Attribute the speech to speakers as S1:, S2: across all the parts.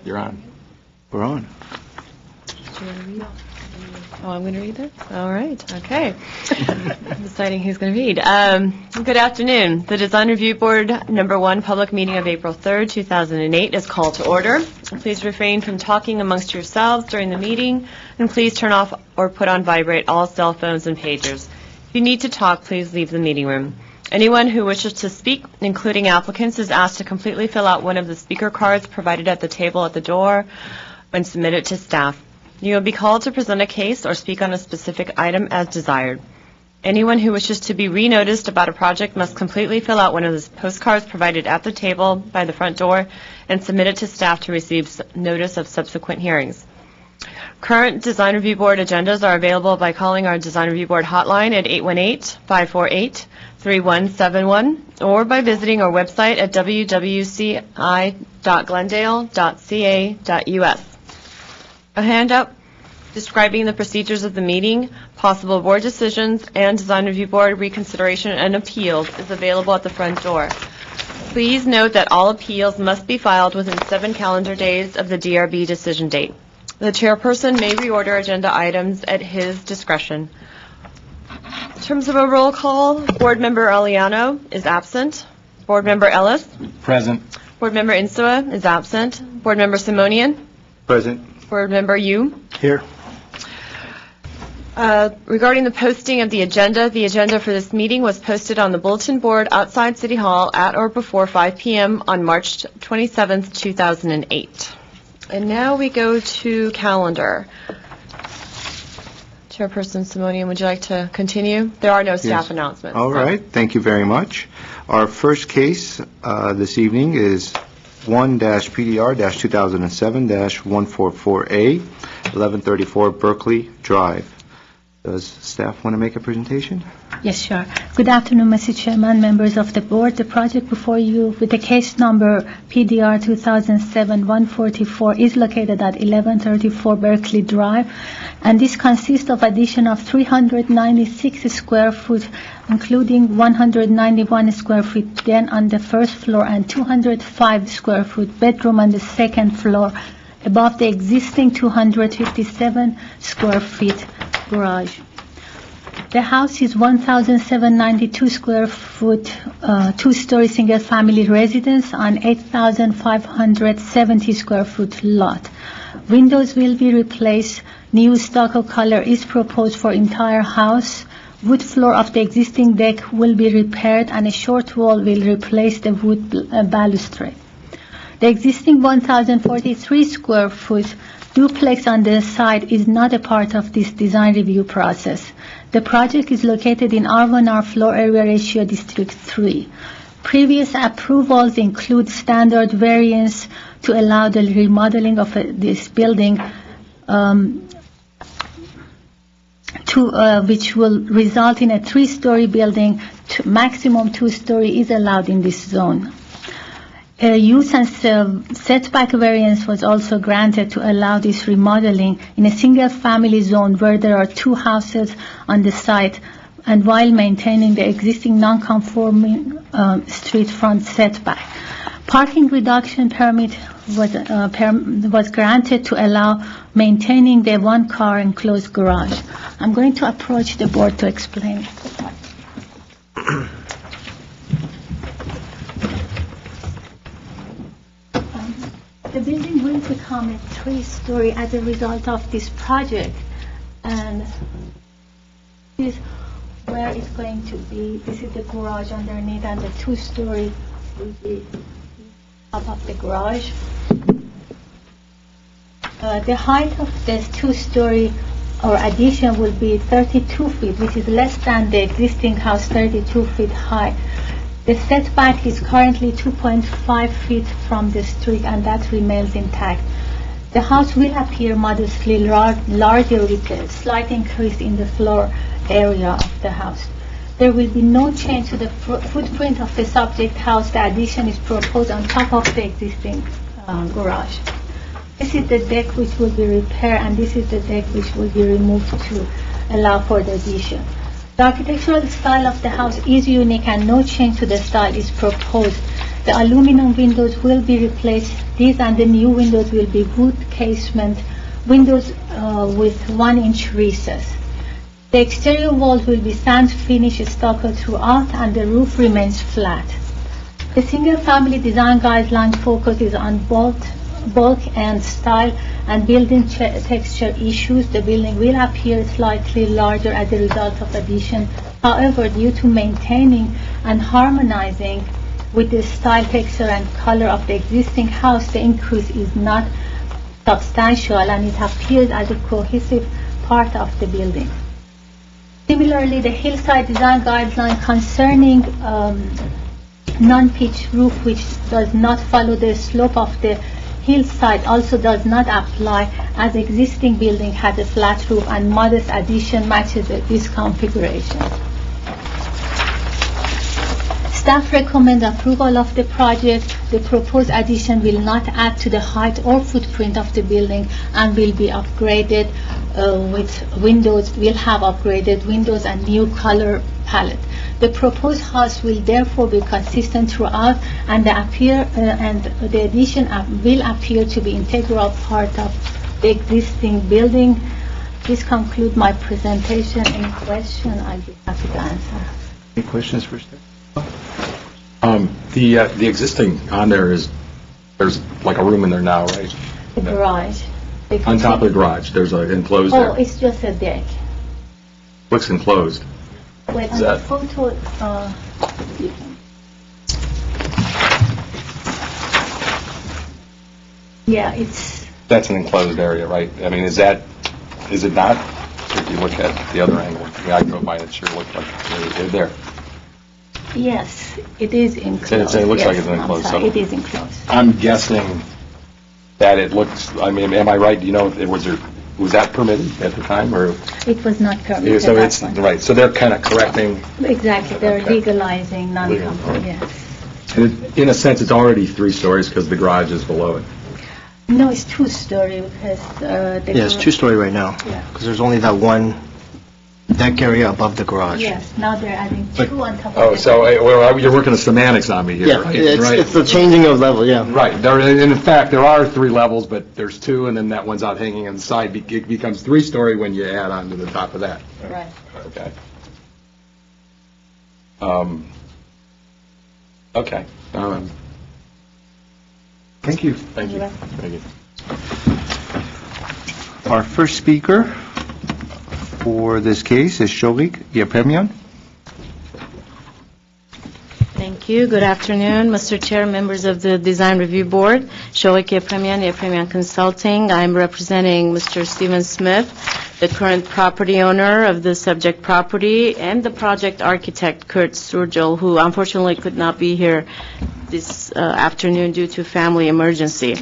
S1: You're on.
S2: We're on.
S3: Do you want to read? Oh, I'm going to read this? All right. Okay. I'm deciding who's going to read. Good afternoon. The Design Review Board No. 1 public meeting of April 3rd, 2008 is called to order. Please refrain from talking amongst yourselves during the meeting, and please turn off or put on vibrate all cell phones and pagers. If you need to talk, please leave the meeting room. Anyone who wishes to speak, including applicants, is asked to completely fill out one of the speaker cards provided at the table at the door and submit it to staff. You will be called to present a case or speak on a specific item as desired. Anyone who wishes to be re-noticed about a project must completely fill out one of the postcards provided at the table by the front door and submit it to staff to receive notice of subsequent hearings. Current Design Review Board agendas are available by calling our Design Review Board hotline at 818-548-3171 or by visiting our website at www.glendale.ca.us. A handout describing the procedures of the meeting, possible board decisions, and Design Review Board reconsideration and appeals is available at the front door. Please note that all appeals must be filed within 7 calendar days of the DRB decision date. The chairperson may reorder agenda items at his discretion. In terms of a roll call, Board Member Aliano is absent. Board Member Ellis?
S1: Present.
S3: Board Member Insua is absent. Board Member Simonian?
S2: Present.
S3: Board Member Yu?
S2: Here.
S3: Regarding the posting of the agenda for this meeting was posted on the bulletin board outside City Hall at or before 5 p.m. on March 27th, 2008. And now we go to calendar. Chairperson Simonian, would you like to continue? There are no staff announcements.
S2: All right. Thank you very much. Our first case this evening is 1-PDR-2007-144A, 1134 Berkeley Drive. Does staff want to make a presentation?
S4: Yes, sure. Good afternoon, Mr. Chairman, members of the board. The project before you with the case number PDR 2007-144 is located at 1134 Berkeley Drive, and this consists of addition of 396 square foot, including 191 square feet den on the first floor and 205 square foot bedroom on the second floor above the existing 257 square feet garage. The house is 1,792 square foot, two-story single-family residence on 8,570 square foot lot. Windows will be replaced. New stucco color is proposed for entire house. Wood floor of the existing deck will be repaired, and a short wall will replace the wood balustrade. The existing 1,043 square foot duplex on the side is not a part of this design review process. The project is located in R1R floor area ratio District 3. Previous approvals include standard variance to allow the remodeling of this building, which will result in a 3-story building. Maximum 2-story is allowed in this zone. Use and setback variance was also granted to allow this remodeling in a single-family zone where there are 2 houses on the site, and while maintaining the existing non-conforming street front setback. Parking reduction permit was granted to allow maintaining the 1-car enclosed garage. I'm going to approach the board to explain. The building will become a 3-story as a result of this project, and this is where it's going to be. This is the garage underneath, and the 2-story will be top of the garage. The height of this 2-story or addition will be 32 feet, which is less than the existing house, 32 feet high. The setback is currently 2.5 feet from the street, and that remains intact. The house will appear modestly larger with a slight increase in the floor area of the house. There will be no change to the footprint of the subject house. The addition is proposed on top of the existing garage. This is the deck which will be repaired, and this is the deck which will be removed to allow for the addition. The architectural style of the house is unique, and no change to the style is proposed. The aluminum windows will be replaced. These and the new windows will be wood casement windows with 1-inch recess. The exterior walls will be sand finish stucco throughout, and the roof remains flat. The single-family design guideline focuses on bulk and style and building texture issues. The building will appear slightly larger as a result of addition. However, due to maintaining and harmonizing with the style, texture, and color of the existing house, the increase is not substantial and it appears as a cohesive part of the building. Similarly, the hillside design guideline concerning non-pitch roof, which does not follow the slope of the hillside, also does not apply, as existing building has a flat roof and modest addition matches this configuration. Staff recommend approval of the project. The proposed addition will not add to the height or footprint of the building and will be upgraded with windows, will have upgraded windows and new color palette. The proposed house will therefore be consistent throughout, and the addition will appear to be integral part of the existing building. This concludes my presentation. Any question, I'll be happy to answer.
S2: Any questions for Steph?
S1: The existing on there is, there's like a room in there now, right?
S4: The garage.
S1: On top of the garage, there's an enclosed
S4: Oh,
S1: there.
S4: it's just a deck.
S1: Looks enclosed.
S4: Wait, on
S1: Is
S4: the
S1: that-
S4: photo, yeah, it's,
S1: That's an enclosed area, right? I mean, is it not? If you look at the other angle, I mean, I drove by, it sure looked like they're there.
S4: yes, it is enclosed.
S1: It looks like
S4: Yes,
S1: it's enclosed,
S4: I'm sorry,
S1: so-
S4: it is enclosed.
S1: I'm guessing that it looks, I mean, am I right? Do you know, was that permitted at the time, or?
S4: It was not permitted.
S1: So
S4: that
S1: it's,
S4: one.
S1: right, so they're kind of correcting,
S4: Exactly, they're
S1: Okay.
S4: legalizing non-conforming, yes.
S1: and in a sense, it's already 3 stories because the garage is below it.
S4: No, it's 2-story because
S2: Yeah, it's 2-story right now,
S4: Yeah.
S2: because there's only that one deck area above the garage.
S4: Yes, now they're adding
S1: But-
S4: 2 on top of
S1: Oh,
S4: the
S1: so well, you're working the semantics on me here,
S2: Yeah,
S1: right?
S2: it's
S1: Right.
S2: the changing of level, yeah.
S1: Right, there, and in fact, there are 3 levels, but there's 2, and then that one's out hanging on the side. It becomes 3-story when you add on to the top of that.
S4: Right.
S1: Okay. Okay. Thank you. Thank you.
S4: You're
S1: Thank you.
S2: Our first speaker for this case is Shogik Yepremian.
S3: Thank you. Good afternoon, Mr. Chair, members of the Design Review Board. Shoik Yepremian Consulting. I'm representing Mr. Stephen Smith, the current property owner of the subject property, and the project architect, Kurt Surgel, who unfortunately could not be here this afternoon due to family emergency.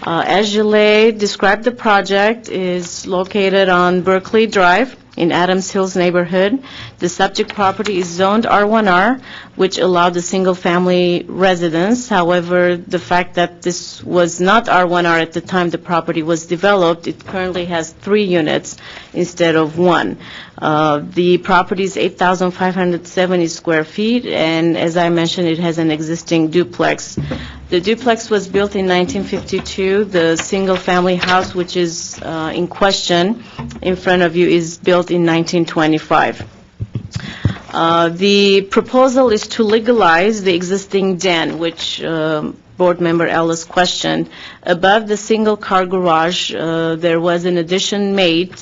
S3: As Gillet described, the project is located on Berkeley Drive in Adams Hills neighborhood. The subject property is zoned R1R, which allowed the single-family residence. However, the fact that this was not R1R at the time the property was developed, it currently has 3 units instead of 1. The property is 8,570 square feet, and as I mentioned, it has an existing duplex. The duplex was built in 1952. The single-family house, which is in question in front of you, is built in 1925. The proposal is to legalize the existing den, which Board Member Ellis questioned. Above the single-car garage, there was an addition made.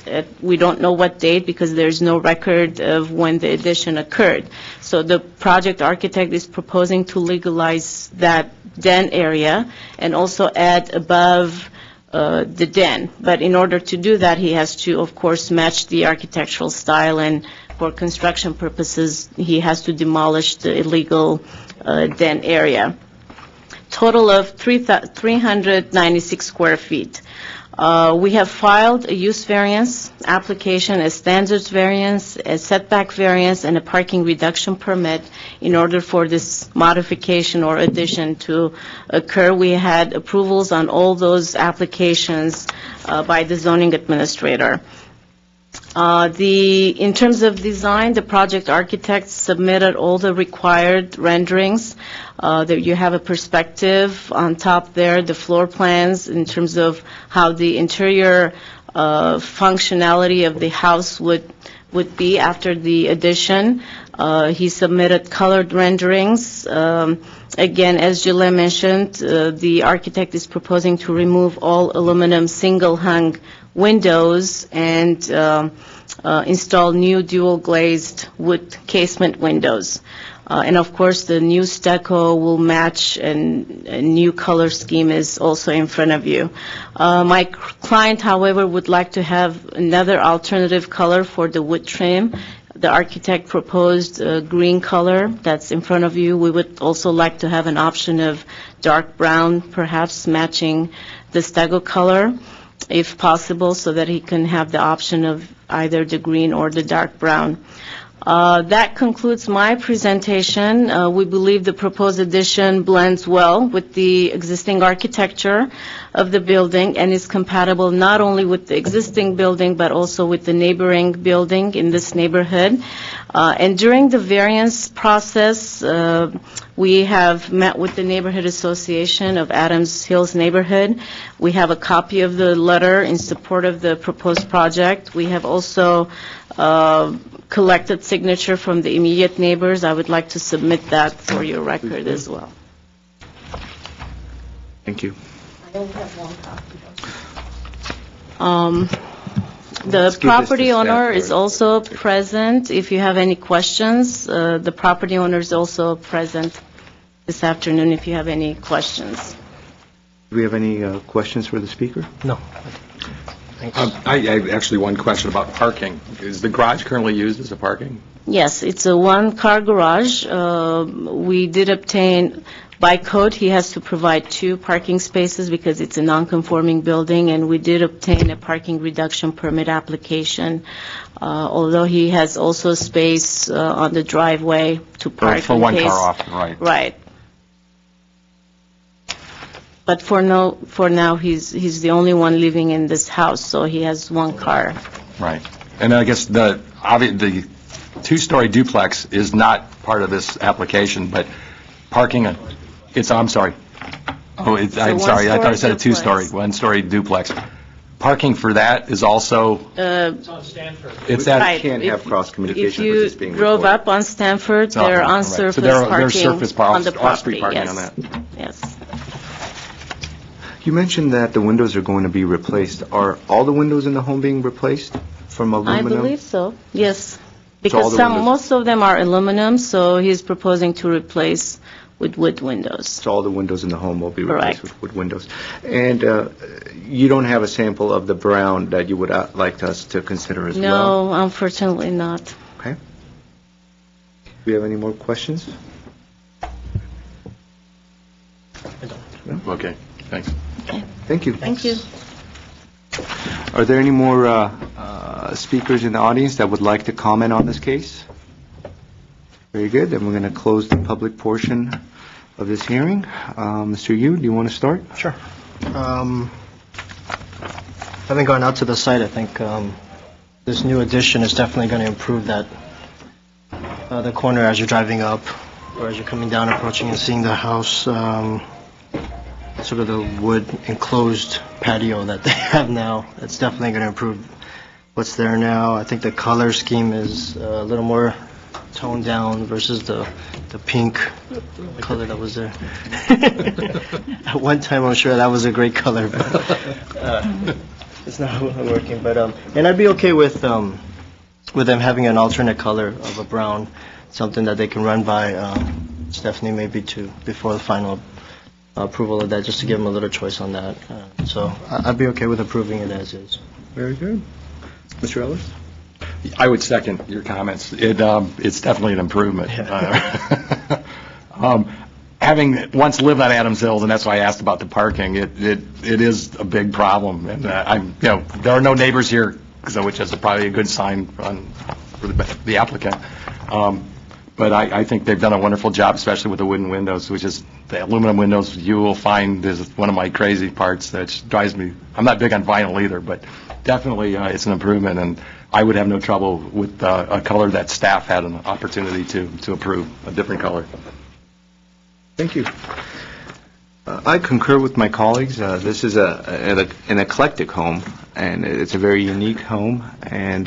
S3: We don't know what date because there's no record of when the addition occurred. So the project architect is proposing to legalize that den area and also add above the den. But in order to do that, he has to, of course, match the architectural style, and for construction purposes, he has to demolish the illegal den area. Total of 396 square feet. We have filed a use variance application, a standards variance, a setback variance, and a parking reduction permit in order for this modification or addition to occur. We had approvals on all those applications by the zoning administrator.
S5: In terms of design, the project architect submitted all the required renderings. That you have a perspective on top there, the floor plans in terms of how the interior functionality of the house would be after the addition. He submitted colored renderings. Again, as Gilles mentioned, the architect is proposing to remove all aluminum single-hung windows and install new dual-glazed wood casement windows. And of course, the new stucco will match, and a new color scheme is also in front of you. My client, however, would like to have another alternative color for the wood trim. The architect proposed a green color that's in front of you. We would also like to have an option of dark brown, perhaps matching the stucco color, if possible, so that he can have the option of either the green or the dark brown. That concludes my presentation. We believe the proposed addition blends well with the existing architecture of the building and is compatible not only with the existing building but also with the neighboring building in this neighborhood. And during the variance process, we have met with the Neighborhood Association of Adams Hills Neighborhood. We have a copy of the letter in support of the proposed project. We have also collected signature from the immediate neighbors. I would like to submit that for your record as well.
S2: Thank you.
S5: I only have one copy. The
S2: Let's give this
S5: property
S2: to staff
S5: owner is
S2: first.
S5: also present. If you have any questions, the property owner is also present this afternoon if you have any questions.
S2: Do we have any questions for the speaker?
S6: No. Thanks.
S1: I have actually one question about parking. Is the garage currently used as a parking?
S5: Yes, it's a one-car garage. We did obtain, by code, he has to provide 2 parking spaces because it's a non-conforming building, and we did obtain a parking reduction permit application, although he has also space on the driveway to park
S1: For
S5: in
S1: one
S5: case-
S1: car off, right.
S5: Right. But for now, he's the only one living in this house, so he has one car.
S1: Right. And I guess the 2-story duplex is not part of this application, but parking, I'm sorry. Oh, I'm sorry, I thought I said a 2-story,
S5: duplex.
S1: 1-story duplex. Parking for that is also,
S6: It's on Stanford.
S1: it's
S2: We
S1: at,
S5: Right.
S2: can't have
S5: If-
S2: cross-communication
S5: If
S2: with
S5: you
S2: this being
S5: drove
S2: recorded.
S5: up on Stanford,
S1: It's off-
S5: they're
S1: right.
S5: on
S1: So
S5: surface
S1: they're
S5: parking
S1: surface
S5: on the
S1: off-street
S5: property,
S1: parking
S5: yes.
S1: on that.
S5: Yes.
S2: You mentioned that the windows are going to be replaced. Are all the windows in the home being replaced from
S5: I
S2: aluminum?
S5: believe so, yes.
S2: all
S5: Because
S2: the windows-
S5: most of them are aluminum, so he's proposing to replace with wood windows.
S2: So all the windows in the home will be replaced
S5: Correct.
S2: with wood windows. And you don't have a sample of the brown that you would like us to consider as well?
S5: No, unfortunately not.
S2: Okay. Do we have any more questions?
S1: Okay, thanks.
S2: Thank you.
S5: Thank you.
S2: Are there any more speakers in the audience that would like to comment on this case? Very good. Then we're going to close the public portion of this hearing. Mr. Yu, do you want to start?
S6: Sure. Having gone out to the site, I think this new addition is definitely going to improve that, the corner as you're driving up, or as you're coming down, approaching and seeing the house, sort of the wood enclosed patio that they have now. It's definitely going to improve what's there now. I think the color scheme is a little more toned down versus the pink color that was there. At one time, I'm sure that was a great color, but it's not working. But and I'd be okay with them having an alternate color of a brown, something that they can run by Stephanie maybe before the final approval of that, just to give them a little choice on that. So I'd be okay with approving it as is.
S2: Very good. Mr. Ellis?
S1: I would second your comments. It's definitely an improvement. Having once lived on Adams Hills, and that's why I asked about the parking, it is a big problem. And there are no neighbors here, so which is probably a good sign for the applicant. But I think they've done a wonderful job, especially with the wooden windows, which is, the aluminum windows you will find is one of my crazy parts that drives me. I'm not big on vinyl either, but definitely it's an improvement, and I would have no trouble with a color that staff had an opportunity to approve, a different color.
S2: Thank you. I concur with my colleagues. This is an eclectic home, and it's a very unique home, and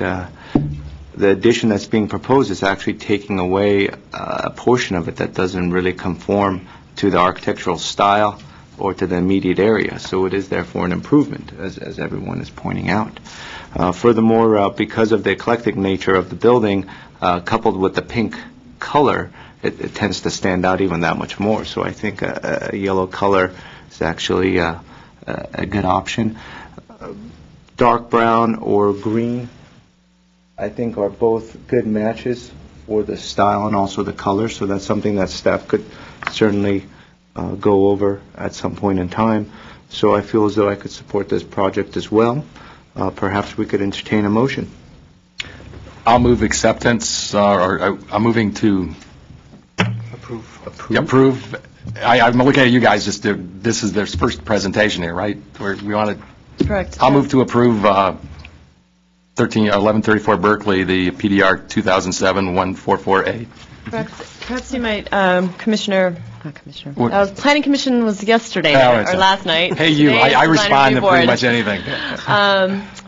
S2: the addition that's being proposed is actually taking away a portion of it that doesn't really conform to the architectural style or to the immediate area. So it is therefore an improvement, as everyone is pointing out. Furthermore, because of the eclectic nature of the building, coupled with the pink color, it tends to stand out even that much more. So I think a yellow color is actually a good option. Dark brown or green, I think, are both good matches for the style and also the color. So that's something that staff could certainly go over at some point in time. So I feel as though I could support this project as well. Perhaps we could entertain a motion.
S1: I'll move acceptance, or I'm moving to approve. I'm looking at you guys, this is their first presentation here, right? We want to.
S3: Correct.
S1: I'll move to approve 1134 Berkeley, the PDR 2007-144A.
S3: Perhaps you might, not Commissioner,
S1: What?
S3: Planning Commission was yesterday,
S1: Oh, right,
S3: or
S1: so-
S3: last night.
S1: Hey, you,
S3: Today is
S1: I
S3: Design
S1: respond to
S3: Review
S1: pretty
S3: Board.
S1: much anything.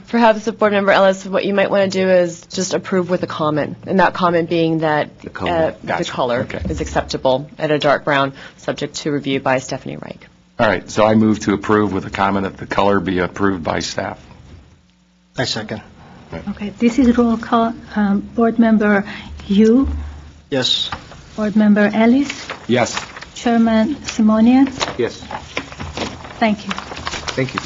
S3: Perhaps with Board Member Ellis, what you might want to do is just approve with a comment, and that comment being that
S2: The color.
S3: the
S1: Gotcha.
S3: color
S1: Okay.
S3: is acceptable at a dark brown, subject to review by Stephanie Reich.
S1: All right, so I move to approve with a comment that the color be approved by staff.
S6: I second.
S4: Okay, this is roll call. Board Member Yu,
S6: Yes.
S4: Board Member Ellis,
S1: Yes.
S4: Chairman Simonian.
S2: Yes.
S4: Thank you.
S2: Thank you.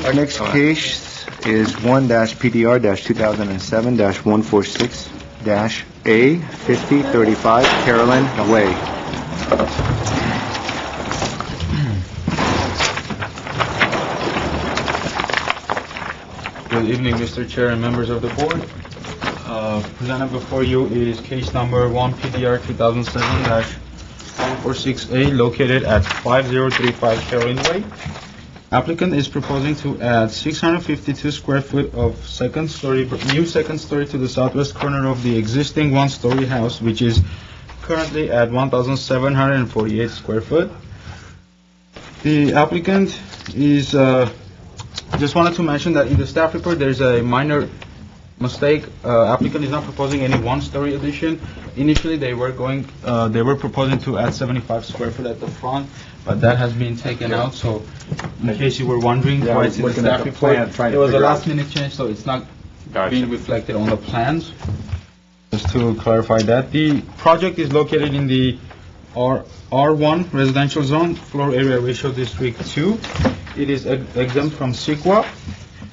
S2: Our next case is 1-PDR-2007-146-A5035 Carolyn Way.
S7: Good evening, Mr. Chair and members of the board. Presented before you is case number 1 PDR 2007-146A located at 5035 Carolyn Way. Applicant is proposing to add 652 square foot of new second story to the southwest corner of the existing one-story house, which is currently at 1,748 square foot. The applicant is just wanted to mention that in the staff report, there's a minor mistake. Applicant is not proposing any one-story addition. Initially, they were proposing to add 75 square foot at the front, but that has been taken out. So, in case you were wondering
S1: Yeah, I
S7: why
S1: was
S7: it's in the
S1: looking at
S7: staff
S1: the
S7: report,
S1: plan, trying to
S7: it was a
S1: figure out.
S7: last-minute change, so it's not
S1: Gotcha.
S7: being reflected on the plans. Just to clarify that, the project is located in the R1 residential zone, floor area ratio district 2. It is exempt from CEQA.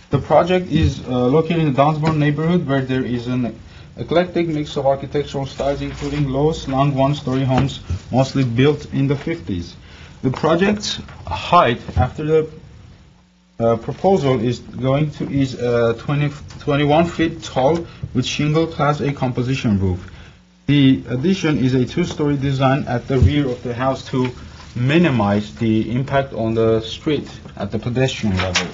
S7: The project is located in the Downsboro neighborhood, where there is an eclectic mix of architectural styles, including low, slung, one-story homes, mostly built in the 50s. The project's height after the proposal is 21 feet tall with shingle Class A composition roof. The addition is a two-story design at the rear of the house to minimize the impact on the street at the pedestrian level.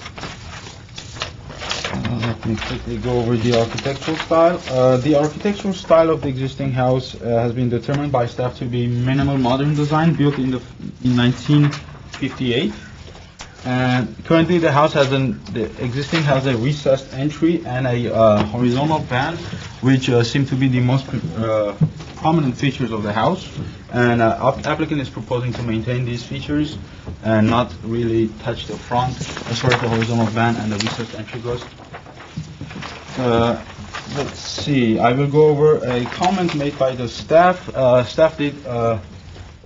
S7: Let me quickly go over the architectural style. The architectural style of the existing house has been determined by staff to be minimal modern design, built in 1958. And currently, the existing house has a recessed entry and a horizontal band, which seem to be the most prominent features of the house. And applicant is proposing to maintain these features and not really touch the front as far as the horizontal band and the recessed entry goes. Let's see. I will go over a comment made by the staff. Staff did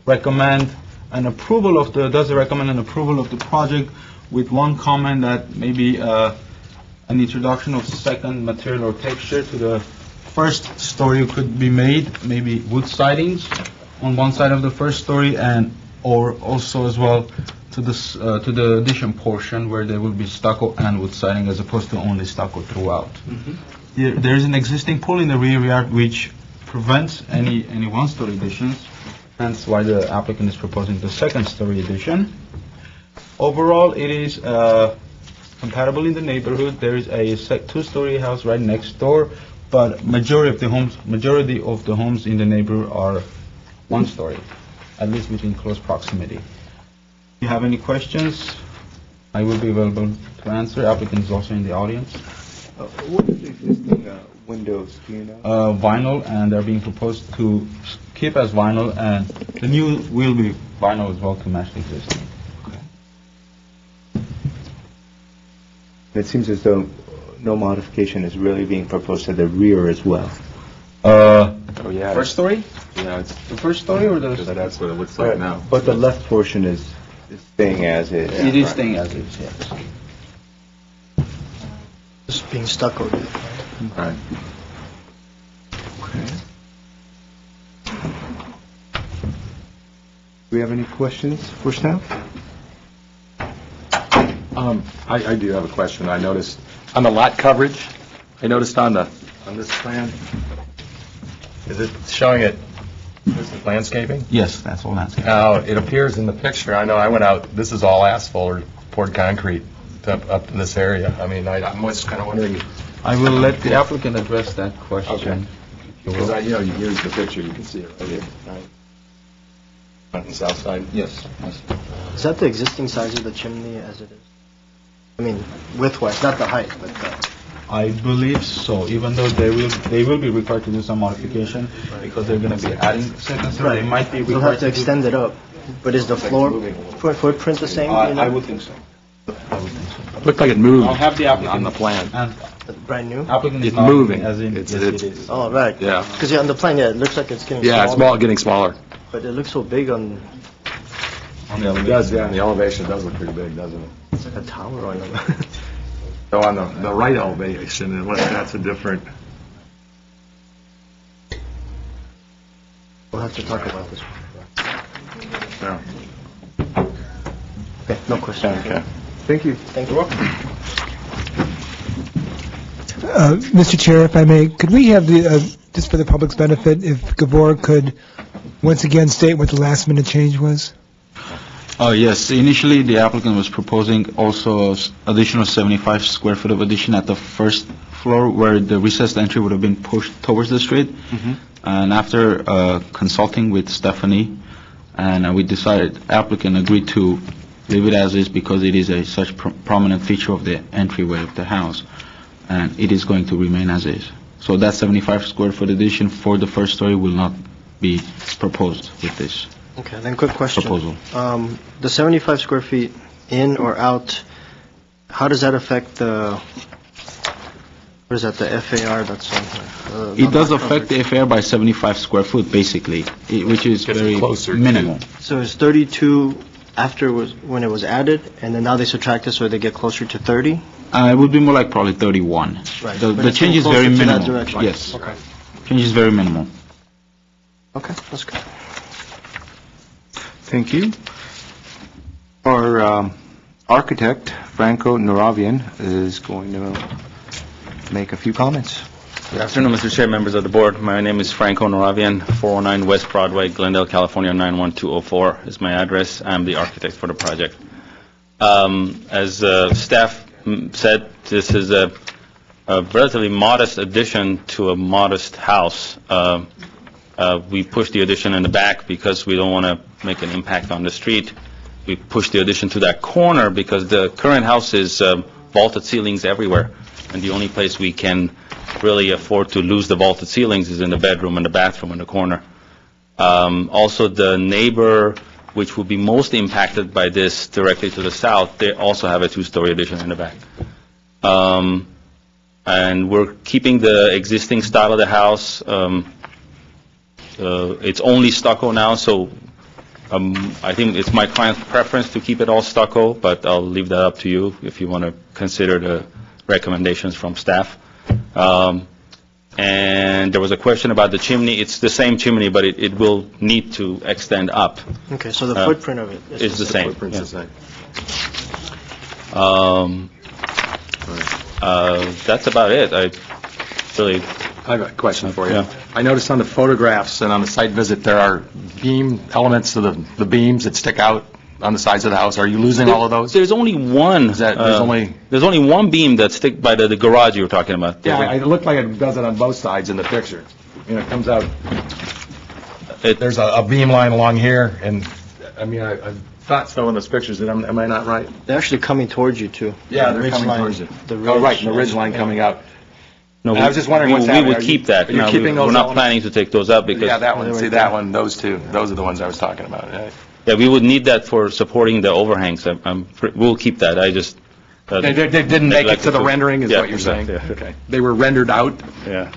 S7: recommend an approval of the project with one comment that maybe an introduction of second material or texture to the first story could be made, maybe wood sidings on one side of the first story, or also as well to the addition portion where there will be stucco and wood siding as opposed to only stucco throughout. There's an existing pool in the rear yard which prevents any one-story additions, hence why the applicant is proposing the second-story addition. Overall, it is compatible in the neighborhood. There is a two-story house right next door, but majority of the homes in the neighborhood are one-story, at least within close proximity. If you have any questions, I will be available to answer. Applicant is also in the audience.
S2: What is the existing windows, do you know?
S7: Vinyl, and they're being proposed to keep as vinyl, and the new will be vinyl as well to match the existing.
S2: It seems as though no modification is really being proposed to the rear as well.
S1: Oh, yeah.
S7: First story?
S1: Yeah, it's,
S7: The first story or the?
S1: that's what it looks like now.
S2: But the left portion is staying as is.
S7: It is staying as is, yes.
S6: Just being stuccoed.
S1: Right.
S2: Do we have any questions for staff?
S1: I do have a question. I noticed on the lot coverage, I noticed on this plan, is it showing it, this is landscaping?
S7: Yes, that's all landscape.
S1: Now, it appears in the picture, I know I went out, this is all asphalt or poured concrete up in this area. I mean, I'm just kind of wondering,
S7: I will let the applicant address that question.
S1: because here's the picture, you can see it right here, right? On the south side?
S7: Yes.
S6: Is that the existing size of the chimney as it is? I mean, width-wise, not the height, but
S7: I believe so, even though they will be required to do some modification because they're going to be adding second story. They might be
S6: They'll
S7: required
S6: have to extend it up. But is the floor footprint the same? you know?
S7: I would think so.
S1: Looked like it moved
S7: I'll have the applicant
S1: on the plan.
S7: And
S6: Brand new?
S7: applicant is
S1: It's
S7: nodding
S1: moving.
S7: as in
S1: It's-
S7: yes,
S1: it's-
S7: it is.
S6: Oh, right.
S1: Yeah.
S6: Because on the plan, it looks like it's getting
S1: Yeah, it's
S6: smaller.
S1: getting smaller.
S6: But it looks so big on,
S7: On the
S1: It
S7: elevation.
S1: does, yeah, and the elevation does look pretty big, doesn't it?
S6: it's like a tower on them.
S1: So on the right elevation, that's a different,
S6: We'll have to talk about this.
S1: yeah.
S6: Okay, no question.
S1: Okay.
S2: Thank you.
S6: Thank you.
S8: Mr. Chair, if I may, could we have just for the public's benefit, if Gabor could once again state what the last-minute change was?
S7: Yes, initially the applicant was proposing also additional 75 square foot of addition at the first floor where the recessed entry would have been pushed towards the street. And after consulting with Stephanie, and we decided, applicant agreed to leave it as is because it is such prominent feature of the entryway of the house, and it is going to remain as is. So that 75 square foot addition for the first story will not be proposed with this
S6: Okay, then quick question.
S7: proposal.
S6: The 75 square feet in or out, how does that affect the, what is that, the FAR that's on here?
S7: It does affect the FAR by 75 square foot, basically, which is
S1: Gets
S7: very
S1: closer to-
S7: minimal.
S6: So it's 32 after when it was added, and then now they subtract it so they get closer to 30?
S7: It would be more like probably 31.
S6: Right.
S7: The
S6: But
S7: the
S6: it's
S7: change is
S6: getting
S7: very
S6: closer to that
S7: minimal.
S6: direction.
S7: Yes,
S6: Okay.
S7: change is very minimal.
S6: Okay, that's good.
S2: Thank you. Our architect, Franco Naravian, is going to make a few comments.
S9: Good afternoon, Mr. Chair, members of the board. My name is Franco Naravian, 409 West Broadway, Glendale, California, 91204 is my address. I'm the architect for the project. As staff said, this is a relatively modest addition to a modest house. We pushed the addition in the back because we don't want to make an impact on the street. We pushed the addition to that corner because the current house is vaulted ceilings everywhere, and the only place we can really afford to lose the vaulted ceilings is in the bedroom and the bathroom in the corner. Also, the neighbor, which will be most impacted by this directly to the south, they also have a two-story addition in the back. And we're keeping the existing style of the house. It's only stucco now, so I think it's my client's preference to keep it all stucco, but I'll leave that up to you if you want to consider the recommendations from staff. And there was a question about the chimney. It's the same chimney, but it will need to extend up.
S6: Okay, so the footprint of it
S9: It's the same.
S1: Footprint's the same.
S9: That's about it. really,
S1: I have a question for you.
S9: Yeah.
S1: I noticed on the photographs and on the site visit, there are beam elements of the beams that stick out on the sides of the house. Are you losing all of those?
S9: there's only one. There's only one beam that stick by the garage you were talking about.
S1: Yeah, it looked like it does it on both sides in the picture. You know, it comes out, there's a beam line along here, and, I mean, I thought so in those pictures. Am I not right?
S6: They're actually coming towards you, too.
S1: Yeah,
S6: The
S1: they're
S6: ridge
S1: coming
S6: line-
S1: towards it.
S6: the
S1: Oh, right,
S6: ridge,
S1: and the ridge line
S6: yeah.
S1: coming out.
S9: No,
S1: I was just wondering what's
S9: we
S1: happening.
S9: would
S1: Are you-
S9: keep that.
S1: are you
S9: No,
S1: keeping
S9: we're
S1: those
S9: not
S1: elements?
S9: planning to take those up because.
S1: Yeah, that one,
S6: They're
S1: see
S6: right
S1: that
S6: there.
S1: one, those two, those are the ones I was talking about. Yeah.
S9: Yeah, we would need that for supporting the overhangs. We'll keep that. I just.
S1: They didn't make it
S9: neglected
S1: to the rendering, is
S9: Yeah,
S1: what you're saying?
S9: exactly,
S1: Okay. They were rendered out?
S9: Yeah.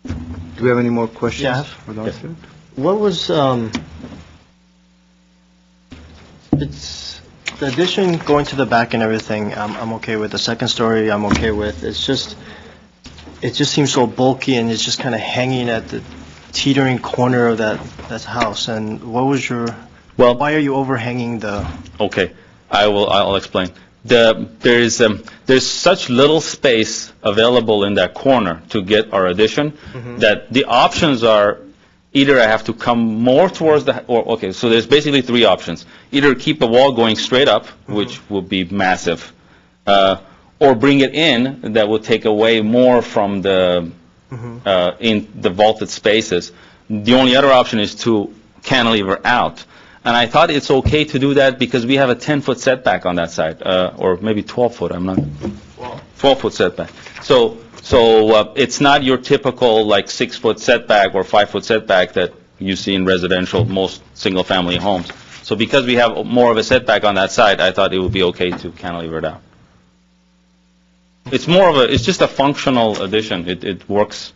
S2: Do we have any more questions?
S6: Yeah.
S2: for the architect?
S6: What was, it's, the addition going to the back and everything, I'm okay with. The second story, I'm okay with. It's just, it just seems so bulky and it's just kind of hanging at the teetering corner of that house. And what was your,
S9: Well,
S6: why are you overhanging the,
S9: okay, I'll explain. There's such little space available in that corner to get our addition that the options are either I have to come more towards so there's basically three options. Either keep a wall going straight up, which would be massive, or bring it in, that would take away more from the, in the vaulted spaces. The only other option is to cantilever out. And I thought it's okay to do that because we have a 10-foot setback on that side, or maybe 12-foot, I'm not, 12-foot setback. So it's not your typical like 6-foot setback or 5-foot setback that you see in residential, most single-family homes. So because we have more of a setback on that side, I thought it would be okay to cantilever it out. It's just a functional addition. It works.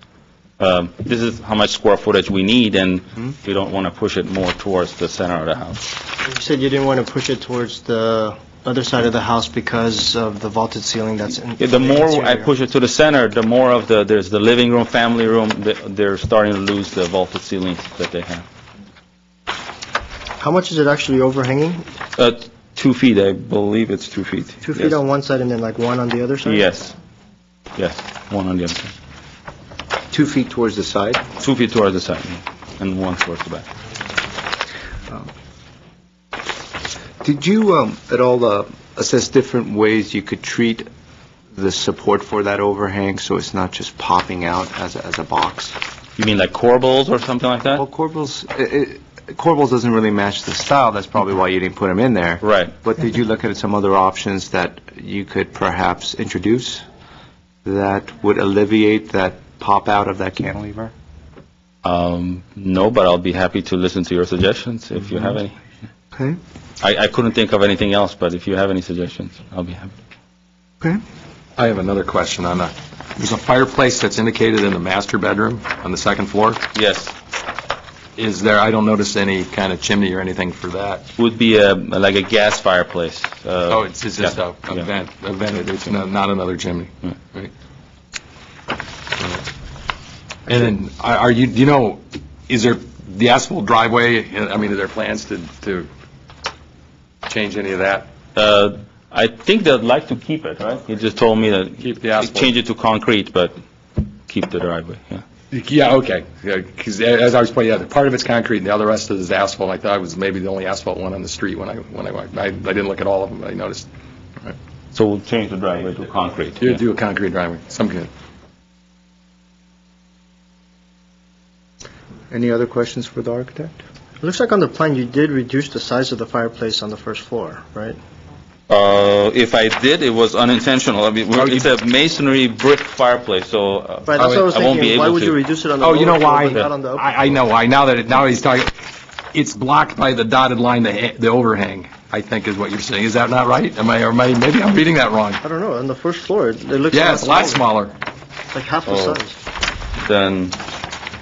S9: This is how much square footage we need, and we don't want to push it more towards the center of the house.
S6: you said you didn't want to push it towards the other side of the house because of the vaulted ceiling that's in.
S9: The more I
S6: interior.
S9: push it to the center, the more of there's the living room, family room, they're starting to lose the vaulted ceilings that they have.
S6: How much is it actually overhanging?
S9: 2 feet, I believe it's 2 feet.
S6: 2 feet on one side and then like one on the other side?
S9: Yes, one on the other side.
S2: 2 feet towards the side?
S9: 2 feet towards the side, and one towards the back.
S2: Did you at all assess different ways you could treat the support for that overhang so it's not just popping out as a box?
S9: You mean like corbels or something like that?
S2: Well, corbels doesn't really match the style. That's probably why you didn't put them in there.
S9: Right.
S2: But did you look at some other options that you could perhaps introduce that would alleviate that pop out of that cantilever?
S9: No, but I'll be happy to listen to your suggestions if you have any.
S2: Okay.
S9: I couldn't think of anything else, but if you have any suggestions, I'll be happy.
S2: Okay.
S1: I have another question on there's a fireplace that's indicated in the master bedroom on the second floor.
S9: Yes,
S1: I don't notice any kind of chimney or anything for that.
S9: would be like a gas fireplace.
S1: It's just
S9: yeah,
S1: a
S9: yeah.
S1: vent, it's not another chimney,
S9: Yeah.
S1: right? And then, do you know, is there the asphalt driveway, I mean, are there plans to change any of that?
S9: I think they'd like to keep it, right? He just told me that
S1: Keep the asphalt.
S9: change it to concrete, but keep the driveway, yeah.
S1: Yeah, okay, because as I was pointing out, part of it's concrete and the other rest is asphalt. I thought it was maybe the only asphalt one on the street when I didn't look at all of them, but I noticed.
S9: So we'll change the driveway to concrete.
S1: You
S9: yeah.
S1: do a concrete driveway, some good.
S2: Any other questions for the architect?
S6: It looks like on the plan you did reduce the size of the fireplace on the first floor, right?
S9: If I did, it was unintentional. I mean, it's a masonry brick fireplace, so
S6: Right, that's what I was
S9: I won't be
S6: thinking. Why
S9: able
S6: would you
S9: to.
S6: reduce it on the
S1: Oh,
S6: lower
S1: you know
S6: floor,
S1: why?
S6: but not on the upper?
S1: I know why. Now he's talking, it's blocked by the dotted line, the overhang, I think is what you're saying. Is that not right? Maybe I'm reading that wrong.
S6: I don't know, on the first floor, it looks
S1: Yeah, it's a lot smaller.
S6: like half the
S9: Oh.
S6: size.
S9: Then,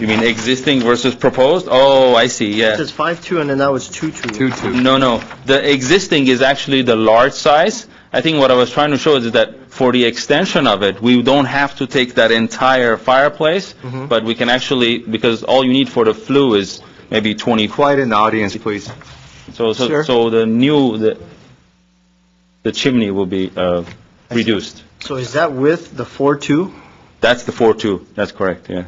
S9: you mean existing versus proposed? Oh, I see,
S6: It
S9: yeah.
S6: says 5'2", and then now it's 2'2".
S1: 2-2.
S9: No. The existing is actually the large size. I think what I was trying to show is that for the extension of it, we don't have to take that entire fireplace, but we can actually, because all you need for the flue is maybe 20.
S2: Quiet in the audience, please.
S9: So
S2: Sure.
S9: the chimney will be reduced.
S6: So is that with the 4.2?
S9: That's the 4.2, that's correct, yeah.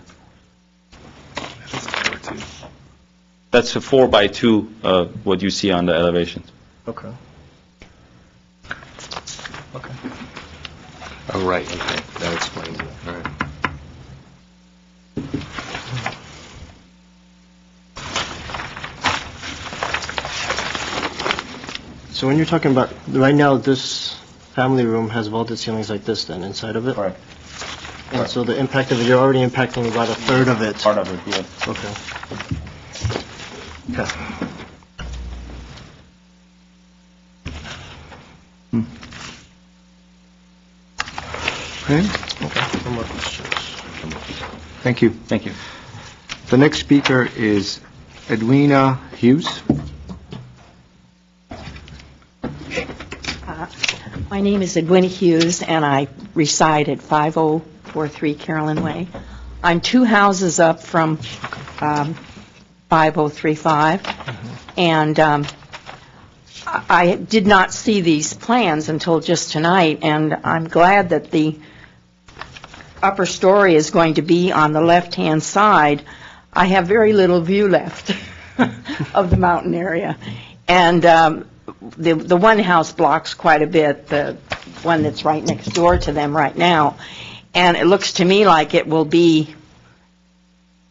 S9: That's a 4x2, what you see on the elevations.
S6: Okay. Okay.
S1: Oh, right, okay, that explains it, all right.
S6: So when you're talking about, right now, this family room has vaulted ceilings like this then, inside of it?
S9: Correct.
S6: And so the impact of it, you're already impacting about a third of it?
S9: Part of it, yes.
S6: Okay. Okay.
S2: Okay,
S6: Okay, no more questions.
S2: thank you.
S9: Thank you.
S2: The next speaker is Edwina Hughes.
S10: My name is Edwina Hughes, and I reside at 5043 Carolyn Way. I'm 2 houses up from 5035, and I did not see these plans until just tonight, and I'm glad that the upper story is going to be on the left-hand side. I have very little view left of the mountain area, and the one house blocks quite a bit, the one that's right next door to them right now, and it looks to me like it will be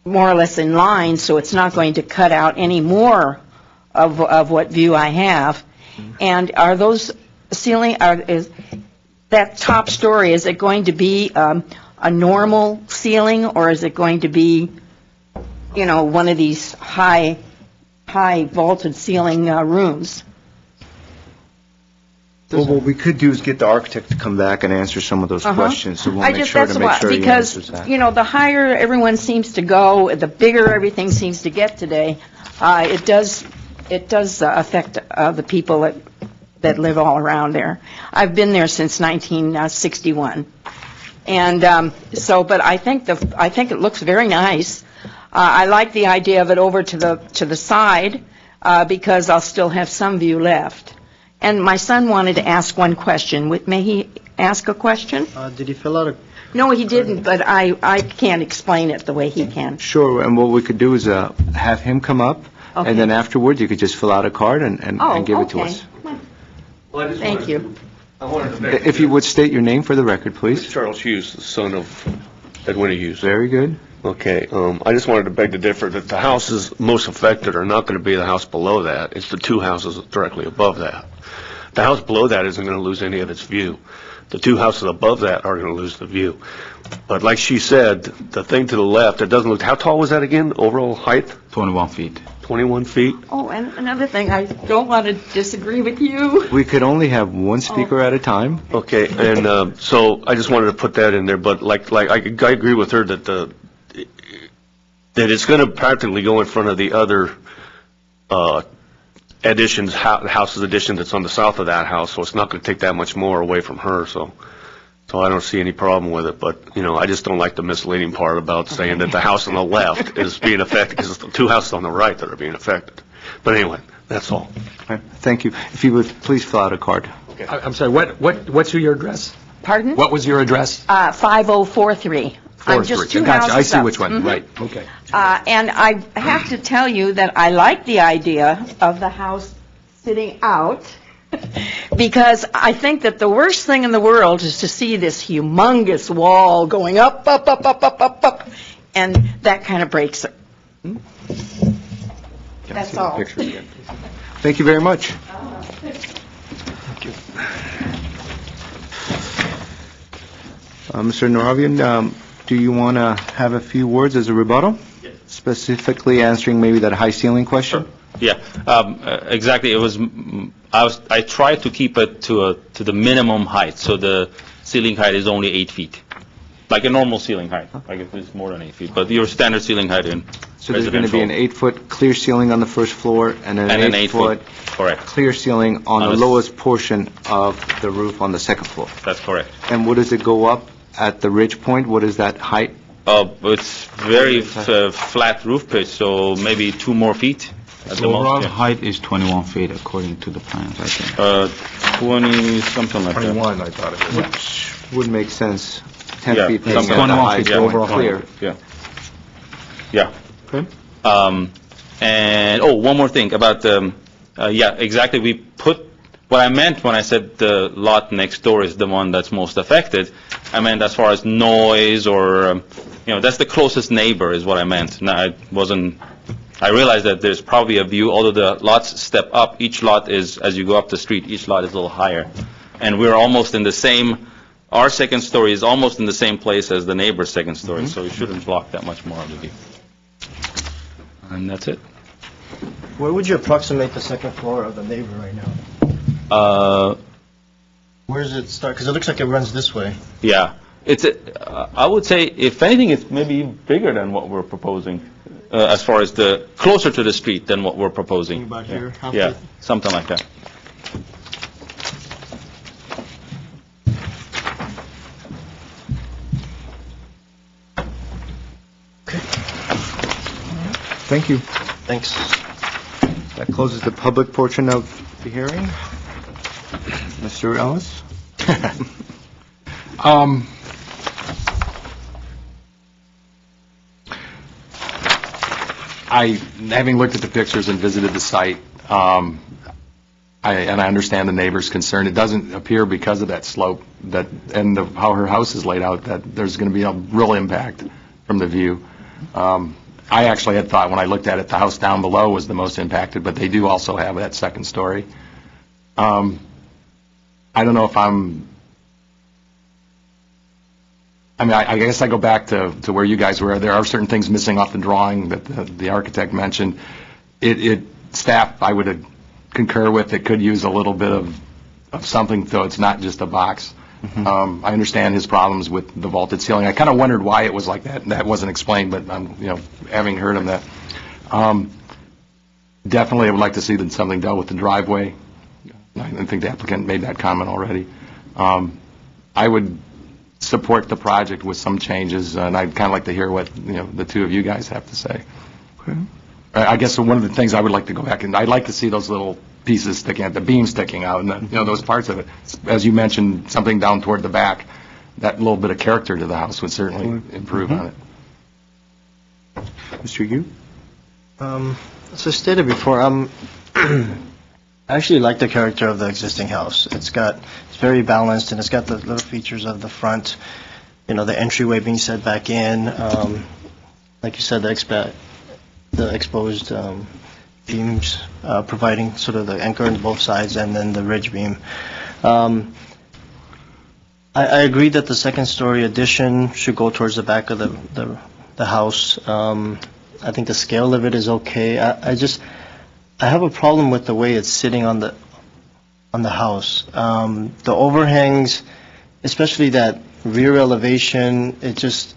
S10: more or less in line, so it's not going to cut out any more of what view I have. And are those ceiling, is that top story, is it going to be a normal ceiling, or is it going to be, you know, one of these high vaulted ceiling rooms?
S2: Well, what we could do is get the architect to come back and answer some of those questions, so we'll
S10: I
S2: make
S10: just,
S2: sure
S10: that's
S2: to make
S10: why,
S2: sure he answers
S10: because,
S2: that.
S10: you know, the higher everyone seems to go, the bigger everything seems to get today, it does affect the people that live all around there. I've been there since 1961. And so, but I think it looks very nice. I like the idea of it over to the side, because I'll still have some view left. And my son wanted to ask one question. May he ask a question?
S6: Did he fill out a...
S10: No, he didn't, but I can't explain it the way he can.
S2: Sure, and what we could do is have him come up,
S10: Okay.
S2: and then afterwards, you could just fill out a card and give it to us.
S10: Thank you.
S2: If you would state your name for the record, please.
S11: Charles Hughes, the son of Edwina Hughes.
S2: Very good.
S11: Okay, I just wanted to beg to differ that the houses most affected are not going to be the house below that. It's the 2 houses directly above that. The house below that isn't going to lose any of its view. The 2 houses above that are going to lose the view. But like she said, the thing to the left, it doesn't look, how tall was that again, overall height?
S9: 21 feet.
S11: 21 feet?
S10: Oh, and another thing, I don't want to disagree with you.
S2: We could only have one speaker at a time.
S11: Okay, and so I just wanted to put that in there, but like I agree with her that it's going to practically go in front of the other house's addition that's on the south of that house, so it's not going to take that much more away from her, so I don't see any problem with it, but, you know, I just don't like the misleading part about saying that the house on the left is being affected, because it's the 2 houses on the right that are being affected. But anyway, that's all.
S2: Okay, thank you. If you would please fill out a card.
S1: I'm sorry, what's your address?
S10: Pardon?
S1: What was your address?
S10: 5043. I'm just 2
S1: Gotcha,
S10: houses
S1: I see
S10: up.
S1: which one,
S10: Mhm.
S1: right, okay.
S10: And I have to tell you that I like the idea of the house sitting out, because I think that the worst thing in the world is to see this humongous wall going up, up, up, up, up, up, up, and that kind of breaks it.
S2: Can I
S10: That's
S2: see the
S10: all.
S2: picture again, please? Thank you very much. Mr. Naravian, do you want to have a few words as a rebuttal?
S9: Yes.
S2: Specifically answering maybe that high ceiling question?
S9: Yeah, exactly. It was, I tried to keep it to the minimum height, so the ceiling height is only 8 feet, like a normal ceiling height. Like if it's more than 8 feet, but your standard ceiling height in
S2: So there's going to be an 8-foot clear ceiling on the first floor and an 8-foot
S9: correct.
S2: clear ceiling on
S9: On
S2: the
S9: the
S2: lowest portion of the roof on the second floor.
S9: That's correct.
S2: And what does it go up at the ridge point? What is that height?
S9: It's very flat roof pitch, so maybe 2 more feet. At
S7: The
S9: the most,
S7: overall
S9: yeah.
S7: height is 21 feet according to the plans, I think.
S9: 20, something like that.
S1: 21, I thought it was.
S2: Which would make sense, 10
S9: Yeah,
S2: feet.
S9: something
S2: from the
S7: 21
S2: height,
S7: feet,
S2: the
S7: yeah,
S2: overall
S9: 21
S2: clear.
S9: feet, Yeah.
S2: Okay.
S9: And, one more thing about, exactly, we put, what I meant when I said the lot next door is the one that's most affected, I meant as far as noise or, that's the closest neighbor is what I meant. No, I realized that there's probably a view, although the lots step up, each lot is, as you go up the street, each lot is a little higher. And we're almost in the same, our second story is almost in the same place as the neighbor's second story, so it shouldn't block that much more of the view. And that's it.
S6: Where would you approximate the second floor of the neighbor right now? Where does it start? Because it looks like it runs this way.
S9: Yeah, I would say, if anything, it's maybe bigger than what we're proposing, as far as the, closer to the street than what we're proposing.
S6: About
S9: Yeah.
S6: here, half
S9: Yeah,
S6: feet?
S9: something like that.
S2: Thank you.
S6: Thanks.
S2: That closes the public portion of the hearing. Mr. Ellis?
S1: Having looked at the pictures and visited the site, and I understand the neighbor's concern, it doesn't appear because of that slope and how her house is laid out, that there's going to be a real impact from the view. I actually had thought, when I looked at it, the house down below was the most impacted, but they do also have that second story. I don't know if I guess I go back to where you guys were. There are certain things missing off the drawing that the architect mentioned. Staff, I would concur with, it could use a little bit of something, so it's not just a box. I understand his problems with the vaulted ceiling. I kind of wondered why it was like that, and that wasn't explained, but having heard him that. Definitely, I would like to see something dealt with the driveway. I think the applicant made that comment already. I would support the project with some changes, and I'd kind of like to hear what the two of you guys have to say.
S2: Okay.
S1: I guess one of the things I would like to go back and I'd like to see those little pieces sticking out, the beams sticking out, and those parts of it. As you mentioned, something down toward the back, that little bit of character to the house would certainly improve on it.
S2: Mr. Yu?
S6: As I stated before, I actually like the character of the existing house. It's very balanced, and it's got the little features of the front, the entryway being set back in, like you said, the exposed beams providing sort of the anchor on both sides, and then the ridge beam. I agree that the second-story addition should go towards the back of the house. I think the scale of it is okay. I have a problem with the way it's sitting on the house. The overhangs, especially that rear elevation, it's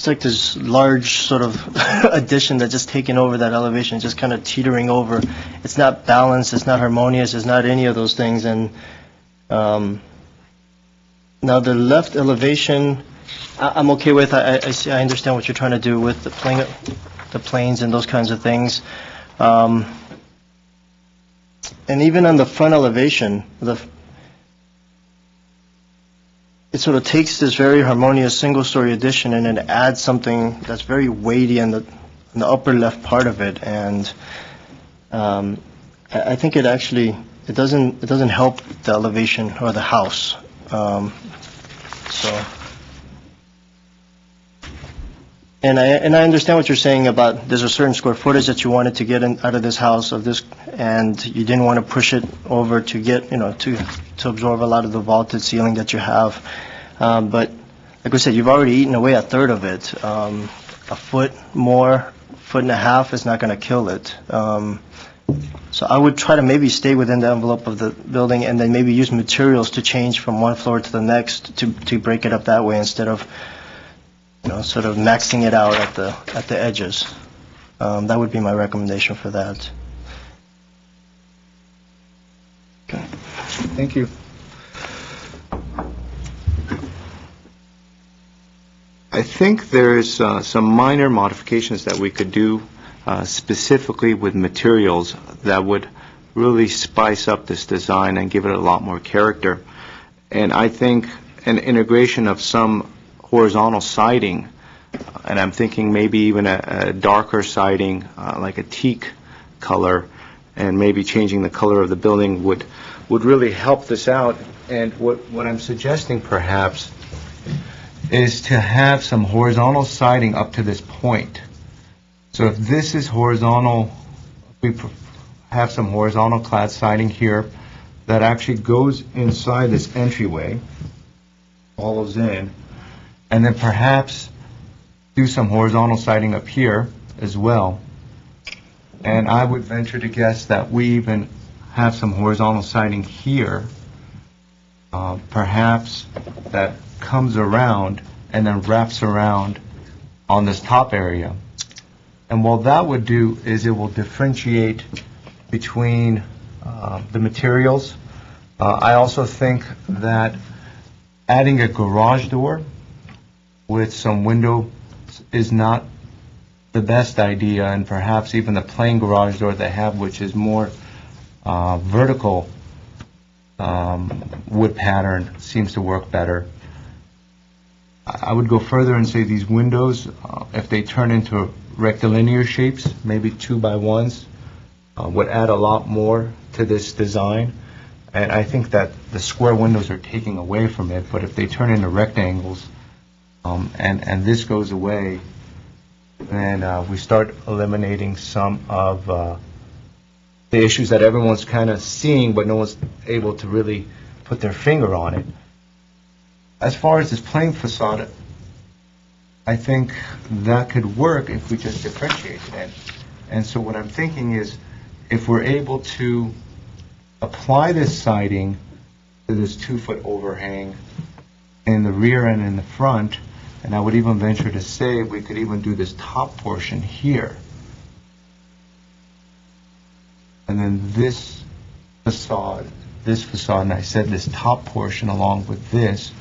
S6: like this large sort of addition that's just taking over that elevation, just kind of teetering over. It's not balanced, it's not harmonious, it's not any of those things. And now the left elevation, I'm okay with. I understand what you're trying to do with the planes and those kinds of things. And even on the front elevation, it sort of takes this very harmonious single-story addition and then adds something that's very weighty in the upper left part of it. And I think it doesn't help the elevation or the house. And I understand what you're saying about there's a certain square footage that you wanted to get out of this house and you didn't want to push it over to get to absorb a lot of the vaulted ceiling that you have. But like I said, you've already eaten away a third of it. A foot more, foot and a half is not going to kill it. So I would try to maybe stay within the envelope of the building and then maybe use materials to change from one floor to the next to break it up that way instead of sort of maxing it out at the edges. That would be my recommendation for that.
S2: Okay. Thank you. I think there's some minor modifications that we could do specifically with materials that would really spice up this design and give it a lot more character. And I think an integration of some horizontal siding, and I'm thinking maybe even a darker siding, like a teak color, and maybe changing the color of the building would really help this out. And what I'm suggesting perhaps is to have some horizontal siding up to this point. So if this is horizontal, we have some horizontal clad siding here that actually goes inside this entryway, follows in, and then perhaps do some horizontal siding up here as well. And I would venture to guess that we even have some horizontal siding here, perhaps that comes around and then wraps around on this top area. And what that would do is it will differentiate between the materials. I also think that adding a garage door with some window is not the best idea, and perhaps even the plain garage door they have, which is more vertical wood pattern, seems to work better. I would go further and say these windows, if they turn into rectilinear shapes, maybe 2x1s, would add a lot more to this design. And I think that the square windows are taking away from it, but if they turn into rectangles, and this goes away, then we start eliminating some of the issues that everyone's kind of seeing, but no one's able to really put their finger on it. As far as this plain facade, I think that could work if we just differentiated it. And so what I'm thinking is, if we're able to apply this siding to this 2-foot overhang in the rear and in the front, and I would even venture to say we could even do this top portion here. And then this facade, and I said this top portion along with this.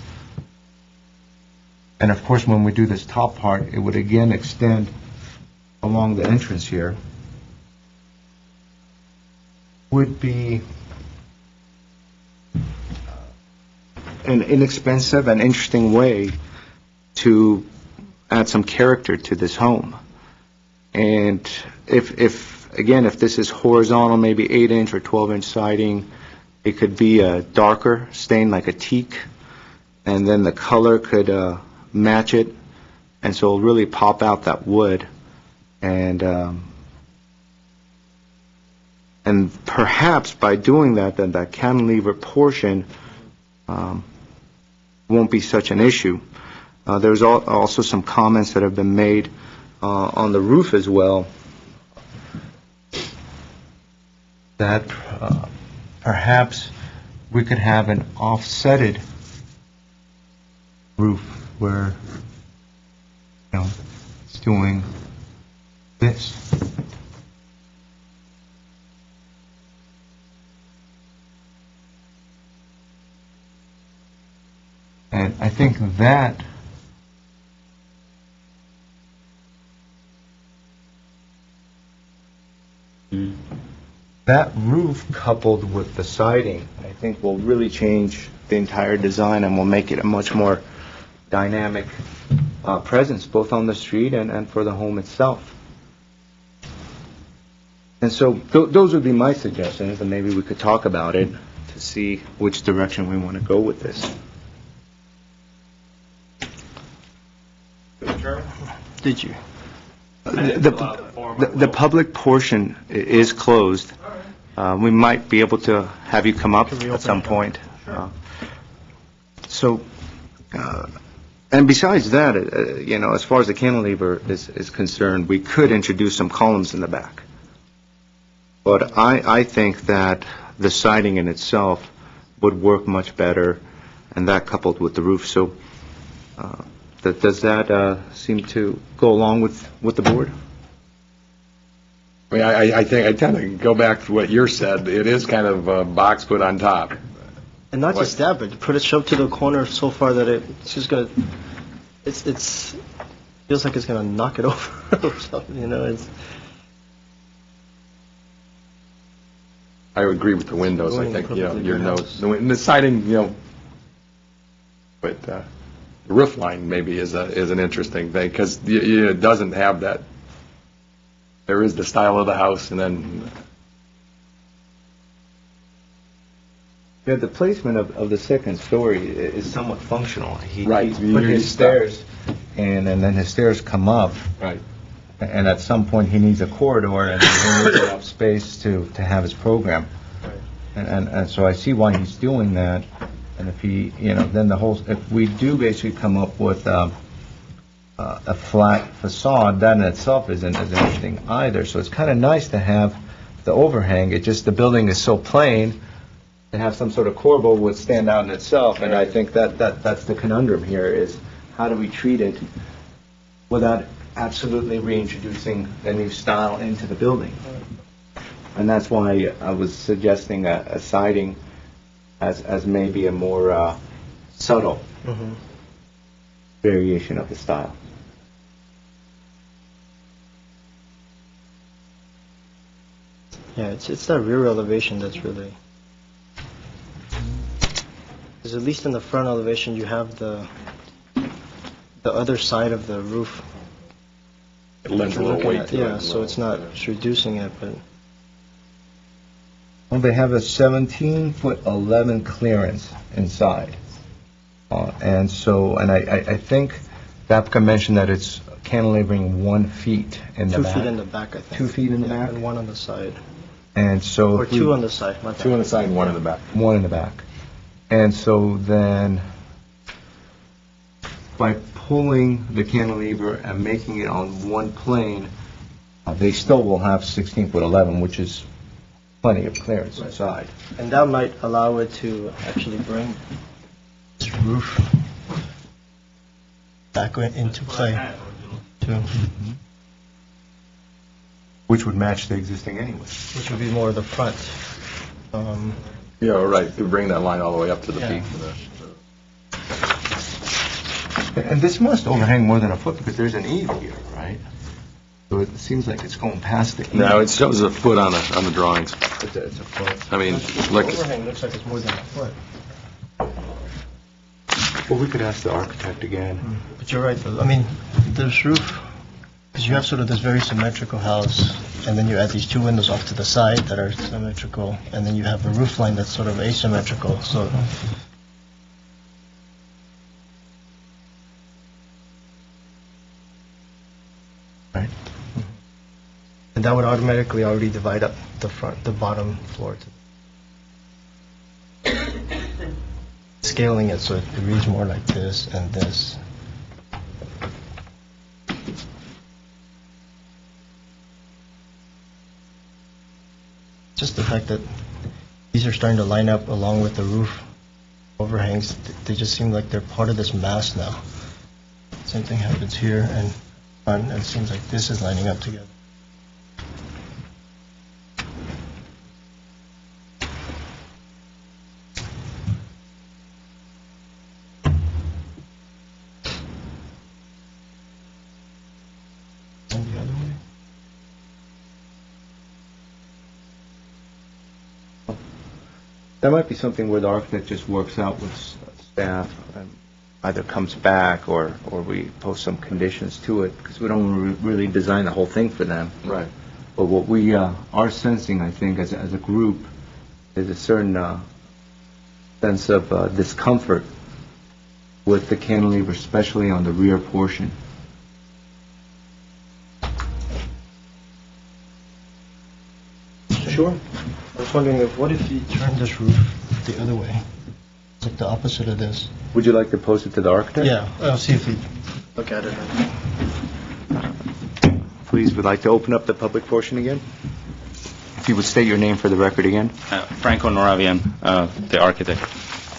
S2: And of course, when we do this top part, it would again extend along the entrance here. Would be an inexpensive and interesting way to add some character to this home. And if this is horizontal, maybe 8-inch or 12-inch siding, it could be a darker stain like a teak, and then the color could match it, and so it'll really pop out that wood. And perhaps by doing that, then that cantilever portion won't be such an issue. There's also some comments that have been made on the roof as well, that perhaps we could have an offsetted roof where, it's doing this. And I think that that roof coupled with the siding, I think will really change the entire design and will make it a much more dynamic presence, both on the street and for the home itself. And so those would be my suggestions, and maybe we could talk about it to see which direction we want to go with this.
S6: Did you?
S2: The public portion is closed. We might be able to have you come up at some point. And besides that, as far as the cantilever is concerned, we could introduce some columns in the back. But I think that the siding in itself would work much better, and that coupled with the roof. So does that seem to go along with the board?
S1: I mean, I think I tend to go back to what you said. It is kind of a box put on top.
S6: And not just that, but put it shoved to the corner so far that it's just gonna, it's feels like it's gonna knock it over or something.
S1: I agree with the windows, I
S6: Going
S1: think,
S6: perfectly
S1: your
S6: good
S1: note,
S6: house.
S1: the siding, but the roof line maybe is an interesting thing, because it doesn't have that, there is the style of the house, and then,
S2: Yeah, the placement of the second story is somewhat functional. He
S1: Right.
S2: put his stairs in, and then his stairs come up,
S1: right.
S2: and at some point, he needs a corridor, and he needs enough space to have his program. And so I see why he's doing that, and if he, then if we do basically come up with a flat facade, that in itself isn't as interesting either. So it's kind of nice to have the overhang. It just, the building is so plain, to have some sort of corbel would stand out in itself, and I think that's the conundrum here, is how do we treat it without absolutely reintroducing a new style into the building? And that's why I was suggesting a siding as maybe a more subtle variation of the style.
S6: Yeah, it's that rear elevation that's really... Because at least in the front elevation, you have the other side of the roof.
S1: It lends a
S6: You're
S1: little
S6: looking
S1: weight
S6: at-
S1: to it.
S6: Yeah,
S1: as
S6: so
S1: well.
S6: it's not it's reducing it, but...
S2: Well, they have a 17-foot 11 clearance inside. And I think the applicant mentioned that it's cantilevering 1 feet in the
S6: 2
S2: back.
S6: feet in the back, I think.
S2: 2 feet in the
S6: Yeah,
S2: back?
S6: and 1 on the side.
S2: And so...
S6: Or
S2: if we-
S6: 2 on the side, my bad.
S1: 2 on the side and 1 in the back.
S2: 1 in the back. And so then, by pulling the cantilever and making it on one plane, they still will have 16-foot 11, which is plenty of clearance inside.
S6: And that might allow it to actually bring this roof back into play, too.
S2: Which would match the existing anyway.
S6: Which would be more the front.
S1: Yeah, right, to bring that line all the way up to the
S6: Yeah.
S1: peak.
S2: And this must overhang more than a foot because there's an eave here, right? So it seems like it's going past the eave.
S1: No, it shows a foot on the drawings.
S2: It's a foot.
S1: I mean,
S6: The
S1: look,
S6: overhang looks like it's more than a foot.
S2: Well, we could ask the architect again.
S6: But you're right, though. I mean, this roof, because you have sort of this very symmetrical house, and then you add these 2 windows off to the side that are symmetrical, and then you have a roof line that's sort of asymmetrical, so...
S2: Right.
S6: And that would automatically already divide up the bottom floor. Scaling it so it reads more like this and this. Just the fact that these are starting to line up along with the roof overhangs, they just seem like they're part of this mass now. Same thing happens here and it seems like this is lining up together. And the other way?
S2: That might be something where the architect just works out with staff and either comes back or we post some conditions to it, because we don't really design the whole thing for them.
S1: right.
S2: But what we are sensing, I think, as a group, is a certain sense of discomfort with the cantilever, especially on the rear portion.
S6: Sure. I was wondering what if you turn this roof the other way? It's like the opposite of this.
S2: Would you like to post it to the architect?
S6: Yeah, I'll see if we look at it.
S2: Please, would like to open up the public portion again? If you would state your name for the record again.
S9: Franco Noravian, the architect.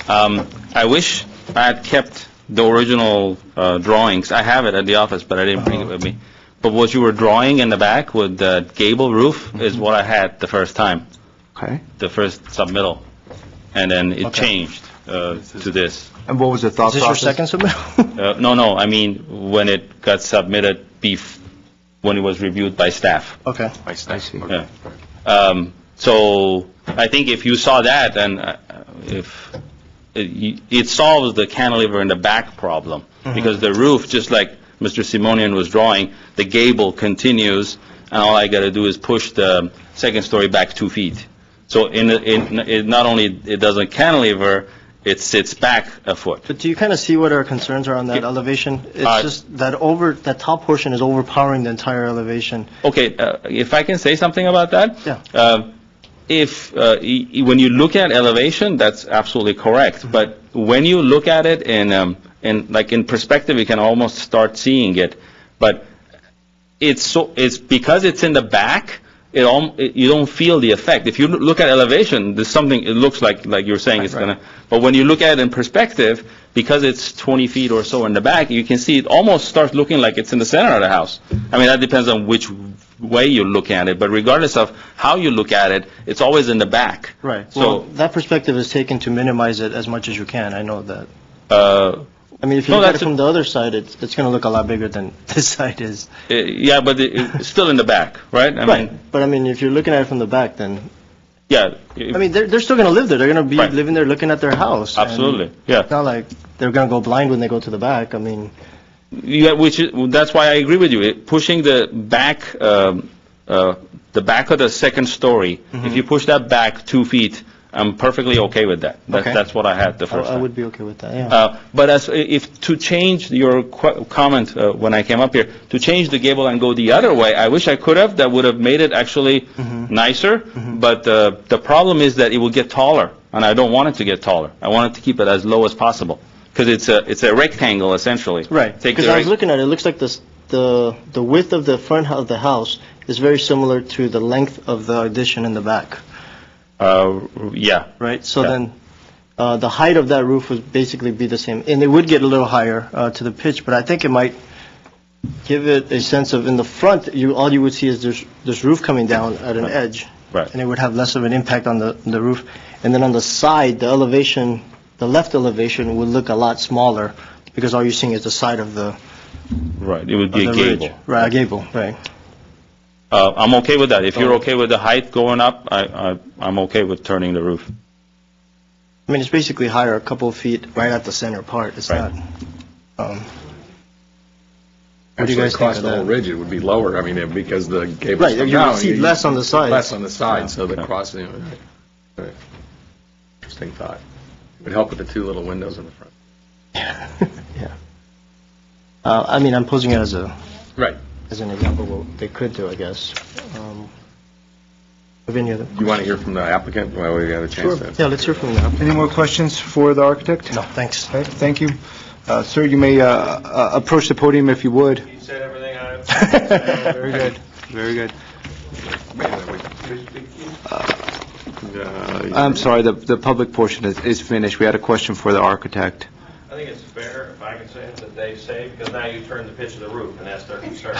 S9: I wish I had kept the original drawings. I have it at the office, but I didn't bring it with me. But what you were drawing in the back with the gable roof is what I had the first time,
S2: Okay.
S9: the first submittal. And then it
S6: Okay.
S9: changed to this.
S2: And what was the thought
S6: Is this your
S2: process?
S6: second submittal?
S9: No, I mean, when it got submitted, when it was reviewed by staff.
S6: Okay.
S2: I see.
S9: Yeah. So I think if you saw that, and if it solves the cantilever in the back problem, because the roof, just like Mr. Simonian was drawing, the gable continues, and all I got to do is push the second story back 2 feet. So it not only it doesn't cantilever, it sits back a foot.
S6: But do you kind of see what our concerns are on that elevation? It's just that top portion is overpowering the entire elevation.
S9: Okay, if I can say something about that?
S6: Yeah.
S9: When you look at elevation, that's absolutely correct. But when you look at it in perspective, you can almost start seeing it. But it's because it's in the back, you don't feel the effect. If you look at elevation, there's something, it looks like you're saying it's gonna, but when you look at it in perspective, because it's 20 feet or so in the back, you can see it almost starts looking like it's in the center of the house. I mean, that depends on which way you look at it, but regardless of how you look at it, it's always in the back.
S6: Right.
S9: So
S6: well, that perspective is taken to minimize it as much as you can. I know that. I mean, if you look at it from the other side, it's going to look a lot bigger than this side is.
S9: Yeah, but it's still in the back, right? I mean,
S6: but I mean, if you're looking at it from the back, then
S9: yeah.
S6: I mean, they're still going to live there. They're going to be living there, looking at their house.
S9: Absolutely. Yeah.
S6: It's not like they're going to go blind when they go to the back. I mean.
S9: Yeah, that's why I agree with you. Pushing the back of the second story. If you push that back 2 feet, I'm perfectly okay with that. That's what I had the first time.
S6: I would be okay with that, yeah.
S9: But if to change your comment when I came up here, to change the gable and go the other way, I wish I could have. That would have made it actually nicer. But the problem is that it will get taller, and I don't want it to get taller. I want it to keep it as low as possible, because it's a rectangle essentially.
S6: Right. Because I was looking at it, it looks like the width of the front of the house is very similar to the length of the addition in the back.
S9: Yeah.
S6: Right. So then, the height of that roof would basically be the same, and it would get a little higher to the pitch. But I think it might give it a sense of in the front, all you would see is this roof coming down at an edge,
S9: right?
S6: And it would have less of an impact on the roof. And then on the side, the elevation, the left elevation would look a lot smaller because all you're seeing is the side of the.
S9: Right. It would be a gable.
S6: Right. A gable. Right.
S9: I'm okay with that. If you're okay with the height going up, I'm okay with turning the roof.
S6: I mean, it's basically higher a couple of feet right at the center part. It's not. What do you guys think of that?
S1: Ridge, it would be lower. I mean, because the gable.
S6: Right. You would see less on the side.
S1: Less on the side, so the crossing. Right. Interesting thought. It would help with the 2 little windows in the front.
S6: Yeah. I mean, I'm posing it as a.
S1: Right.
S6: As an example, what they could do, I guess. Have any other?
S1: You want to hear from the applicant? Well, we have a chance to.
S6: Yeah, let's hear from the applicant.
S2: Any more questions for the architect?
S6: No, thanks.
S2: Okay, thank you. Sir, you may approach the podium if you would.
S12: You said everything I
S2: Very good. Very good. I'm sorry, the public portion is finished. We had a question for the architect.
S12: I think it's fair, if I can say it, that they say, because now you turn the pitch of the roof, and that's their concern.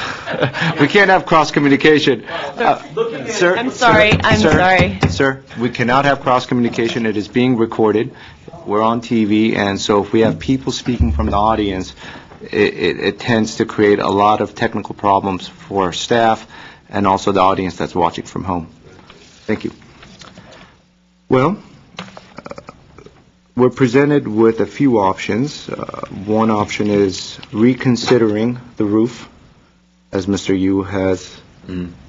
S2: We can't have cross-communication.
S12: Sir,
S3: I'm sorry.
S2: Sir, we cannot have cross-communication. It is being recorded. We're on TV, and so if we have people speaking from the audience, it tends to create a lot of technical problems for staff and also the audience that's watching from home. Thank you. Well, we're presented with a few options. One option is reconsidering the roof, as Mr. Yu has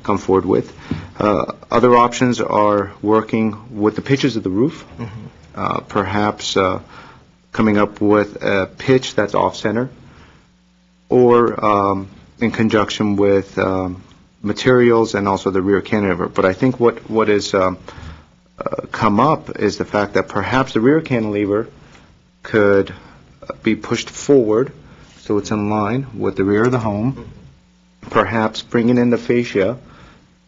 S2: come forward with. Other options are working with the pitches of the roof, perhaps coming up with a pitch that's off-center, or in conjunction with materials and also the rear cantilever. But I think what is come up is the fact that perhaps the rear cantilever could be pushed forward so it's in line with the rear of the home, perhaps bringing in the fascia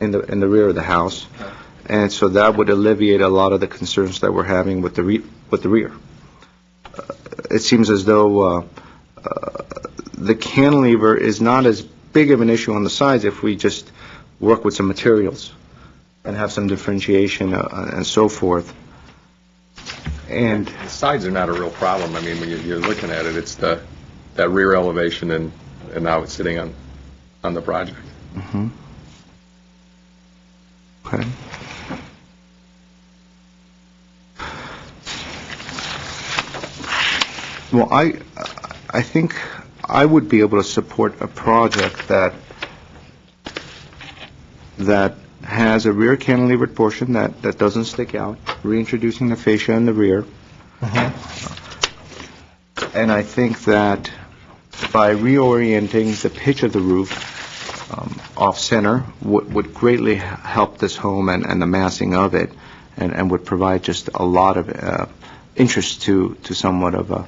S2: in the rear of the house, and so that would alleviate a lot of the concerns that we're having with the rear. It seems as though the cantilever is not as big of an issue on the sides if we just work with some materials and have some differentiation and so forth. And
S1: the sides are not a real problem. I mean, when you're looking at it, it's that rear elevation and how it's sitting on the project.
S2: Okay. Well, I think I would be able to support a project that has a rear cantilevered portion that doesn't stick out, reintroducing the fascia in the rear. And I think that by reorienting the pitch of the roof off-center would greatly help this home and the massing of it, and would provide just a lot of interest to somewhat of a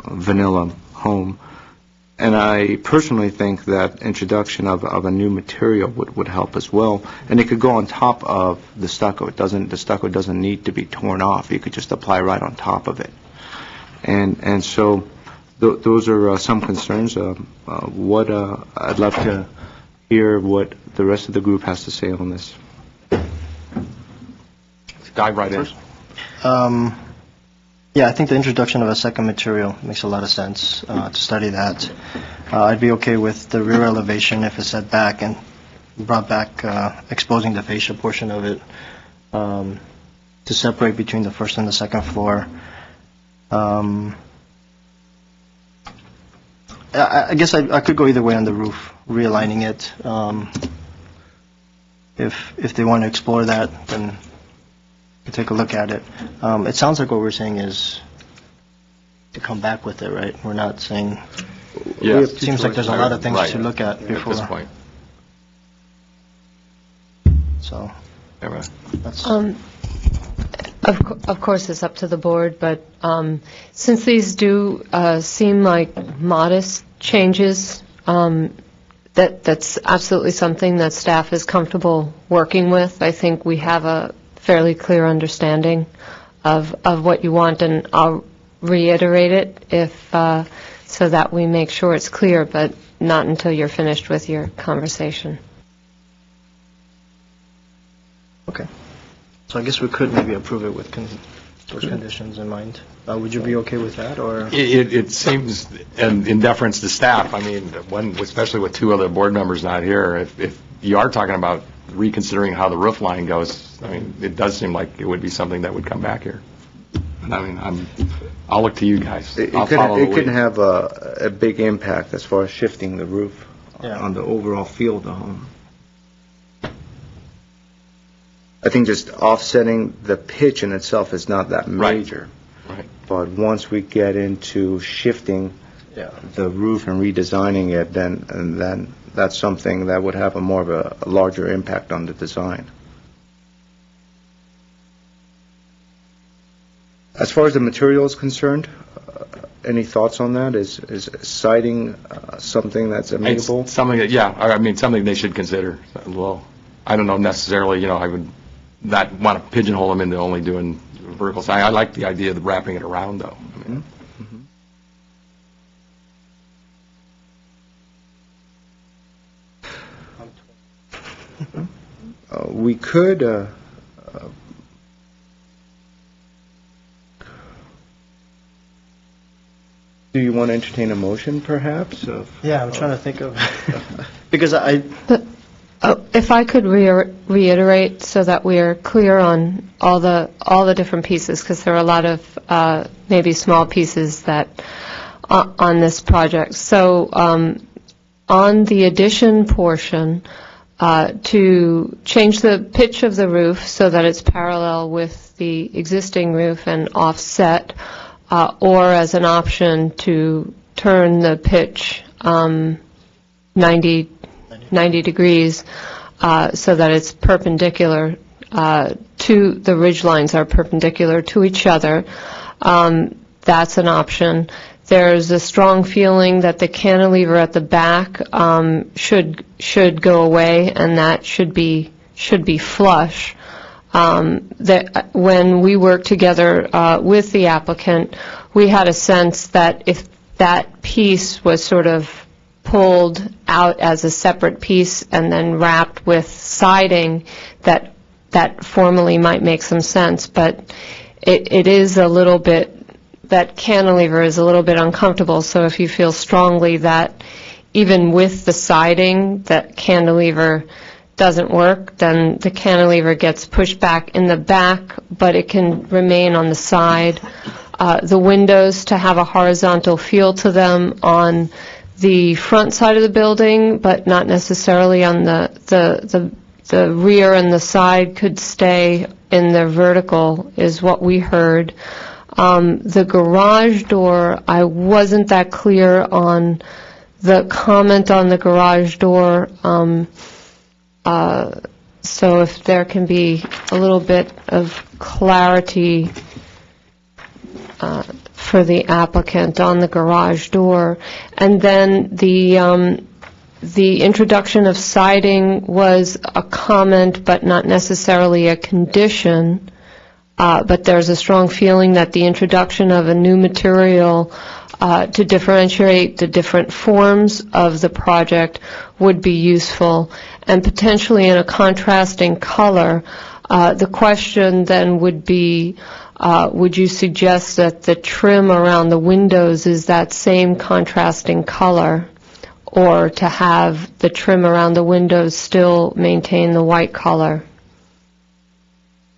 S2: vanilla home. And I personally think that introduction of a new material would help as well. And it could go on top of the stucco. The stucco doesn't need to be torn off. You could just apply right on top of it. And so those are some concerns. I'd love to hear what the rest of the group has to say on this.
S1: Dive right in.
S6: Yeah, I think the introduction of a second material makes a lot of sense to study that. I'd be okay with the rear elevation if it's set back and brought back, exposing the fascia portion of it to separate between the first and the second floor. I guess I could go either way on the roof, realigning it. If they want to explore that, then take a look at it. It sounds like what we're saying is to come back with it, right? We're not saying.
S1: Yeah.
S6: It seems like there's a lot of things
S1: Right.
S6: to look at before.
S1: At this point.
S6: So that's.
S3: Of course, it's up to the board, but since these do seem like modest changes, that's absolutely something that staff is comfortable working with. I think we have a fairly clear understanding of what you want, and I'll reiterate it so that we make sure it's clear, but not until you're finished with your conversation.
S6: Okay. So I guess we could maybe approve it with those conditions in mind. Would you be okay with that, or?
S1: It seems, and in deference to staff, I mean, especially with two other board members not here, if you are talking about reconsidering how the roof line goes, I mean, it does seem like it would be something that would come back here. And I mean, I'll look to you guys.
S2: It
S1: I'll follow the
S2: could
S1: lead.
S2: have a big impact as far as shifting the roof
S6: Yeah.
S2: on the overall feel of the home. I think just offsetting the pitch in itself is not that major.
S1: Right.
S2: But once we get into shifting
S6: Yeah.
S2: the roof and redesigning it, then that's something that would have more of a larger impact on the design. As far as the material is concerned, any thoughts on that? Is siding something that's amenable?
S1: It's something that, yeah, I mean, something they should consider. Well, I don't know necessarily, I would not want to pigeonhole them into only doing vertical siding. I like the idea of wrapping it around, though. I mean,
S2: We could, do you want to entertain a motion, perhaps?
S6: Yeah, I'm trying to think of because
S3: If I could reiterate so that we are clear on all the different pieces, because there are a lot of maybe small pieces that on this project. So on the addition portion, to change the pitch of the roof so that it's parallel with the existing roof and offset, or as an option to turn the pitch 90 degrees so that it's perpendicular to the ridge lines are perpendicular to each other. That's an option. There's a strong feeling that the cantilever at the back should go away, and that should be flush. That when we worked together with the applicant, we had a sense that if that piece was sort of pulled out as a separate piece and then wrapped with siding, that formally might make some sense, but it is a little bit, that cantilever is a little bit uncomfortable. So if you feel strongly that even with the siding that cantilever doesn't work, then the cantilever gets pushed back in the back, but it can remain on the side.
S13: the windows to have a horizontal feel to them on the front side of the building, but not necessarily on the rear, and the side could stay in the vertical, is what we heard. The garage door, I wasn't that clear on the comment on the garage door. So if there can be a little bit of clarity for the applicant on the garage door. And then the introduction of siding was a comment, but not necessarily a condition. But there's a strong feeling that the introduction of a new material to differentiate the different forms of the project would be useful, and potentially in a contrasting color. The question then would be, would you suggest that the trim around the windows is that same contrasting color, or to have the trim around the windows still maintain the white color?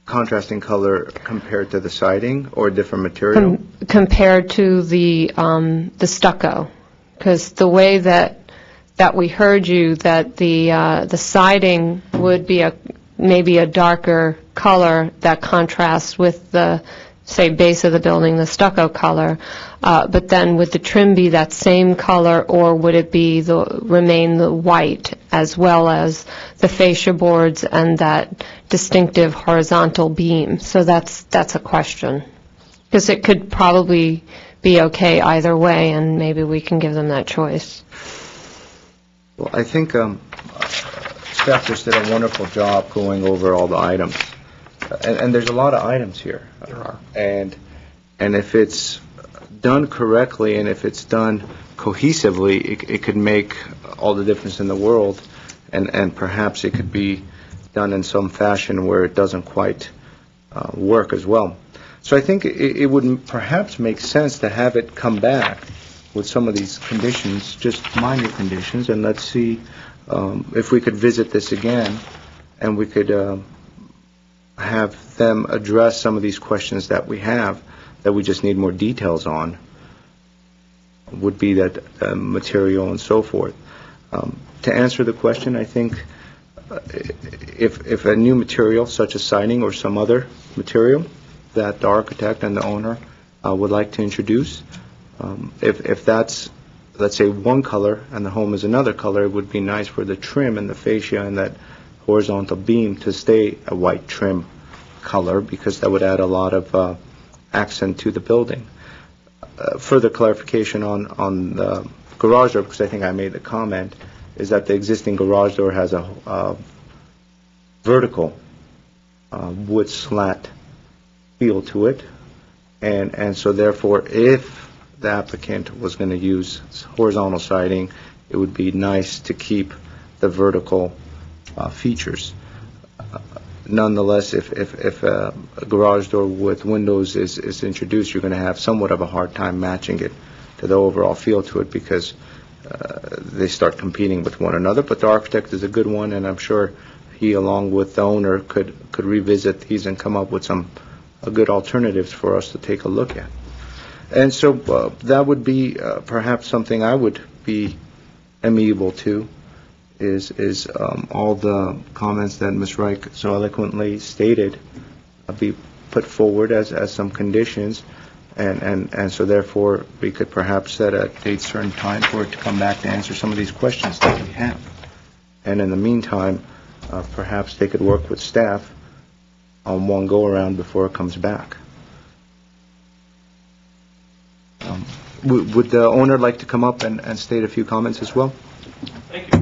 S2: Contrasting color compared to the siding or different material?
S13: Compared to the stucco, because the way that we heard you, that the siding would be maybe a darker color that contrasts with the, say, base of the building, the stucco color, but then would the trim be that same color, or would it be remain the white as well as the fascia boards and that distinctive horizontal beam? So that's a question, because it could probably be okay either way, and maybe we can give them that choice.
S2: Well, I think staff just did a wonderful job going over all the items. And there's a lot of items here. There are. And if it's done correctly and if it's done cohesively, it could make all the difference in the world. And perhaps it could be done in some fashion where it doesn't quite work as well. So I think it would perhaps make sense to have it come back with some of these conditions, just minor conditions, and let's see if we could visit this again and we could have them address some of these questions that we have that we just need more details on, would be that material and so forth. To answer the question, I think if a new material such as siding or some other material that the architect and the owner would like to introduce, if that's, let's say, one color and the home is another color, it would be nice for the trim and the fascia and that horizontal beam to stay a white trim color, because that would add a lot of accent to the building. Further clarification on the garage door, because I think I made the comment, is that the existing garage door has a vertical wood slat feel to it, and so therefore if the applicant was going to use horizontal siding, it would be nice to keep the vertical features. Nonetheless, if a garage door with windows is introduced, you're going to have somewhat of a hard time matching it to the overall feel to it, because they start competing with one another. But the architect is a good one, and I'm sure he, along with the owner, could revisit these and come up with some good alternatives for us to take a look at. And so that would be perhaps something I would be amenable to, is all the comments that Ms. Reich so eloquently stated be put forward as some conditions, and so therefore we could perhaps set a date certain time for it to come back to answer some of these questions that we have. And in the meantime, perhaps they could work with staff on one go-around before it comes back. Would the owner like to come up and state a few comments as well?
S12: Thank you.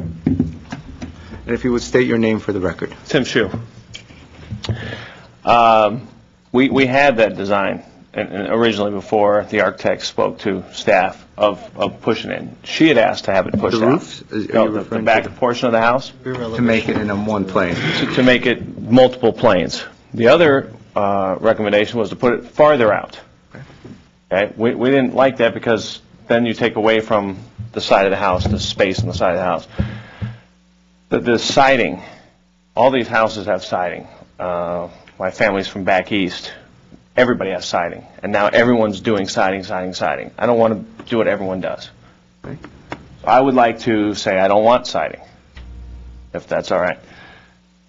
S2: And if you would state your name for the record.
S12: Tim Shue. We had that design and originally before the architect spoke to staff of pushing it. She had asked to have it pushed
S2: The
S12: out.
S2: roof?
S12: No, the back portion of the house.
S2: To make it in a one plane.
S12: To make it multiple planes. The other recommendation was to put it farther out. Okay? We didn't like that because then you take away from the side of the house, the space on the side of the house. The siding, all these houses have siding. My family's from back east. everybody has siding, and now everyone's doing siding. I don't want to do what everyone does.
S2: Okay.
S12: I would like to say I don't want siding, if that's all right.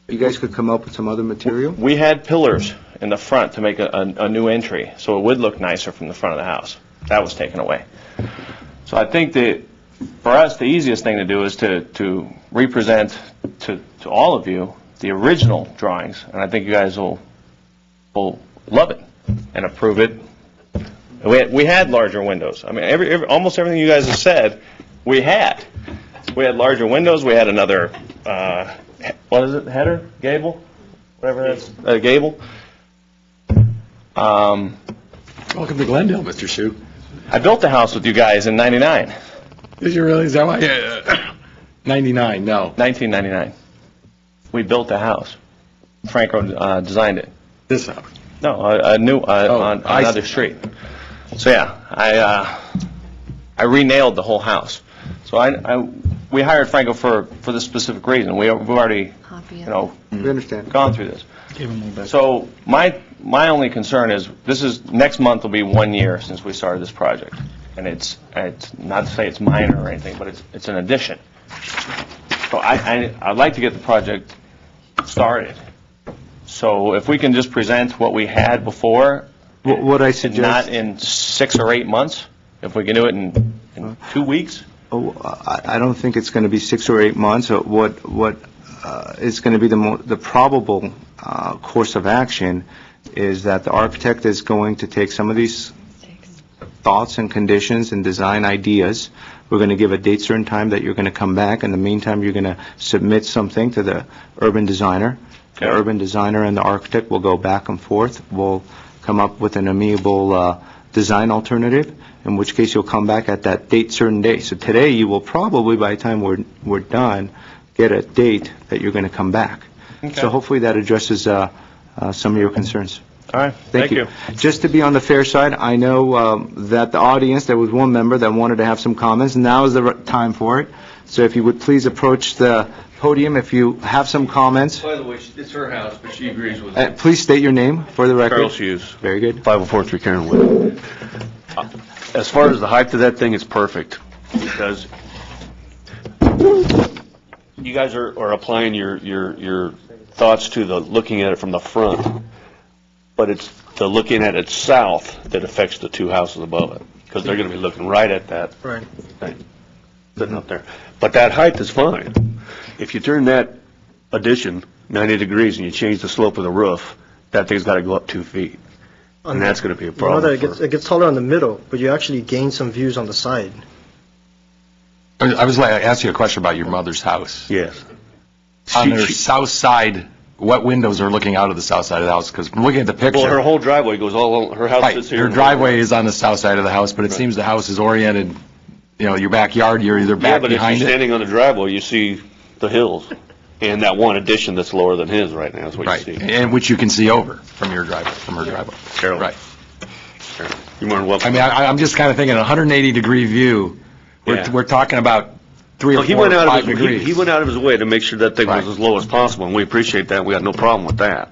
S2: You guys could come up with some other material?
S12: We had pillars in the front to make a new entry, so it would look nicer from the front of the house. That was taken away. So I think that for us, the easiest thing to do is to represent to all of you the original drawings, and I think you guys will love it and approve it. We had larger windows. I mean, almost everything you guys have said, we had. We had larger windows. We had another, what is it, header? Gable? Whatever that's, gable.
S1: Welcome to Glendale, Mr. Shue.
S12: I built the house with you guys in '99.
S1: Did you really? Is that why? 99, no.
S12: 1999. We built the house. Franco designed it.
S1: This house?
S12: No, a new, on
S1: I
S12: another
S1: see.
S12: street. So yeah, I re-nailed the whole house. So we hired Franco for this specific reason. We've already,
S2: We understand.
S12: gone through this. So my only concern is, next month will be 1 year since we started this project. And it's not to say it's minor or anything, but it's an addition. So I'd like to get the project started. So if we can just present what we had before,
S2: What I
S12: not
S2: suggest,
S12: in 6 or 8 months, if we can do it in 2 weeks.
S2: I don't think it's going to be 6 or 8 months. What is going to be the probable course of action is that the architect is going to take some of these thoughts and conditions and design ideas. We're going to give a date certain time that you're going to come back. In the meantime, you're going to submit something to the urban designer. The urban designer and the architect will go back and forth. We'll come up with an amiable design alternative, in which case you'll come back at that date certain day. So today you will probably, by the time we're done, get a date that you're going to come back.
S12: Okay.
S2: So hopefully that addresses some of your concerns.
S12: All right,
S2: Thank you. Just to be on the fair side, I know that the audience, there was one member that wanted to have some comments. Now is the time for it. So if you would please approach the podium if you have some comments.
S11: By the way, it's her house, but she agrees with it.
S2: Please state your name for the record.
S11: Charles Hughes.
S2: Very good.
S11: 5043 Karen Wood. As far as the height of that thing, it's perfect, because you guys are applying your thoughts to the looking at it from the front, but it's the looking at it south that affects the two houses above it, because they're going to be looking right at that
S6: Right.
S11: thing sitting up there. But that height is fine. If you turn that addition 90 degrees and you change the slope of the roof, that thing's got to go up 2 feet. And that's going to be a problem.
S6: You know that it gets taller in the middle, but you actually gain some views on the side.
S1: I was like, I asked you a question about your mother's house.
S11: Yes.
S1: On her south side, what windows are looking out of the south side of the house? Because looking at the picture.
S11: Well, her whole driveway goes all, her house
S1: Right,
S11: sits here.
S1: your driveway is on the south side of the house, but it seems the house is oriented, your backyard, you're either
S11: Yeah,
S1: back
S11: but if you're
S1: behind it.
S11: standing on the driveway, you see the hills. And that one addition that's lower than his right now is what
S1: Right,
S11: you see.
S1: and which you can see over from your driveway, from her driveway.
S11: Carol.
S1: Right.
S11: You're more than welcome.
S1: I mean, I'm just kind of thinking, a 180-degree view,
S11: Yeah.
S1: we're talking about 3 or
S11: Well,
S1: 4 or 5 degrees.
S11: he went out of his way to make sure that thing was
S1: Right.
S11: as low as possible, and we appreciate that. We got no problem with that,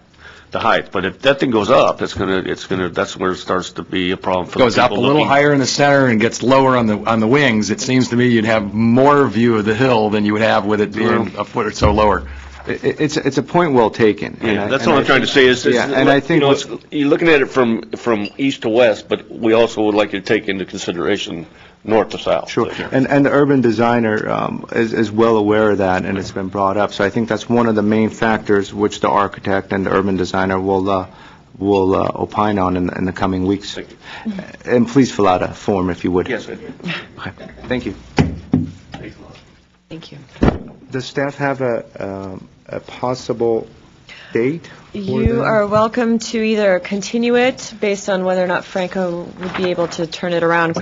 S11: the height. But if that thing goes up, that's where it starts to be a problem for the
S1: Goes up a
S11: people
S1: little
S11: looking.
S1: higher in the center and gets lower on the wings. It seems to me you'd have more view of the hill than you would have with it being a foot or so lower.
S2: It's a point well taken.
S11: Yeah, that's all I'm trying to say is,
S2: Yeah, and I think
S11: you're looking at it from east to west, but we also would like you to take into consideration north to south.
S2: Sure, and the urban designer is well aware of that, and it's been brought up. So I think that's one of the main factors which the architect and the urban designer will opine on in the coming weeks.
S11: Thank you.
S2: And please fill out a form if you would.
S11: Yes, I do.
S2: Okay. Thank you.
S3: Thank you.
S2: Does staff have a possible date?
S3: You are welcome to either continue it based on whether or not Franco would be able to turn it around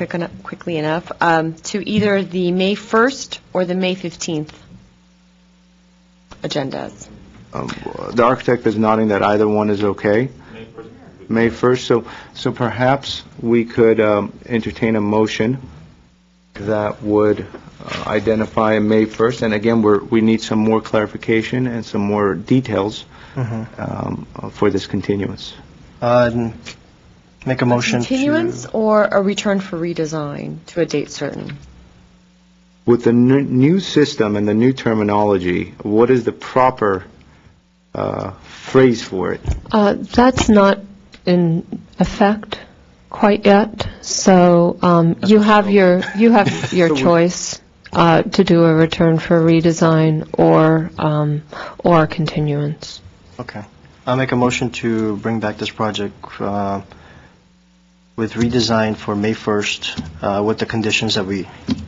S3: quickly enough, to either the May 1st or the May 15th agendas.
S2: The architect is nodding that either one is okay. May 1st. So perhaps we could entertain a motion that would identify May 1st. And again, we need some more clarification and some more details for this continuance.
S6: Make a motion to...
S3: Continuance or a return for redesign to a date certain?
S2: With the new system and the new terminology, what is the proper phrase for it?
S13: That's not in effect quite yet, so you have your choice to do a return for redesign or a continuance.
S6: Okay. I'll make a motion to bring back this project with redesign for May 1st with the conditions that we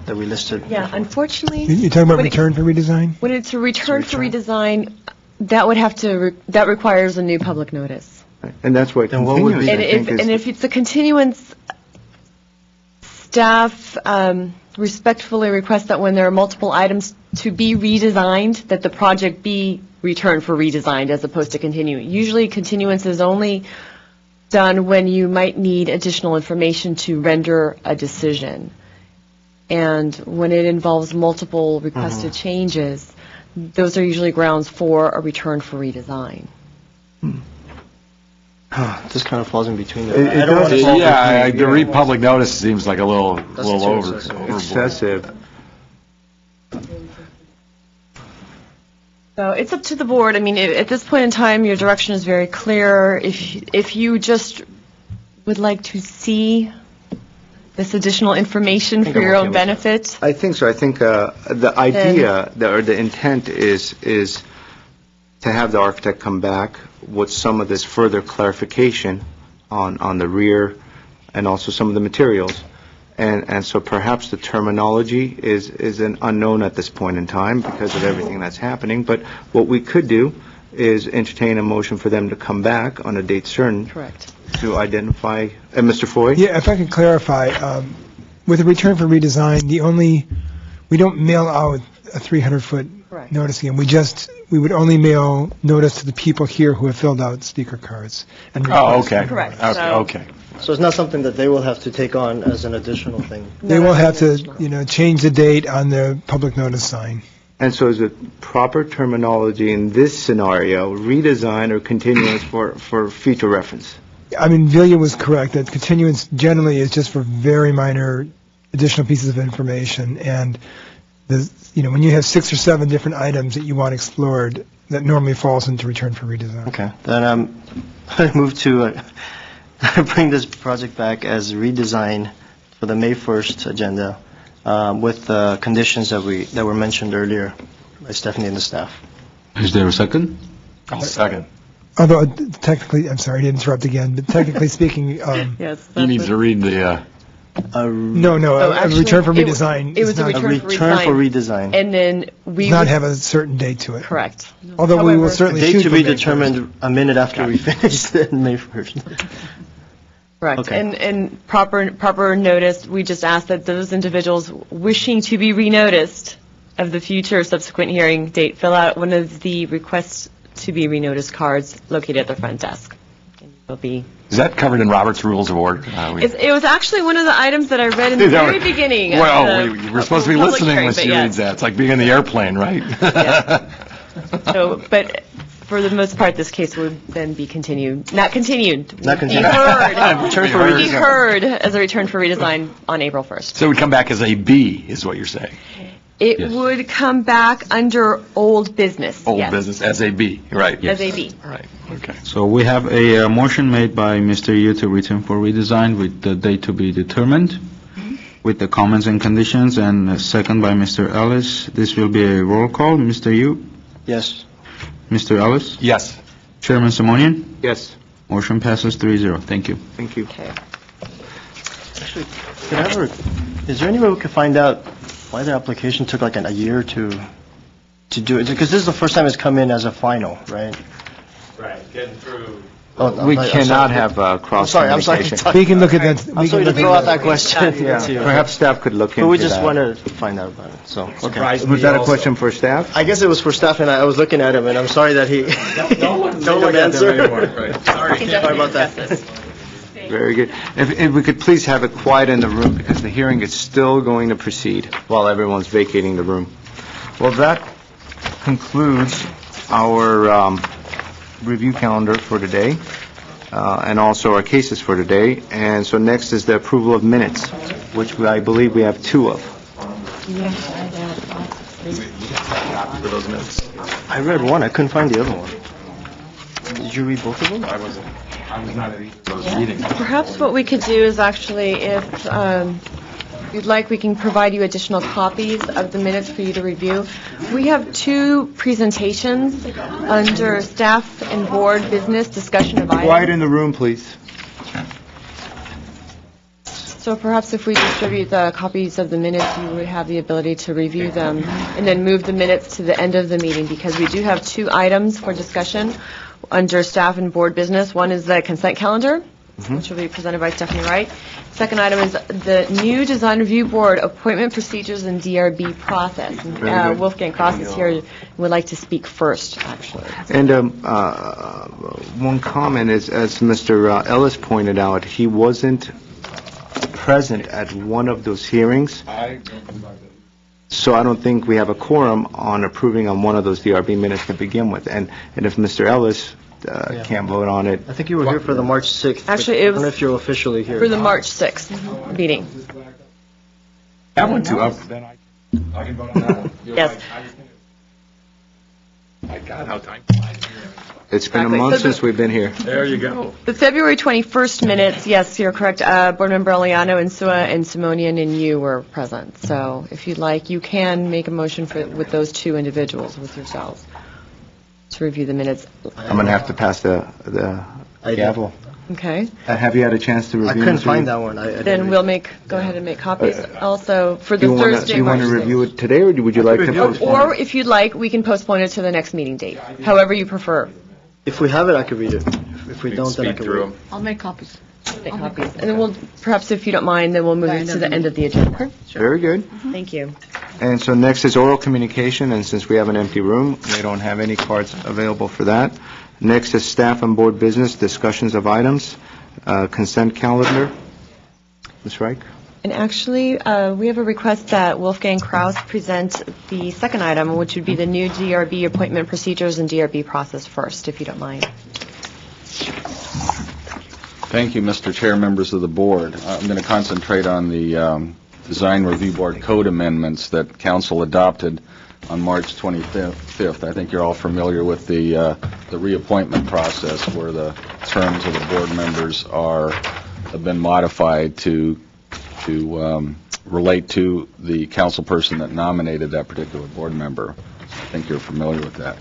S6: listed.
S3: Yeah, unfortunately.
S8: You're talking about return for redesign?
S3: When it's a return for redesign, that requires a new public notice.
S2: And that's what
S6: Then what would
S2: continuance,
S6: be-
S2: I think, is...
S3: And if it's a continuance, staff respectfully request that when there are multiple items to be redesigned, that the project be returned for redesigned as opposed to continue. Usually continuance is only done when you might need additional information to render a decision. And when it involves multiple requested changes, those are usually grounds for a return for redesign.
S6: This kind of falls in between.
S2: It does.
S1: The read public notice seems like a little
S6: excessive.
S1: overboard.
S2: Excessive.
S3: So it's up to the board. I mean, at this point in time, your direction is very clear. If you just would like to see this additional information for your own benefit.
S2: I think so. I think the idea or the intent is to have the architect come back with some of this further clarification on the rear and also some of the materials. And so perhaps the terminology is an unknown at this point in time because of everything that's happening. But what we could do is entertain a motion for them to come back on a date certain.
S3: Correct.
S2: To identify, Mr. Foy?
S8: Yeah, if I could clarify, with a return for redesign, we don't mail out a 300-foot
S3: Correct.
S8: notice again. We would only mail notice to the people here who have filled out speaker cards. And
S1: Oh, okay.
S3: Correct.
S1: Okay.
S6: So it's not something that they will have to take on as an additional thing.
S8: They will have to, change the date on the public notice sign.
S2: And so is it proper terminology in this scenario, redesign or continuance for future reference?
S8: I mean, Vilya was correct that continuance generally is just for very minor additional pieces of information. And, when you have 6 or 7 different items that you want explored, that normally falls into return for redesign.
S6: Okay. Then I move to bring this project back as redesign for the May 1st agenda with the conditions that were mentioned earlier by Stephanie and the staff.
S7: Is there a second?
S1: I'll second.
S8: Although technically, I'm sorry to interrupt again, but technically speaking,
S3: Yes.
S1: He needs to read the,
S8: a return for redesign
S3: It was
S8: does
S3: a
S8: not,
S3: return for
S6: redesign.
S3: And then we
S8: does not
S3: would-
S8: have a certain date to it.
S3: Correct.
S8: Although we will
S3: However-
S8: certainly
S6: Date
S8: shoot
S6: to
S8: for
S6: be
S8: May 1st.
S6: determined a minute after we finish it, May 1st.
S3: Correct.
S6: Okay.
S3: And proper notice, we just ask that those individuals wishing to be renoticed of the future subsequent hearing date fill out one of the requests to be renoticed cards located at the front desk. And it'll be.
S1: is that covered in Robert's Rules of Order?
S3: It was actually one of the items that I read in the very beginning.
S1: Well, we're supposed to be
S3: public
S1: listening
S3: hearing,
S1: when
S3: but
S1: she
S3: yes.
S1: reads that. It's like being in the airplane, right?
S3: So, but for the most part, this case would then be continued. Not continued.
S6: Not continued.
S3: Be heard as a return for redesign on April 1st.
S1: So it would come back as a B, is what you're saying?
S3: It would come back under old business.
S1: Old
S3: yes.
S1: business, as a B, right?
S3: As a B.
S1: Right, okay.
S7: So we have a motion made by Mr. Yu to return for redesign with the date to be determined, with the comments and conditions, and a second by Mr. Ellis. This will be a roll call. Mr. Yu?
S6: Yes.
S7: Mr. Ellis?
S1: Yes.
S7: Chairman Simonian?
S2: Yes.
S7: Motion passes 3-0. Thank you.
S2: Thank you.
S3: Okay.
S6: Actually, is there any way we could find out why the application took like a year to do it? Because this is the first time it's come in as a final, right?
S9: Right, getting through.
S2: We cannot have cross
S6: I'm sorry.
S2: communication.
S8: We can look at that.
S6: I'm sorry to throw out that question. too.
S2: Perhaps staff could look into that.
S6: But we just want to find out about it, so, okay.
S2: Was that a question for staff?
S6: I guess it was for staff, and I was looking at him, and I'm sorry that he no answer. Sorry about that.
S2: Very good. If we could please have it quiet in the room, because the hearing is still going to proceed while everyone's vacating the room. Well, that concludes our review calendar for today. and also our cases for today. And so next is the approval of minutes, which I believe we have two of.
S6: I read one, I couldn't find the other one. Did you read both of them?
S1: I was not at those meetings.
S3: Perhaps what we could do is actually, if you'd like, we can provide you additional copies of the minutes for you to review. We have two presentations under staff and board business discussion of items.
S2: Quiet in the room, please.
S3: So perhaps if we distribute the copies of the minutes, you would have the ability to review them and then move the minutes to the end of the meeting, because we do have two items for discussion under staff and board business. One is the consent calendar, which will be presented by Stephanie Wright. Second item is the new Design Review Board appointment procedures and DRB process. And, Wolfgang Kraus is here and would like to speak first, actually.
S2: And one comment is, as Mr. Ellis pointed out, he wasn't present at one of those hearings. So I don't think we have a quorum on approving on one of those DRB minutes to begin with. And if Mr. Ellis can't vote on it.
S6: I think you were here for the March 6th.
S3: Actually, it
S6: I don't know
S3: was
S6: if you're officially here.
S3: for the March 6th meeting.
S1: That one too. Then I can vote on that one.
S3: Yes.
S1: My God, how time.
S2: It's been a
S3: Exactly.
S2: month
S3: So
S2: since we've been here.
S1: There you go.
S3: The February 21st minutes, yes, you're correct. Board Member Eliano, Insua, and Simonian and you were present. So if you'd like, you can make a motion with those two individuals, with yourselves, to review the minutes.
S2: I'm going to have to pass the gavel.
S3: Okay?
S2: Have you had a chance to review?
S6: I couldn't
S2: Mr.
S6: find that one. I
S3: Then
S6: didn't
S3: we'll go ahead and make copies. Also, for the
S2: Do
S3: Thursday,
S2: you want
S3: March
S2: to
S3: 6th.
S2: review it today, or would you like to
S6: Review it.
S2: postpone
S3: Or
S2: it?
S3: if you'd like, we can postpone it to the next meeting date, however you prefer.
S6: If we have it, I could read it. If we don't, then I
S1: Speed
S6: can
S1: through
S6: read it.
S1: them.
S10: I'll make copies.
S3: Make copies. And then we'll, perhaps if you don't mind, then we'll move it to the end of the agenda.
S2: Very good.
S3: Thank you.
S2: And so next is oral communication, and since we have an empty room, they don't have any cards available for that. Next is staff and board business, discussions of items, consent calendar. Ms. Reich?
S3: And actually, we have a request that Wolfgang Kraus present the second item, which would be the new DRB appointment procedures and DRB process first, if you don't mind.
S9: Thank you, Mr. Chair, members of the board. I'm going to concentrate on the Design Review Board code amendments that council adopted on March 25th. I think you're all familiar with the reappointment process, where the terms of the board members have been modified to relate to the council person that nominated that particular board member. I think you're familiar with that.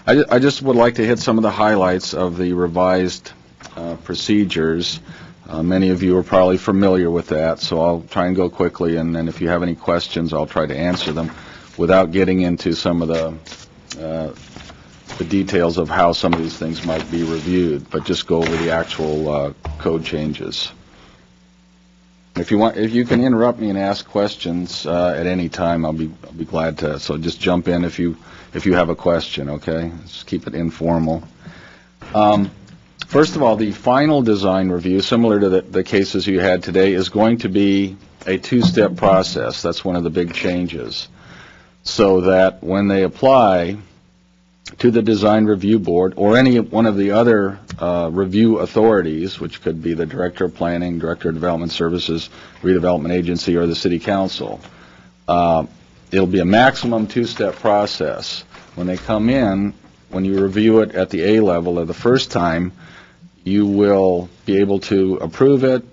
S9: I just would like to hit some of the highlights of the revised procedures. Many of you are probably familiar with that, so I'll try and go quickly, and then if you have any questions, I'll try to answer them without getting into some of the details of how some of these things might be reviewed, but just go over the actual code changes. If you can interrupt me and ask questions at any time, I'll be glad to. So just jump in if you have a question. Okay, just keep it informal. First of all, the final design review, similar to the cases you had today, is going to be a two-step process. That's one of the big changes. So that when they apply to the Design Review Board or any one of the other review authorities, which could be the Director of Planning, Director of Development Services, Redevelopment Agency, or the City Council, it'll be a maximum two-step process. When they come in, when you review it at the A level or the first time, you will be able to approve it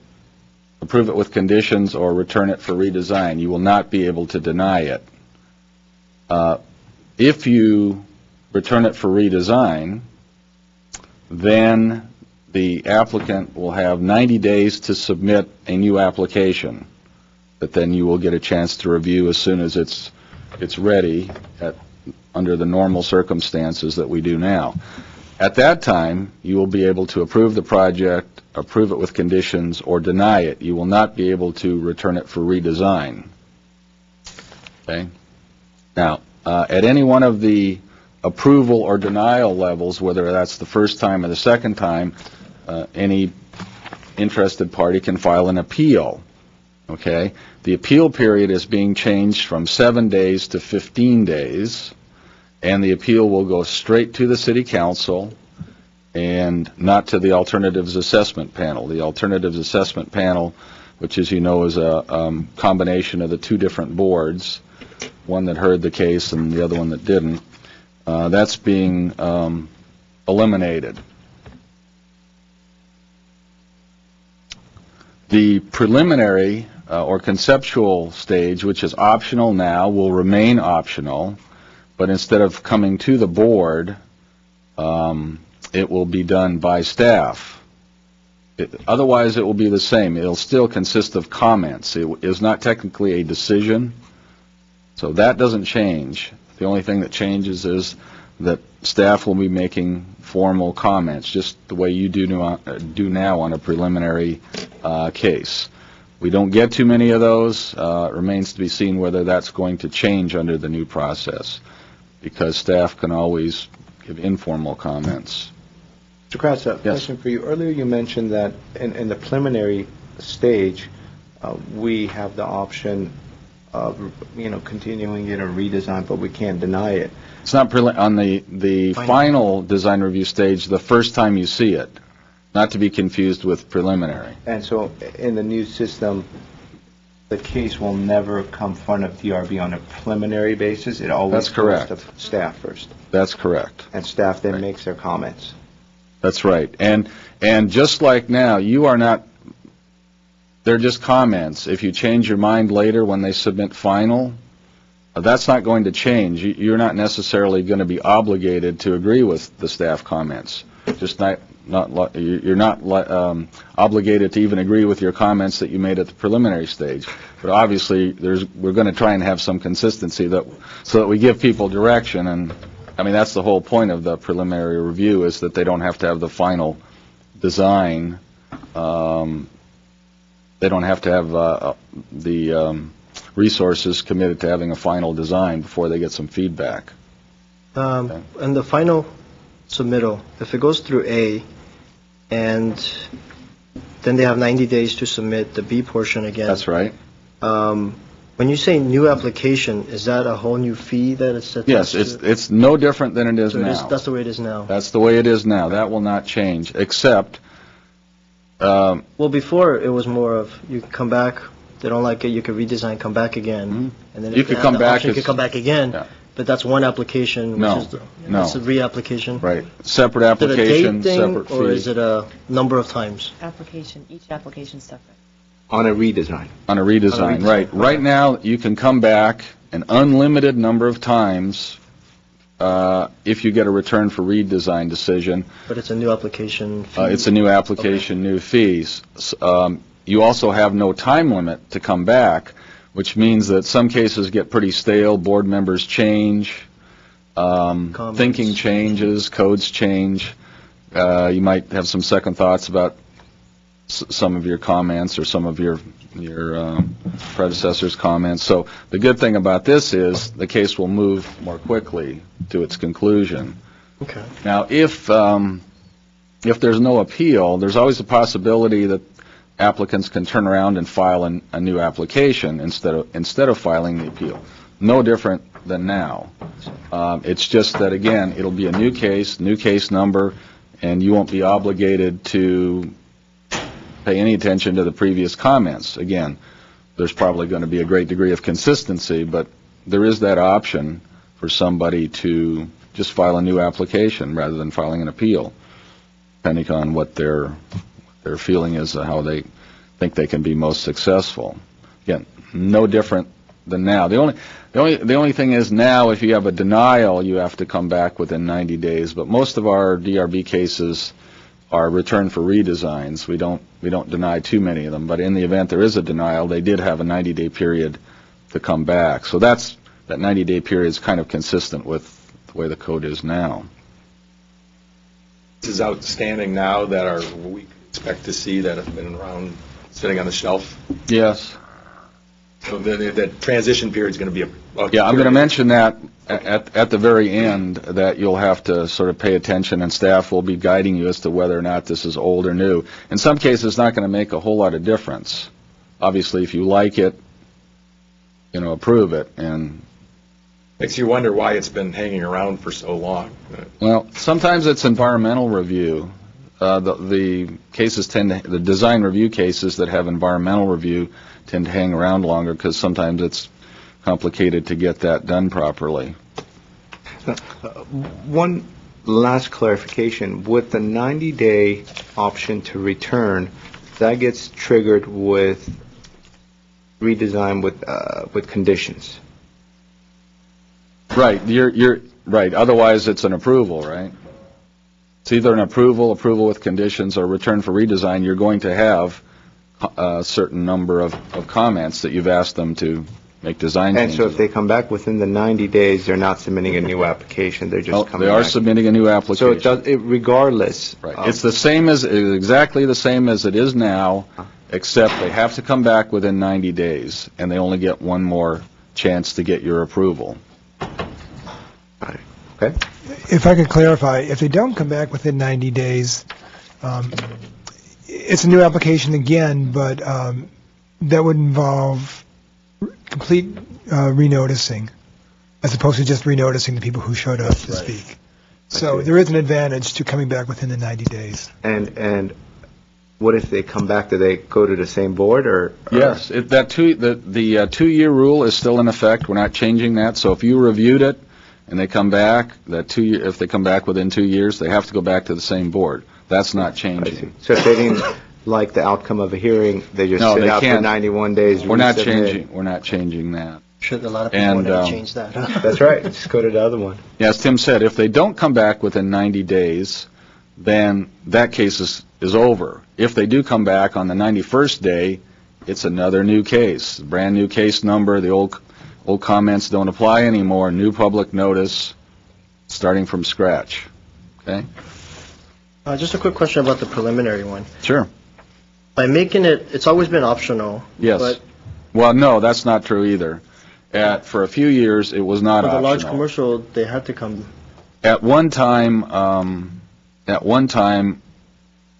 S9: with conditions, or return it for redesign. You will not be able to deny it. If you return it for redesign, then the applicant will have 90 days to submit a new application that then you will get a chance to review as soon as it's ready under the normal circumstances that we do now. At that time, you will be able to approve the project, approve it with conditions, or deny it. You will not be able to return it for redesign. Okay? Now, at any one of the approval or denial levels, whether that's the first time or the second time, any interested party can file an appeal. Okay? The appeal period is being changed from 7 days to 15 days, and the appeal will go straight to the City Council,
S14: and not to the Alternatives Assessment Panel. The Alternatives Assessment Panel, which, as you know, is a combination of the two different boards, one that heard the case and the other one that didn't, that's being eliminated. The preliminary or conceptual stage, which is optional now, will remain optional, but instead of coming to the board, it will be done by staff. Otherwise, it will be the same. It'll still consist of comments. It is not technically a decision, so that doesn't change. The only thing that changes is that staff will be making formal comments, just the way you do now on a preliminary case. We don't get too many of those. It remains to be seen whether that's going to change under the new process, because staff can always give informal comments.
S2: Mr. Kratz, a
S14: Yes.
S2: question for you. Earlier you mentioned that in the preliminary stage, we have the option of, continuing it or redesign, but we can't deny it.
S14: It's not on the final design review stage, the first time you see it, not to be confused with preliminary.
S2: And so in the new system, the case will never come front of DRB on a preliminary basis? It always
S14: That's correct.
S2: goes to staff first?
S14: That's correct.
S2: And staff then makes their comments?
S14: That's right. And just like now, you are not, they're just comments. If you change your mind later when they submit final, that's not going to change. You're not necessarily going to be obligated to agree with the staff comments. Just you're not obligated to even agree with your comments that you made at the preliminary stage. But obviously, we're going to try and have some consistency so that we give people direction. And I mean, that's the whole point of the preliminary review, is that they don't have to have the final design. They don't have to have the resources committed to having a final design before they get some feedback.
S6: And the final submittal, if it goes through A, and then they have 90 days to submit the B portion again.
S14: That's right.
S6: When you say new application, is that a whole new fee that is set?
S14: Yes, it's no different than it is
S6: so
S14: now.
S6: that's the way it is now.
S14: That's the way it is now. That will not change, except...
S6: well, before it was more of, you can come back, they don't like it, you can redesign, come back again.
S14: Mm-hmm.
S6: And then
S14: You
S6: if
S14: could
S6: have
S14: come
S6: the
S14: back
S6: option, you
S14: as-
S6: could come back again.
S14: Yeah.
S6: But that's one application, which
S14: No,
S6: is
S14: no.
S6: it's a reapplication.
S14: Right. Separate
S6: Is it a
S14: application,
S6: date thing,
S14: separate fee.
S6: or is it a number of times?
S3: Each application separate.
S2: On a redesign?
S14: On a redesign, right. Right now, you can come back an unlimited number of times if you get a return for redesign decision.
S6: But it's a new application fee?
S14: It's a new application, new fees. You also have no time limit to come back, which means that some cases get pretty stale, board members change, thinking changes, codes change. You might have some second thoughts about some of your comments or some of your predecessor's comments. So the good thing about this is the case will move more quickly to its conclusion.
S6: Okay.
S14: Now, if there's no appeal, there's always a possibility that applicants can turn around and file a new application instead of filing the appeal. No different than now. It's just that, again, it'll be a new case number, and you won't be obligated to pay any attention to the previous comments. Again, there's probably going to be a great degree of consistency, but there is that option for somebody to just file a new application rather than filing an appeal, depending on what their feeling is, how they think they can be most successful. Again, no different than now. The only thing is now, if you have a denial, you have to come back within 90 days. But most of our DRB cases are returned for redesigns. We don't deny too many of them. But in the event there is a denial, they did have a 90-day period to come back. So that 90-day period is kind of consistent with the way the code is now.
S1: This is outstanding now that we expect to see that have been around sitting on the shelf.
S14: Yes.
S1: So the transition period is going to be
S14: Yeah, I'm going to mention that at the very end, that you'll have to sort of pay attention, and staff will be guiding you as to whether or not this is old or new. In some cases, it's not going to make a whole lot of difference. Obviously, if you like it, approve it, and
S1: Makes you wonder why it's been hanging around for so long.
S14: Well, sometimes it's environmental review. The cases the design review cases that have environmental review tend to hang around longer because sometimes it's complicated to get that done properly.
S2: One last clarification, with the 90-day option to return, that gets triggered with redesign with conditions.
S14: Right, you're right. Otherwise, it's an approval, right? It's either an approval with conditions, or return for redesign. You're going to have a certain number of comments that you've asked them to make design changes.
S2: And so if they come back within the 90 days, they're not submitting a new application, they're just coming
S14: They are
S2: back.
S14: submitting a new application.
S2: So regardless.
S14: Right. It's exactly the same as it is now, except they have to come back within 90 days, and they only get one more chance to get your approval.
S2: Okay.
S8: If I could clarify, if they don't come back within 90 days, it's a new application again, but that would involve complete renoticing, as opposed to just renoticing the people who showed up to speak. So there is an advantage to coming back within the 90 days.
S2: And what if they come back? Do they go to the same board, or?
S14: Yes, the 2-year rule is still in effect. We're not changing that. So if you reviewed it and they come back, if they come back within 2 years, they have to go back to the same board. That's not changing.
S2: So if they didn't like the outcome of a hearing, they just
S14: No,
S2: sit
S14: they
S2: out for
S14: can't.
S2: 91 days.
S14: We're not
S2: resubmit.
S14: changing that.
S6: Should a lot of people want to change that?
S2: That's right. Just go to the other one.
S14: Yeah, as Tim said, if they don't come back within 90 days, then that case is over. If they do come back on the 91st day, it's another new case, brand new case number. The old comments don't apply anymore. New public notice, starting from scratch. Okay.
S6: Just a quick question about the preliminary one.
S14: Sure.
S6: By making it's always been optional.
S14: Yes.
S6: But
S14: Well, no, that's not true either. For a few years, it was not
S6: for the
S14: optional.
S6: large commercial, they had to come.
S14: At one time,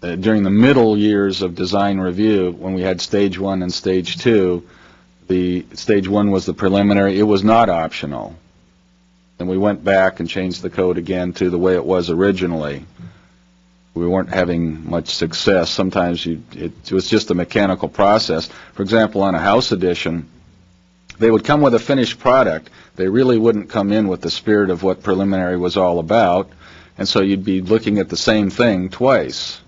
S14: during the middle years of design review, when we had stage 1 and stage 2, the stage 1 was the preliminary. It was not optional. And we went back and changed the code again to the way it was originally. We weren't having much success. Sometimes it was just a mechanical process. For example, on a house addition, they would come with a finished product. They really wouldn't come in with the spirit of what preliminary was all about. And so you'd be looking at the same thing twice,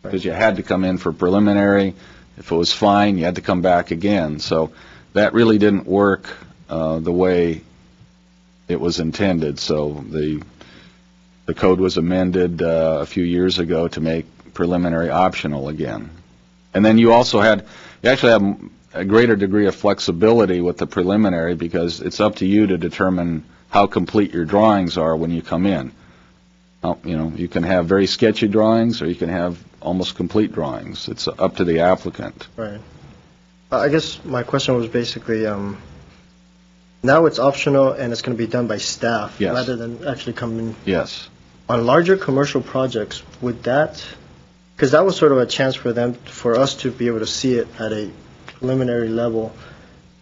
S14: because you had to come in for preliminary. If it was fine, you had to come back again. So that really didn't work the way it was intended. So the code was amended a few years ago to make preliminary optional again. And then you actually have a greater degree of flexibility with the preliminary, because it's up to you to determine how complete your drawings are when you come in. You can have very sketchy drawings, or you can have almost complete drawings. It's up to the applicant.
S6: Right. I guess my question was basically, now it's optional and it's going to be done by staff
S14: Yes.
S6: rather than actually coming.
S14: Yes.
S6: On larger commercial projects, would that, because that was sort of a chance for us to be able to see it at a preliminary level.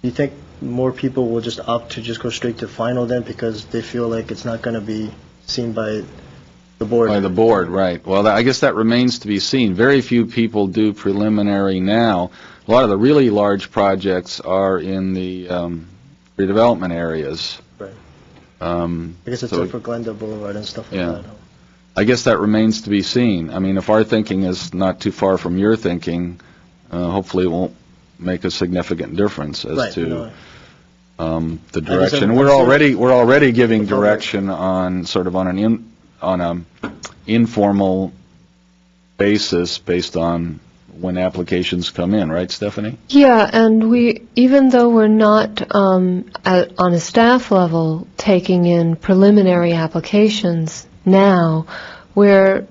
S6: Do you think more people will just opt to just go straight to final then, because they feel like it's not going to be seen by the board?
S14: By the board, right. Well, I guess that remains to be seen. Very few people do preliminary now. A lot of the really large projects are in the redevelopment areas.
S6: Right. I guess it's for Glendale Boulevard and stuff like that.
S14: I guess that remains to be seen. I mean, if our thinking is not too far from your thinking, hopefully it won't make a significant difference as to the direction. We're already giving direction on sort of on an informal basis based on when applications come in, right, Stephanie?
S13: Yeah, and even though we're not on a staff level taking in preliminary applications now, we're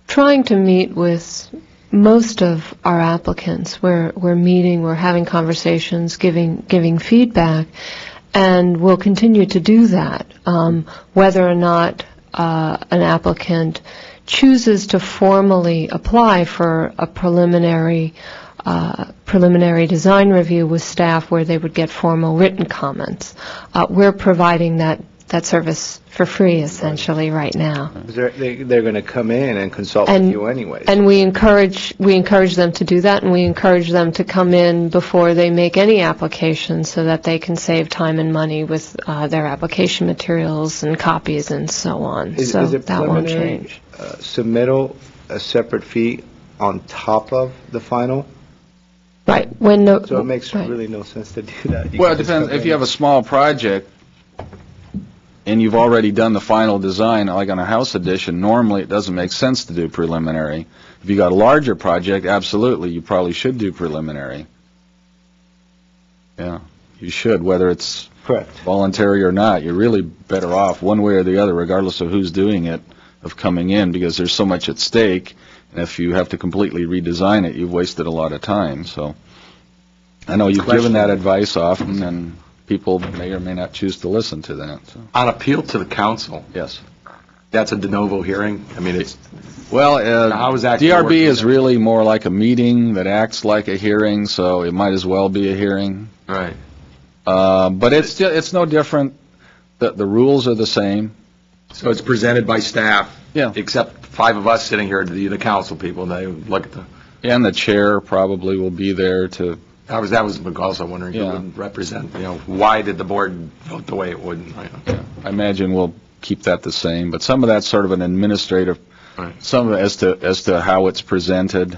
S13: trying to meet with most of our applicants. We're meeting, we're having conversations, giving feedback, and we'll continue to do that. Whether or not an applicant chooses to formally apply for a preliminary preliminary design review with staff where they would get formal written comments. We're providing that service for free, essentially, right now.
S2: They're going to come in and consult with you anyways.
S13: And we encourage them to do that, and we encourage them to come in before they make any application so that they can save time and money with their application materials and copies and so on.
S2: Is it
S13: that won't
S2: preliminary
S13: change.
S2: submittal a separate fee on top of the final?
S13: Right.
S2: So it makes really no sense to do that.
S14: Well, it depends. If you have a small project and you've already done the final design, like on a house addition, normally it doesn't make sense to do preliminary. If you got a larger project, absolutely, you probably should do preliminary. Yeah, you should, whether it's
S2: correct,
S14: voluntary or not. You're really better off one way or the other, regardless of who's doing it, of coming in, because there's so much at stake. And if you have to completely redesign it, you've wasted a lot of time. So I know you've given that advice often, and people may or may not choose to listen to that. So.
S1: On appeal to the council.
S14: Yes.
S1: That's a de novo hearing? I mean, it's...
S14: Well,
S1: how is that
S14: DRB is really more like a meeting that acts like a hearing, so it might as well be a hearing.
S1: Right.
S14: But it's no different. The rules are the same.
S1: So it's presented by staff?
S14: Yeah.
S1: Except 5 of us sitting here, the council people, and they look at the...
S14: And the chair probably will be there to...
S1: That was also wondering who would represent, why did the board vote the way it would? Right.
S14: Yeah. I imagine we'll keep that the same, but some of that's sort of an administrative, some of it as to how it's presented.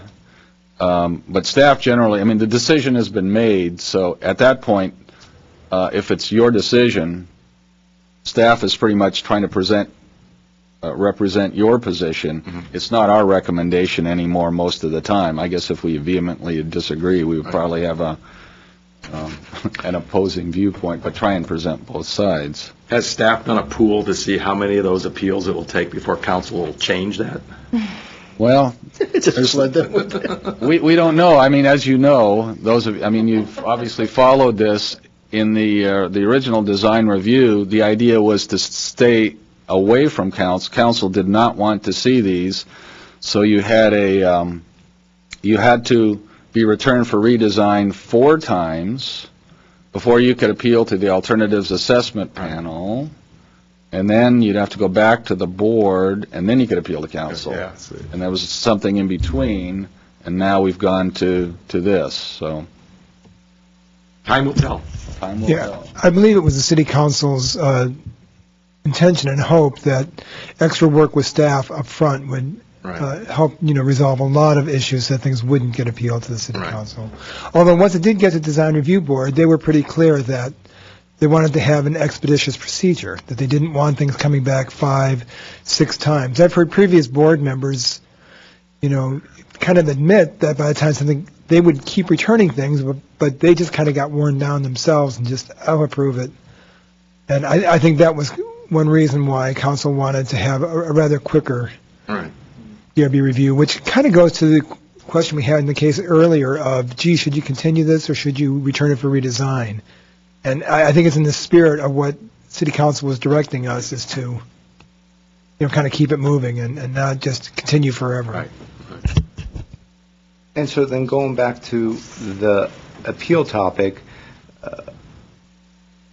S14: But staff generally, I mean, the decision has been made, so at that point, if it's your decision, staff is pretty much trying to represent your position. Mm-hmm. It's not our recommendation anymore most of the time. I guess if we vehemently disagree, we would probably have an opposing viewpoint, but try and present both sides.
S1: Has staff done a pool to see how many of those appeals it will take before council will change that?
S14: Well, we don't know. I mean, as you know, you've obviously followed this. In the original design review, the idea was to stay away from council. Council did not want to see these, so you had to be returned for redesign 4 times before you could appeal to the alternatives assessment panel, and then you'd have to go back to the board, and then you could appeal to council.
S1: Yeah,
S14: and there was something in between, and now we've gone to this. So
S1: time will tell.
S14: Time will tell.
S8: I believe it was the city council's intention and hope that extra work with staff up front would help, resolve a lot of issues so that things wouldn't get appealed to the city council. Although once it did get to design review board, they were pretty clear that they wanted to have an expeditious procedure, that they didn't want things coming back 5, 6 times. I've heard previous board members, kind of admit that by the time they would keep returning things, but they just kind of got worn down themselves and just, I'll approve it. And I think that was one reason why council wanted to have a rather quicker DRB review, which kind of goes to the question we had in the case earlier of, should you continue this or should you return it for redesign? And I think it's in the spirit of what city council was directing us, is to, kind of keep it moving and not just continue forever.
S1: Right.
S2: And so then going back to the appeal topic,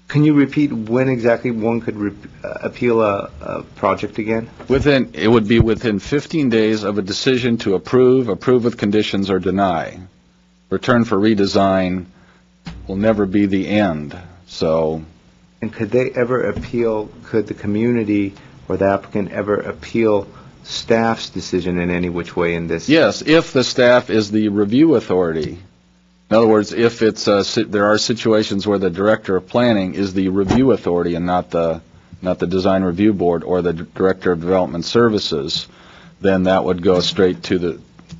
S2: can you repeat when exactly one could appeal a project again?
S14: It would be within 15 days of a decision to approve with conditions, or deny. Return for redesign will never be the end. So.
S2: And could the community or the applicant ever appeal staff's decision in any which way in this?
S14: Yes, if the staff is the review authority. In other words, if there are situations where the director of planning is the review authority and not the design review board or the director of development services, then that would go straight to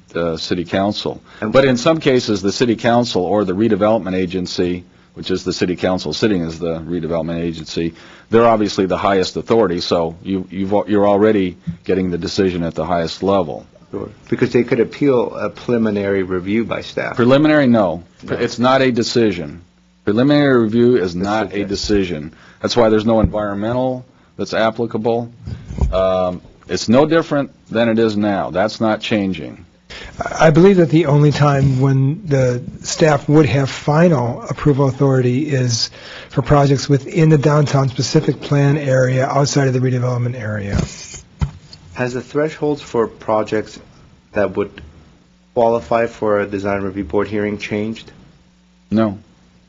S14: the city council. But in some cases, the city council or the redevelopment agency, which is the city council sitting as the redevelopment agency, they're obviously the highest authority, so you're already getting the decision at the highest level.
S2: Sure. Because they could appeal a preliminary review by staff.
S14: Preliminary, no. It's not a decision. Preliminary review is not a decision. That's why there's no environmental that's applicable. It's no different than it is now. That's not changing.
S8: I believe that the only time when the staff would have final approval authority is for projects within the downtown specific plan area outside of the redevelopment area.
S2: Has the thresholds for projects that would qualify for a design review board hearing changed?
S14: No,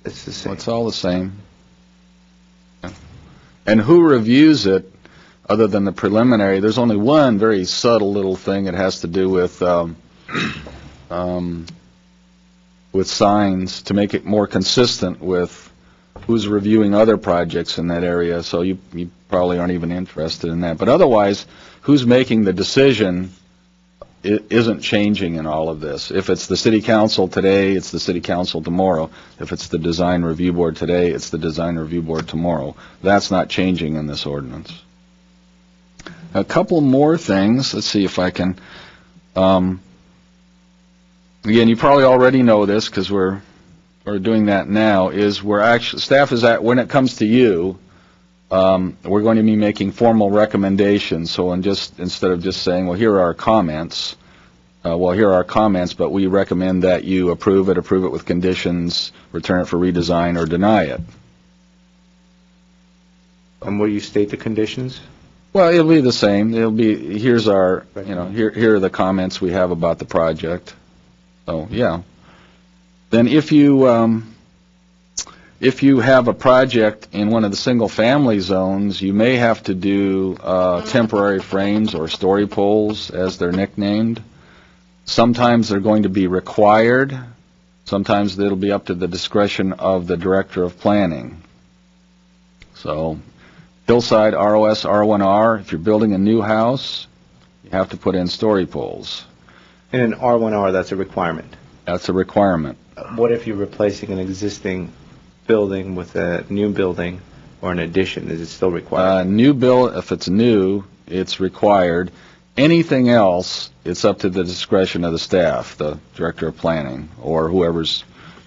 S2: It's the same.
S14: it's all the same. Yeah. And who reviews it, other than the preliminary? There's only one very subtle little thing. It has to do with signs to make it more consistent with who's reviewing other projects in that area. So you probably aren't even interested in that. But otherwise, who's making the decision isn't changing in all of this. If it's the city council today, it's the city council tomorrow. If it's the design review board today, it's the design review board tomorrow. That's not changing in this ordinance. A couple more things. Let's see if I can. Again, you probably already know this because we're doing that now. Is we're actually staff is at when it comes to you, we're going to be making formal recommendations. So instead of just saying, well, here are our comments. Here are our comments, but we recommend that you approve it with conditions, return it for redesign, or deny it.
S2: And will you state the conditions?
S14: Well, it'll be the same. It'll be, here's our, here are the comments we have about the project. So, yeah. Then if you have a project in one of the single-family zones, you may have to do temporary frames or story poles, as they're nicknamed. Sometimes they're going to be required. Sometimes it'll be up to the discretion of the director of planning. So, hillside ROS R1R, if you're building a new house, you have to put in story poles.
S2: In an R1R, that's a requirement.
S14: That's a requirement.
S2: What if you're replacing an existing building with a new building or an addition? Is it still required?
S14: If it's new, it's required. Anything else, it's up to the discretion of the staff, the director of planning, or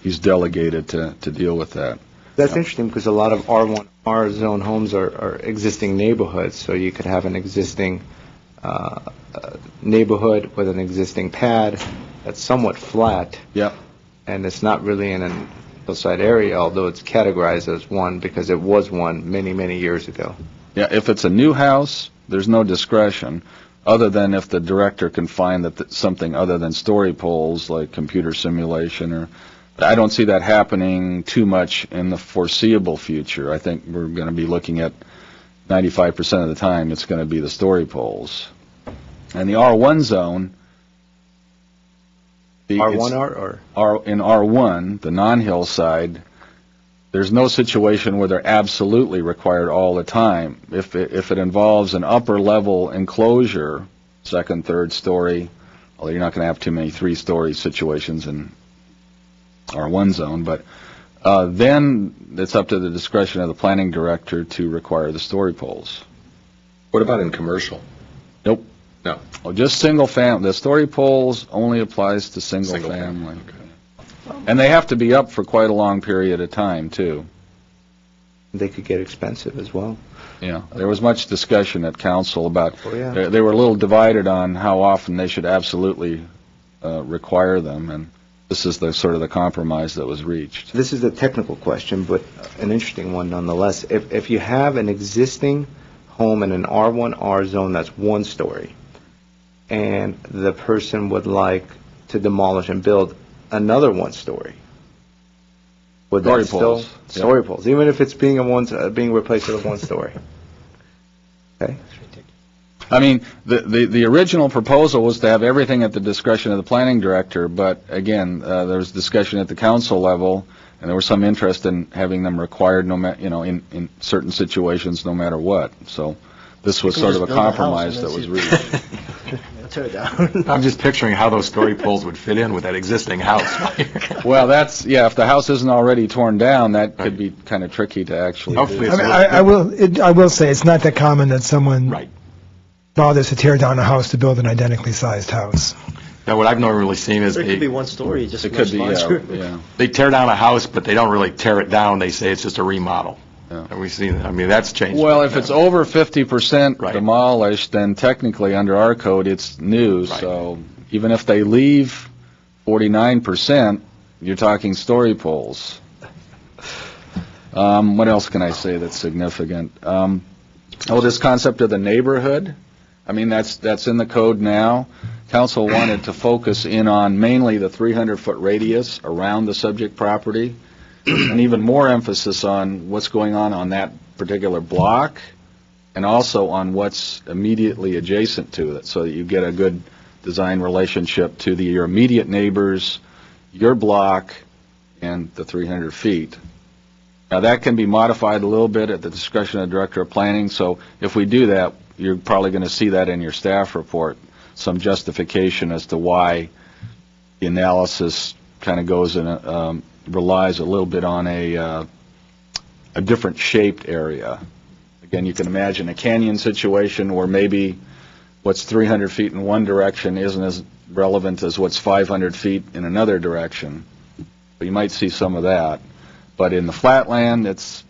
S14: he's delegated to deal with that.
S2: That's interesting because a lot of R1R zone homes are existing neighborhoods, so you could have an existing neighborhood with an existing pad that's somewhat flat.
S14: Yep.
S2: And it's not really in an hillside area, although it's categorized as one because it was one many, many years ago.
S14: Yeah, if it's a new house, there's no discretion, other than if the director can find that something other than story poles, like computer simulation, I don't see that happening too much in the foreseeable future. I think we're going to be looking at 95% of the time it's going to be the story poles. And the R1 zone,
S2: R1R or?
S14: In R1, the non-hillside, there's no situation where they're absolutely required all the time. If it involves an upper level enclosure, second, third story, although you're not going to have too many three-story situations in R1 zone, but then it's up to the discretion of the planning director to require the story poles.
S1: What about in commercial?
S14: Nope.
S1: No.
S14: Well, just single family. The story poles only applies to single family.
S1: Okay.
S14: And they have to be up for quite a long period of time, too.
S2: They could get expensive as well.
S14: Yeah. There was much discussion at council about,
S2: yeah.
S14: They were a little divided on how often they should absolutely require them, and this is the sort of the compromise that was reached.
S2: This is a technical question, but an interesting one nonetheless. If you have an existing home in an R1R zone that's one story, and the person would like to demolish and build another one story, would
S14: Story
S2: that
S14: poles.
S2: still story poles, even if it's being replaced with a one story? Okay.
S14: I mean, the original proposal was to have everything at the discretion of the planning director, but again, there was discussion at the council level, and there was some interest in having them required, in certain situations, no matter what. So this was sort of a compromise that was reached.
S6: Tear it down.
S1: I'm just picturing how those story poles would fit in with that existing house.
S14: Well, if the house isn't already torn down, that could be kind of tricky to actually
S1: Hopefully
S14: do.
S8: I will say it's not that common that someone bothers to tear down a house to build an identically sized house.
S1: Now, what I've normally seen is
S6: There could be one story, just
S14: It could be,
S6: yeah.
S1: they tear down a house, but they don't really tear it down. They say it's just a remodel.
S14: Yeah.
S1: And we've seen, that's changed.
S14: Well, if it's over 50% demolished, then technically under our code, it's new,
S1: Right.
S14: so even if they leave 49%, you're talking story poles. What else can I say that's significant? This concept of the neighborhood, I mean, that's in the code now. Council wanted to focus in on mainly the 300-foot radius around the subject property, and even more emphasis on what's going on that particular block, and also on what's immediately adjacent to it, so that you get a good design relationship to your immediate neighbors, your block, and the 300 feet. Now, that can be modified a little bit at the discretion of the Director of Planning, so if we do that, you're probably going to see that in your staff report, some justification as to why the analysis kind of goes in relies a little bit on a different shaped area. Again, you can imagine a canyon situation where maybe what's 300 feet in one direction isn't as relevant as what's 500 feet in another direction. But you might see some of that. But in the flatland, it's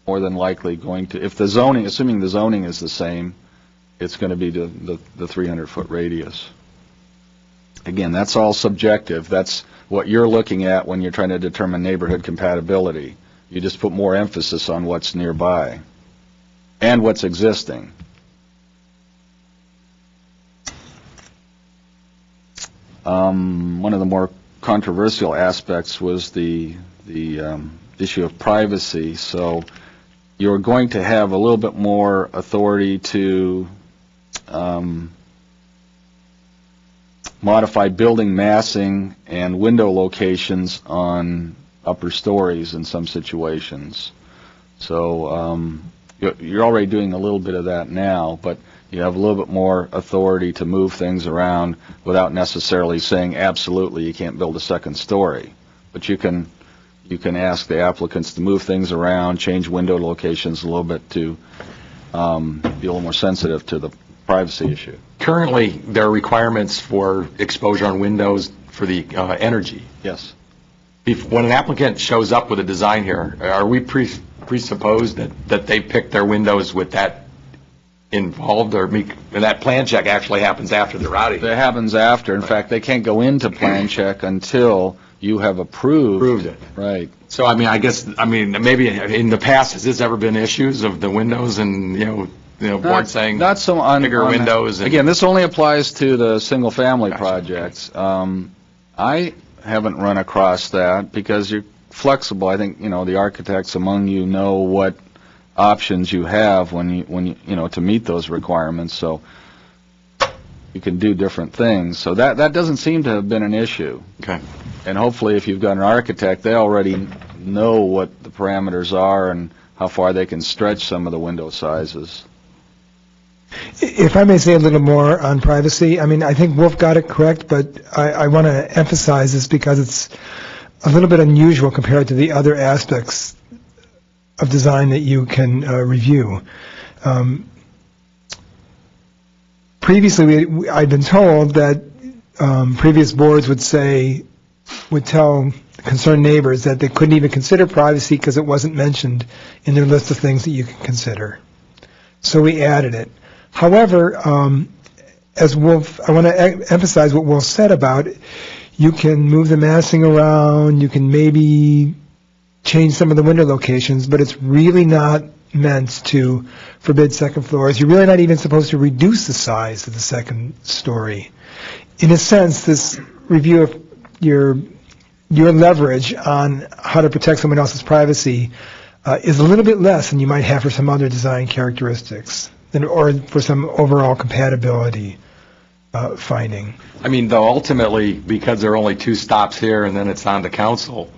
S14: more than likely going to, if the zoning, assuming the zoning is the same, it's going to be the 300-foot radius. Again, that's all subjective. That's what you're looking at when you're trying to determine neighborhood compatibility. You just put more emphasis on what's nearby and what's existing. One of the more controversial aspects was the issue of privacy. So you're going to have a little bit more authority to modify building massing and window locations on upper stories in some situations. So you're already doing a little bit of that now, but you have a little bit more authority to move things around without necessarily saying absolutely you can't build a second story. But you can ask the applicants to move things around, change window locations a little bit to be a little more sensitive to the privacy issue.
S1: Currently, there are requirements for exposure on windows for the energy.
S14: Yes.
S1: When an applicant shows up with a design here, are we presupposed that they pick their windows with that involved, or that plan check actually happens after they're out of here?
S14: That happens after. In fact, they can't go into plan check until you have approved
S1: it.
S14: Right.
S1: So, maybe in the past, has this ever been issues of the windows and, board saying
S14: not so on
S1: bigger
S14: on
S1: windows?
S14: Again, this only applies to the single-family projects. I haven't run across that because you're flexible. I think, the architects among you know what options you have when you to meet those requirements. So you can do different things. So that doesn't seem to have been an issue.
S1: Okay.
S14: And hopefully, if you've got an architect, they already know what the parameters are and how far they can stretch some of the window sizes.
S8: If I may say a little more on privacy, I think Wolf got it correct, but I want to emphasize this because it's a little bit unusual compared to the other aspects of design that you can review. Previously, I'd been told that previous boards would tell concerned neighbors that they couldn't even consider privacy because it wasn't mentioned in their list of things that you can consider. So we added it. However, as Wolf, I want to emphasize what Wolf said about it. You can move the massing around, you can maybe change some of the window locations, but it's really not meant to forbid second floors. You're really not even supposed to reduce the size of the second story. In a sense, this review of your leverage on how to protect someone else's privacy is a little bit less than you might have for some other design characteristics or for some overall compatibility finding.
S1: Though ultimately, because there are only two stops here and then it's on to council,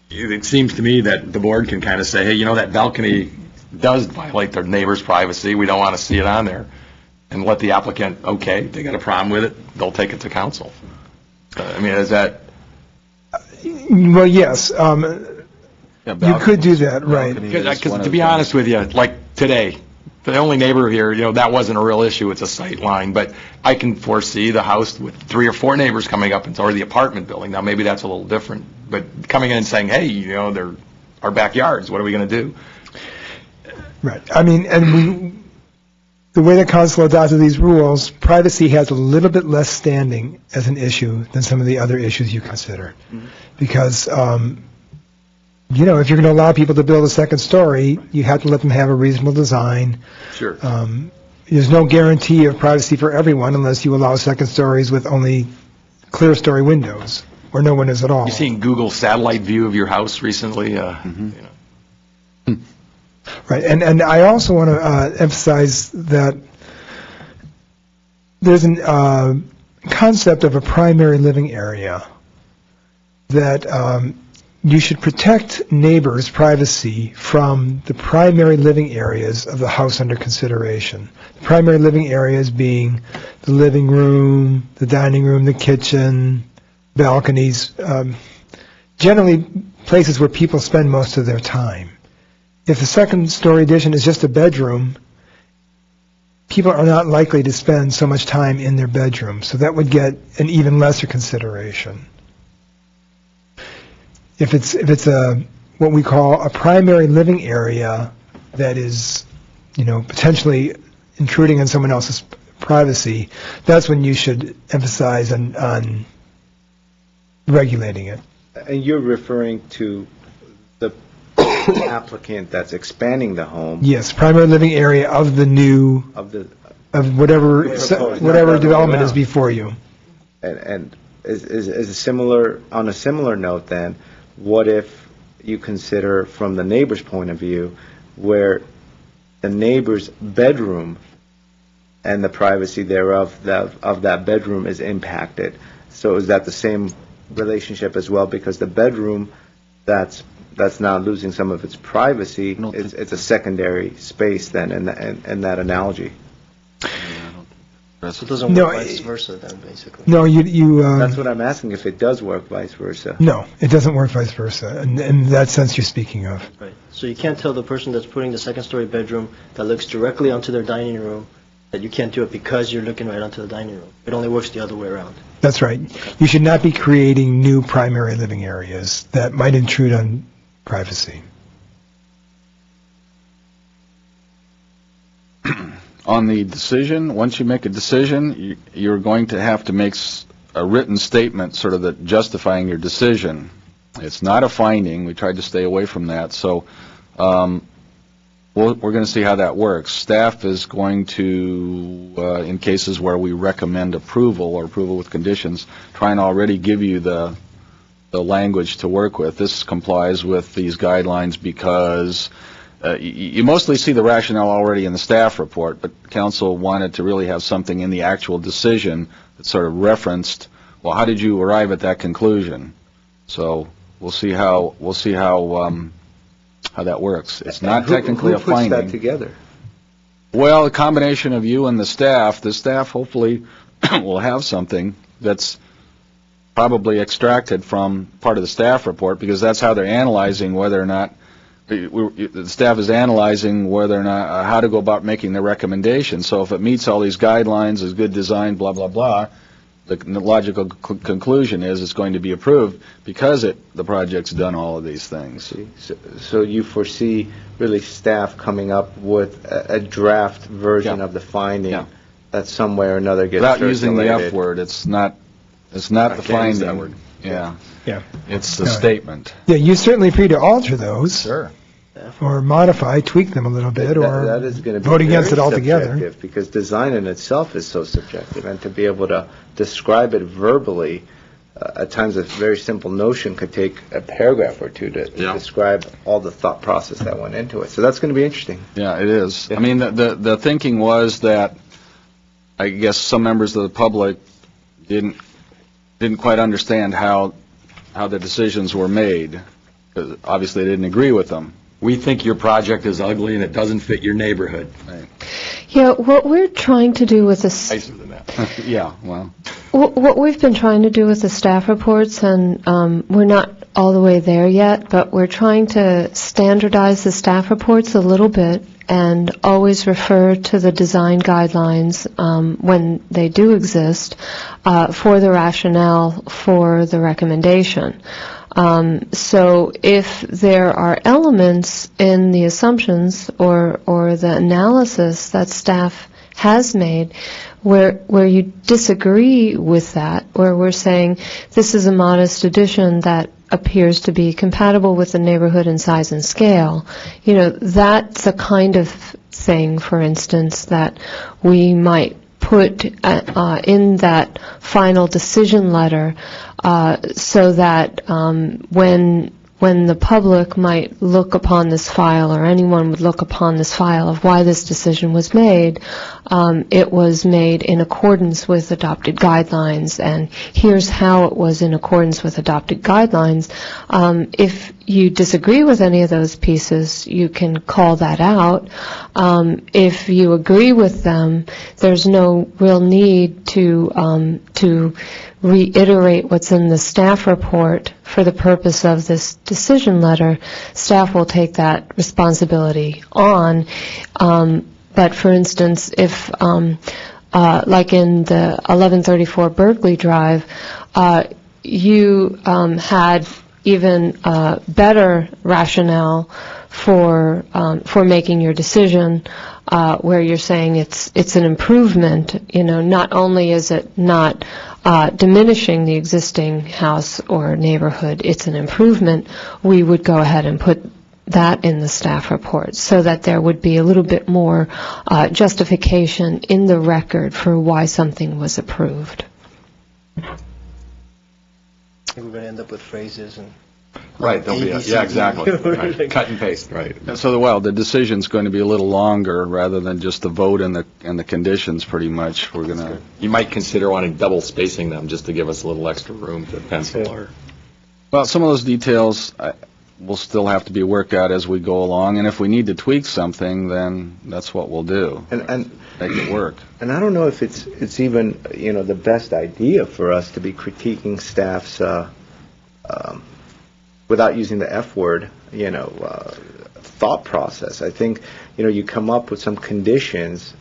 S1: it seems to me that the board can kind of say, hey, that balcony does violate their neighbor's privacy. We don't want to see it on there. And let the applicant, okay, they got a problem with it, they'll take it to council. Is that...
S8: Well, yes. You could do that, right.
S1: Because to be honest with you, like today, the only neighbor here, that wasn't a real issue. It's a sight line. But I can foresee the house with 3 or 4 neighbors coming up. It's already the apartment building. Now, maybe that's a little different. But coming in and saying, hey, they're our backyards. What are we going to do?
S8: Right. And the way the council adopted these rules, privacy has a little bit less standing as an issue than some of the other issues you consider. Because, if you're going to allow people to build a second story, you have to let them have a reasonable design.
S1: Sure.
S8: There's no guarantee of privacy for everyone unless you allow second stories with only clear story windows, or no windows at all.
S1: You seen Google satellite view of your house recently?
S8: Right, and I also want to emphasize that there's a concept of a primary living area that you should protect neighbors' privacy from the primary living areas of the house under consideration. The primary living areas being the living room, the dining room, the kitchen, balconies, generally places where people spend most of their time. If the second-story addition is just a bedroom, people are not likely to spend so much time in their bedroom, so that would get an even lesser consideration. If it's what we call a primary living area that is, potentially intruding on someone else's privacy, that's when you should emphasize on regulating it.
S2: And you're referring to the applicant that's expanding the home.
S8: Yes, primary living area of the new, of whatever development is before you.
S2: And is a similar, on a similar note then, what if you consider from the neighbor's point of view where the neighbor's bedroom and the privacy thereof of that bedroom is impacted? So is that the same relationship as well? Because the bedroom that's now losing some of its privacy, it's a secondary space then in that analogy.
S6: So it doesn't work vice versa then, basically.
S8: No, you.
S2: That's what I'm asking, if it does work vice versa.
S8: No, it doesn't work vice versa, in that sense you're speaking of.
S6: Right. So you can't tell the person that's putting the second-story bedroom that looks directly onto their dining room that you can't do it because you're looking right onto the dining room. It only works the other way around.
S8: That's right. You should not be creating new primary living areas that might intrude on privacy.
S14: On the decision, once you make a decision, you're going to have to make a written statement sort of that justifying your decision. It's not a finding. We tried to stay away from that. So we're going to see how that works. Staff is going to, in cases where we recommend approval or approval with conditions, try and already give you the language to work with. This complies with these guidelines because you mostly see the rationale already in the staff report, but council wanted to really have something in the actual decision that sort of referenced, well, how did you arrive at that conclusion? So we'll see how that works. It's not technically a finding.
S2: Who puts that together?
S14: Well, a combination of you and the staff. The staff hopefully will have something that's probably extracted from part of the staff report, because that's how they're analyzing whether or not the staff is analyzing whether or not how to go about making the recommendation. So if it meets all these guidelines, is good design, blah, blah, blah, the logical conclusion is it's going to be approved because the project's done all of these things.
S2: So you foresee really staff coming up with a draft version of the finding that some way or another gets
S14: without
S2: circulated.
S14: using the F word. It's not the finding.
S2: That word.
S8: Yeah.
S14: It's the statement.
S8: Yeah, you're certainly free to alter those.
S14: Sure.
S8: Or modify, tweak them a little bit, or
S2: that is going to be
S8: vote against it
S2: very
S8: altogether.
S2: subjective, because design in itself is so subjective, and to be able to describe it verbally, at times a very simple notion could take a paragraph or two to describe all the thought process that went into it. So that's going to be interesting.
S14: Yeah, it is. I mean, the thinking was that I guess some members of the public didn't quite understand how the decisions were made, because obviously they didn't agree with them.
S1: We think your project is ugly and it doesn't fit your neighborhood.
S14: Right.
S13: Yeah, what we're trying to do with this...
S1: Nicer than that.
S14: Yeah, well...
S13: What we've been trying to do with the staff reports, and we're not all the way there yet, but we're trying to standardize the staff reports a little bit and always refer to the design guidelines when they do exist for the rationale for the recommendation. So if there are elements in the assumptions or the analysis that staff has made, where you disagree with that, where we're saying this is a modest addition that appears to be compatible with the neighborhood in size and scale, that's the kind of thing, for instance, that we might put in that final decision letter so that when the public might look upon this file, or anyone would look upon this file of why this decision was made, it was made in accordance with adopted guidelines, and here's how it was in accordance with adopted guidelines. If you disagree with any of those pieces, you can call that out. If you agree with them, there's no real need to reiterate what's in the staff report for the purpose of this decision letter. Staff will take that responsibility on. But for instance, if, like in the 1134 Berkeley Drive, you had even better rationale for making your decision, where you're saying it's an improvement. Not only is it not diminishing the existing house or neighborhood, it's an improvement. We would go ahead and put that in the staff report so that there would be a little bit more justification in the record for why something was approved.
S6: I think we're going to end up with phrases and...
S1: Right, there'll be, yeah, exactly. Right. Cut and paste, right.
S14: So, the decision's going to be a little longer rather than just the vote and the conditions, pretty much. We're going to...
S1: You might consider wanting double spacing them just to give us a little extra room to pencil or...
S14: Well, some of those details will still have to be worked out as we go along, and if we need to tweak something, then that's what we'll do.
S2: And
S14: make it work.
S2: And I don't know if it's even, the best idea for us to be critiquing staff's without using the F word, thought process. I think, you come up with some conditions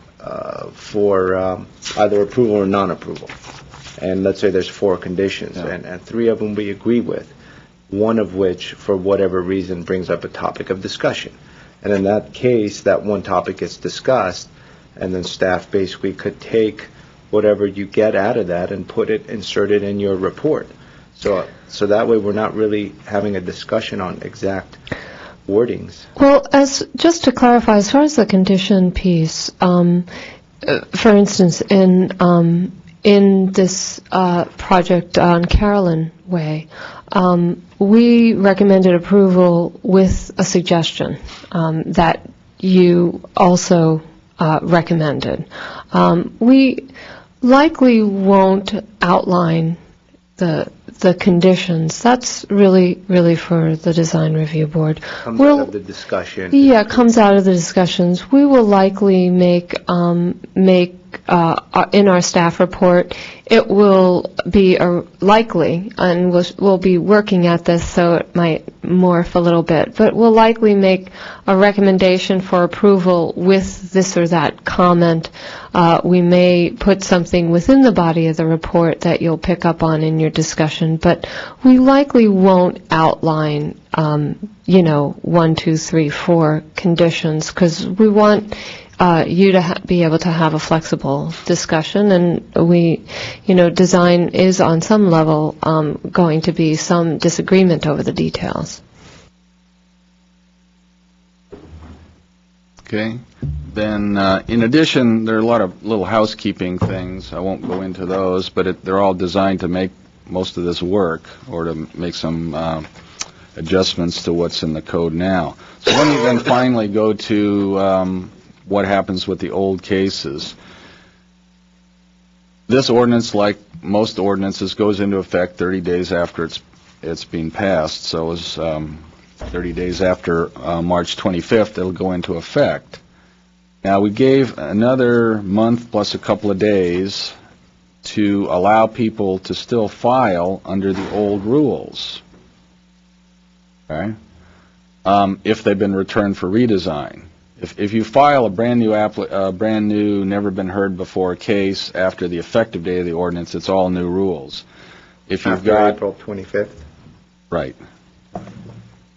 S2: for either approval or non-approval. And let's say there's 4 conditions, and 3 of them we agree with, one of which, for whatever reason, brings up a topic of discussion. And in that case, that one topic is discussed, and then staff basically could take whatever you get out of that and insert it in your report. So that way we're not really having a discussion on exact wordings.
S13: Well, just to clarify, as far as the condition piece, for instance, in this project on Carolyn Way, we recommended approval with a suggestion that you also recommended. We likely won't outline the conditions. That's really for the design review board.
S2: Comes out of the discussion.
S13: Yeah, it comes out of the discussions. We will likely make in our staff report, it will be likely, and we'll be working at this, so it might morph a little bit, but we'll likely make a recommendation for approval with this or that comment. We may put something within the body of the report that you'll pick up on in your discussion, but we likely won't outline 1, 2, 3, 4 conditions, because we want you to be able to have a flexible discussion, and design is on some level going to be some disagreement over the details.
S14: Okay. Then, in addition, there are a lot of little housekeeping things. I won't go into those, but they're all designed to make most of this work, or to make some adjustments to what's in the code now. So let me then finally go to what happens with the old cases. This ordinance, like most ordinances, goes into effect 30 days after it's being passed. So it's 30 days after March 25th, it'll go into effect. Now, we gave another month plus a couple of days to allow people to still file under the old rules, okay? If they've been returned for redesign. If you file a brand new, never been heard before case after the effective date of the ordinance, it's all new rules. If you've got
S2: April 25th.
S14: Right.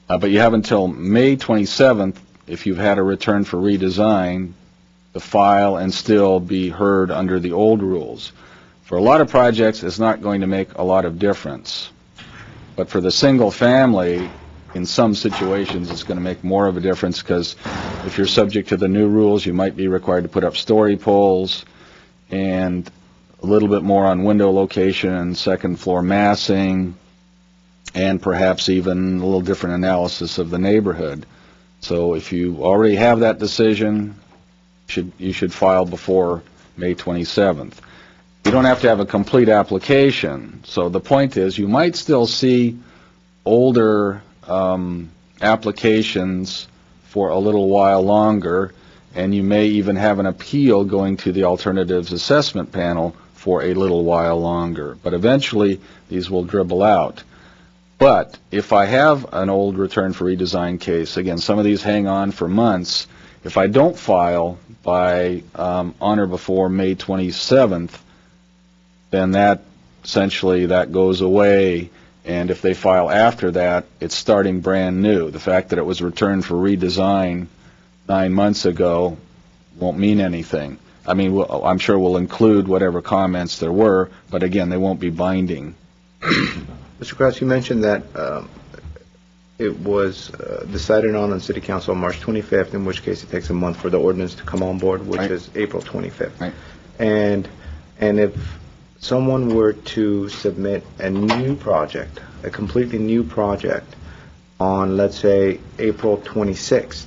S14: But you have until May 27th, if you've had a return for redesign, to file and still be heard under the old rules. For a lot of projects, it's not going to make a lot of difference. But for the single family, in some situations, it's going to make more of a difference, because if you're subject to the new rules, you might be required to put up story poles and a little bit more on window location and second floor massing, and perhaps even a little different analysis of the neighborhood. So if you already have that decision, you should file before May 27th. You don't have to have a complete application. So the point is, you might still see older applications for a little while longer, and you may even have an appeal going to the alternatives assessment panel for a little while longer. But eventually, these will dribble out. But if I have an old return for redesign case, again, some of these hang on for months. If I don't file by on or before May 27th, then that essentially that goes away. And if they file after that, it's starting brand new. The fact that it was returned for redesign 9 months ago won't mean anything. I mean, I'm sure we'll include whatever comments there were, but again, they won't be binding.
S2: Mr. Krause, you mentioned that it was decided on City Council on March 25th, in which case it takes a month for the ordinance to come on board, which
S14: Right.
S2: is April 25th.
S14: Right.
S2: And if someone were to submit a new project, a completely new project, on, let's say, April 26th,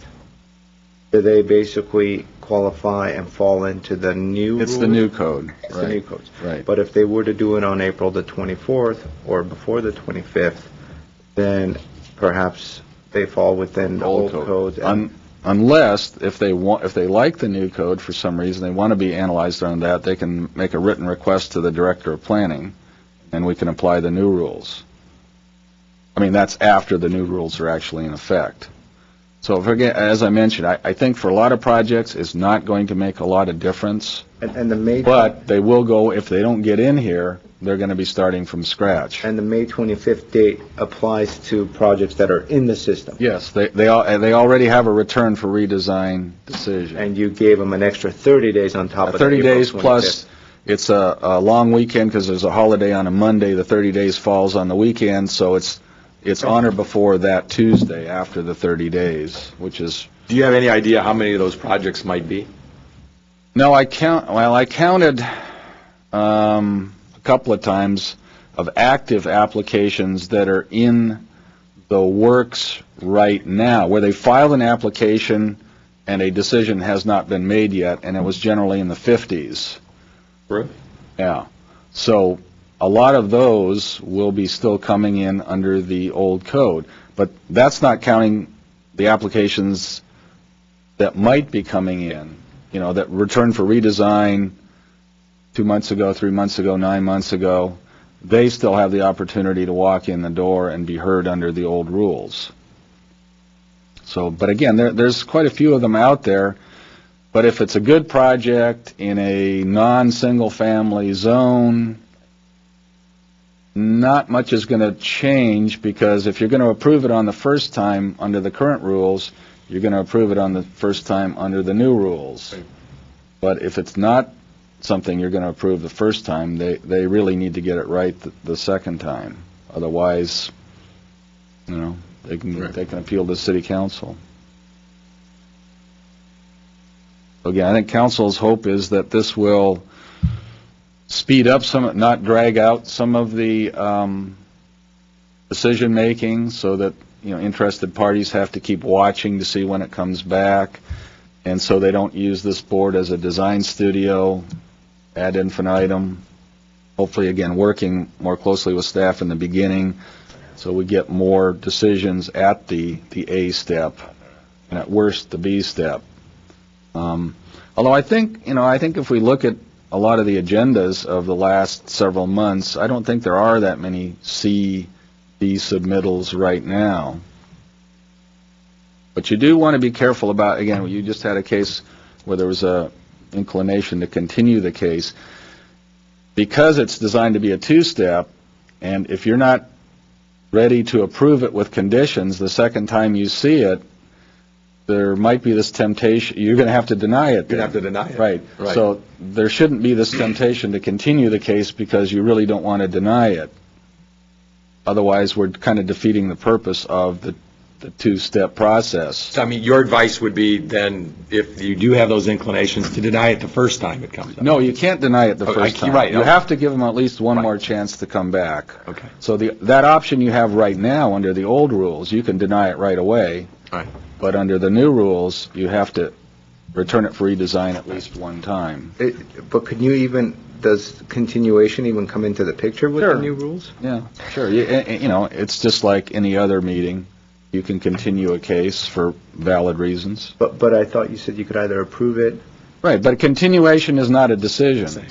S2: do they basically qualify and fall into the new
S14: It's
S2: rules?
S14: the new code.
S2: It's the new codes.
S14: Right.
S2: But if they were to do it on April the 24th or before the 25th, then perhaps they fall within the old codes.
S14: Unless, if they like the new code for some reason, they want to be analyzed on that, they can make a written request to the Director of Planning, and we can apply the new rules. I mean, that's after the new rules are actually in effect. So, as I mentioned, I think for a lot of projects, it's not going to make a lot of difference.
S2: And the May...
S14: But they will go, if they don't get in here, they're going to be starting from scratch.
S2: And the May 25th date applies to projects that are in the system.
S14: Yes, they already have a return for redesign decision.
S2: And you gave them an extra 30 days on top of the
S14: 30
S2: April
S14: days
S2: 25th.
S14: plus, it's a long weekend because there's a holiday on a Monday. The 30 days falls on the weekend, so it's on or before that Tuesday after the 30 days, which is...
S1: Do you have any idea how many of those projects might be?
S14: No, I counted a couple of times of active applications that are in the works right now, where they filed an application and a decision has not been made yet, and it was generally in the 50s.
S1: Really?
S14: Yeah. So a lot of those will be still coming in under the old code, but that's not counting the applications that might be coming in, that return for redesign 2 months ago, 3 months ago, 9 months ago. They still have the opportunity to walk in the door and be heard under the old rules. So, but again, there's quite a few of them out there. But if it's a good project in a non-single family zone, not much is going to change, because if you're going to approve it on the first time under the current rules, you're going to approve it on the first time under the new rules. But if it's not something you're going to approve the first time, they really need to get it right the second time. Otherwise, they can appeal to City Council. Again, I think Council's hope is that this will speed up some, not drag out some of the decision making, so that interested parties have to keep watching to see when it comes back, and so they don't use this board as a design studio ad infinitum. Hopefully, again, working more closely with staff in the beginning, so we get more decisions at the A step, and at worst the B step. Although I think if we look at a lot of the agendas of the last several months, I don't think there are that many C, D submittals right now. But you do want to be careful about, again, you just had a case where there was a inclination to continue the case. Because it's designed to be a two-step, and if you're not ready to approve it with conditions the second time you see it, there might be this temptation, you're going to have to deny it then.
S1: You'd have to deny it.
S14: Right.
S1: Right.
S14: So there shouldn't be this temptation to continue the case because you really don't want to deny it. Otherwise, we're kind of defeating the purpose of the two-step process.
S1: So, I mean, your advice would be then, if you do have those inclinations, to deny it the first time it comes up?
S14: No, you can't deny it the
S1: Oh,
S14: first time.
S1: right,
S14: You
S1: okay.
S14: have to give them at least one
S1: Right.
S14: more chance to come back.
S1: Okay.
S14: So that option you have right now under the old rules, you can deny it right away.
S1: Right.
S14: But under the new rules, you have to return it for redesign at least one time.
S2: But does continuation even come into the picture with
S14: Sure.
S2: the new rules?
S14: Yeah, sure. You know, it's just like any other meeting. You can continue a case for valid reasons.
S2: But I thought you said you could either approve it.
S14: Right, but continuation is not a decision.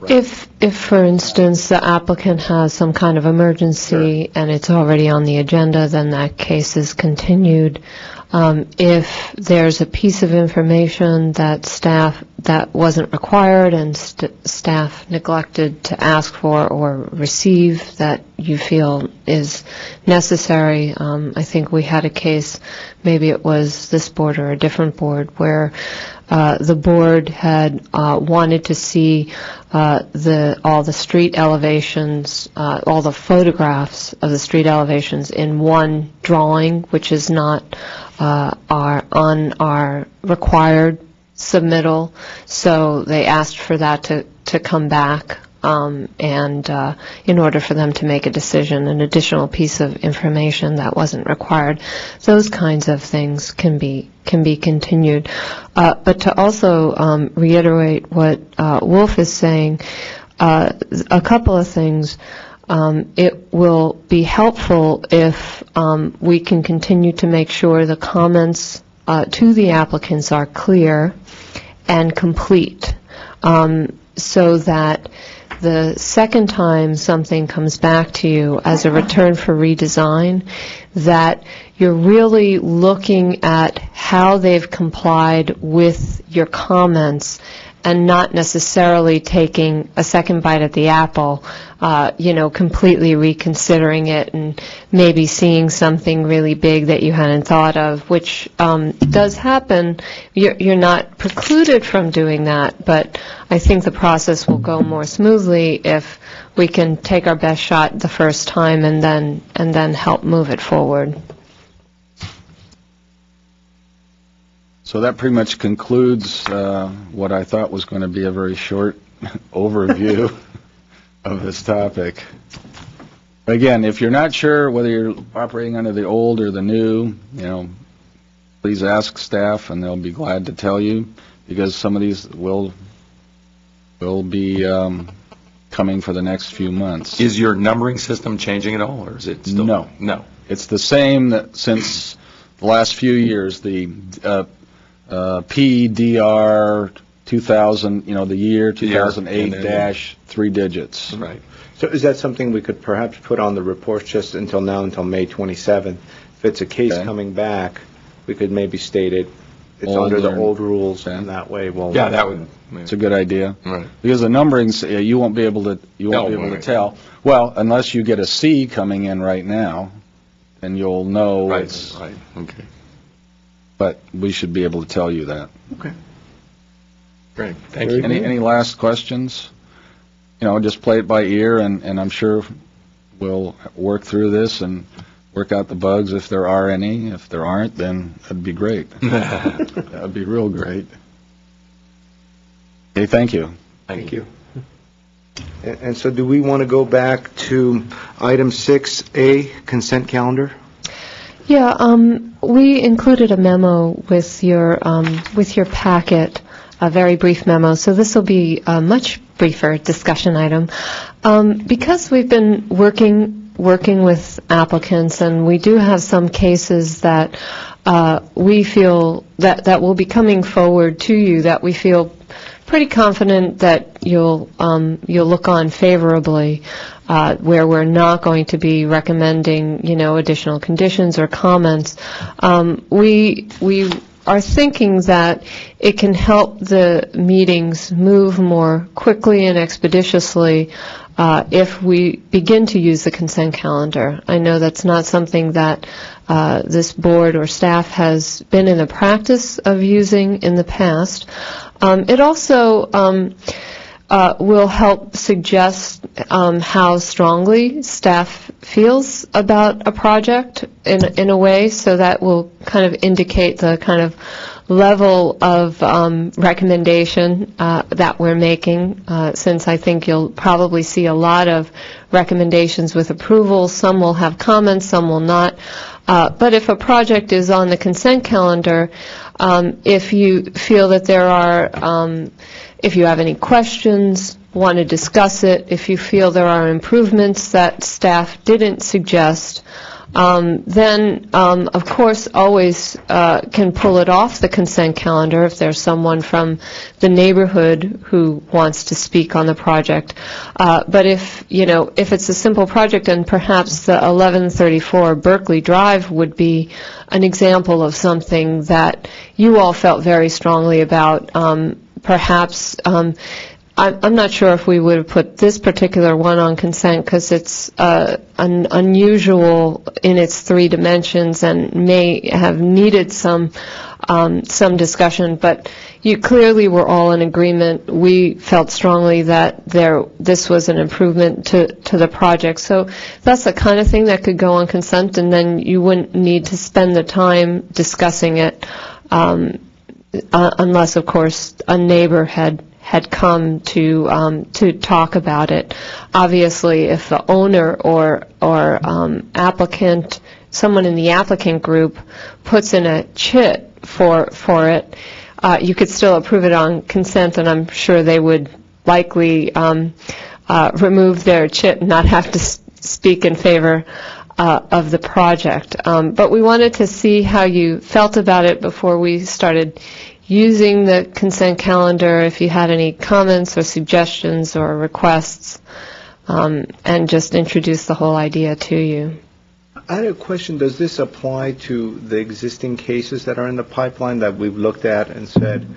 S13: If, for instance, the applicant has some kind of emergency and it's already on the agenda, then that case is continued. If there's a piece of information that wasn't required and staff neglected to ask for or receive that you feel is necessary, I think we had a case, maybe it was this board or a different board, where the board had wanted to see all the street elevations, all the photographs of the street elevations in one drawing, which is not on our required submittal. So they asked for that to come back, and in order for them to make a decision, an additional piece of information that wasn't required. Those kinds of things can be continued. But to also reiterate what Wolf is saying, a couple of things. It will be helpful if we can continue to make sure the comments to the applicants are clear and complete, so that the second time something comes back to you as a return for redesign, that you're really looking at how they've complied with your comments and not necessarily taking a second bite at the apple, completely reconsidering it and maybe seeing something really big that you hadn't thought of, which does happen. You're not precluded from doing that, but I think the process will go more smoothly if we can take our best shot the first time and then help move it forward.
S14: So that pretty much concludes what I thought was going to be a very short overview of this topic. Again, if you're not sure whether you're operating under the old or the new, please ask staff and they'll be glad to tell you, because some of these will be coming for the next few months.
S1: Is your numbering system changing at all, or is it still?
S14: No.
S1: No.
S14: It's the same that since the last few years. The PDR 2000, the year 2008 dash 3 digits.
S1: Right.
S2: So is that something we could perhaps put on the report just until May 27th? If it's a case coming back, we could maybe state it. It's under the old rules, and that way we'll...
S1: Yeah, that would...
S14: It's a good idea.
S1: Right.
S14: Because the numberings, you won't be able to tell. Well, unless you get a C coming in right now, then you'll know it's...
S1: Right, okay.
S14: But we should be able to tell you that.
S1: Okay. Great, thank you.
S14: Any last questions? Just play it by ear, and I'm sure we'll work through this and work out the bugs if there are any. If there aren't, then that'd be great. That would be real great. Okay, thank you.
S1: Thank you.
S2: And so do we want to go back to item 6A, consent calendar?
S13: Yeah, we included a memo with your packet, a very brief memo, so this will be a much briefer discussion item. Because we've been working with applicants, and we do have some cases that we feel that will be coming forward to you that we feel pretty confident that you'll look on favorably, where we're not going to be recommending, additional conditions or comments. We are thinking that it can help the meetings move more quickly and expeditiously if we begin to use the consent calendar. I know that's not something that this board or staff has been in the practice of using in the past. It also will help suggest how strongly staff feels about a project in a way, so that will kind of indicate the kind of level of recommendation that we're making, since I think you'll probably see a lot of recommendations with approval. Some will have comments, some will not. But if a project is on the consent calendar, if you feel that there are, if you have any questions, want to discuss it, if you feel there are improvements that staff didn't suggest, then, of course, always can pull it off the consent calendar if there's someone from the neighborhood who wants to speak on the project. But if it's a simple project, and perhaps the 1134 Berkeley Drive would be an example of something that you all felt very strongly about, perhaps I'm not sure if we would have put this particular one on consent because it's unusual in its three dimensions and may have needed some discussion, but you clearly were all in agreement. We felt strongly that this was an improvement to the project. So that's the kind of thing that could go on consent, and then you wouldn't need to spend the time discussing it unless, of course, a neighbor had come to talk about it. Obviously, if the owner or applicant, someone in the applicant group, puts in a chit for it, you could still approve it on consent, and I'm sure they would likely remove their chit and not have to speak in favor of the project. But we wanted to see how you felt about it before we started using the consent calendar, if you had any comments or suggestions or requests, and just introduce the whole idea to you.
S2: I had a question. Does this apply to the existing cases that are in the pipeline that we've looked at and said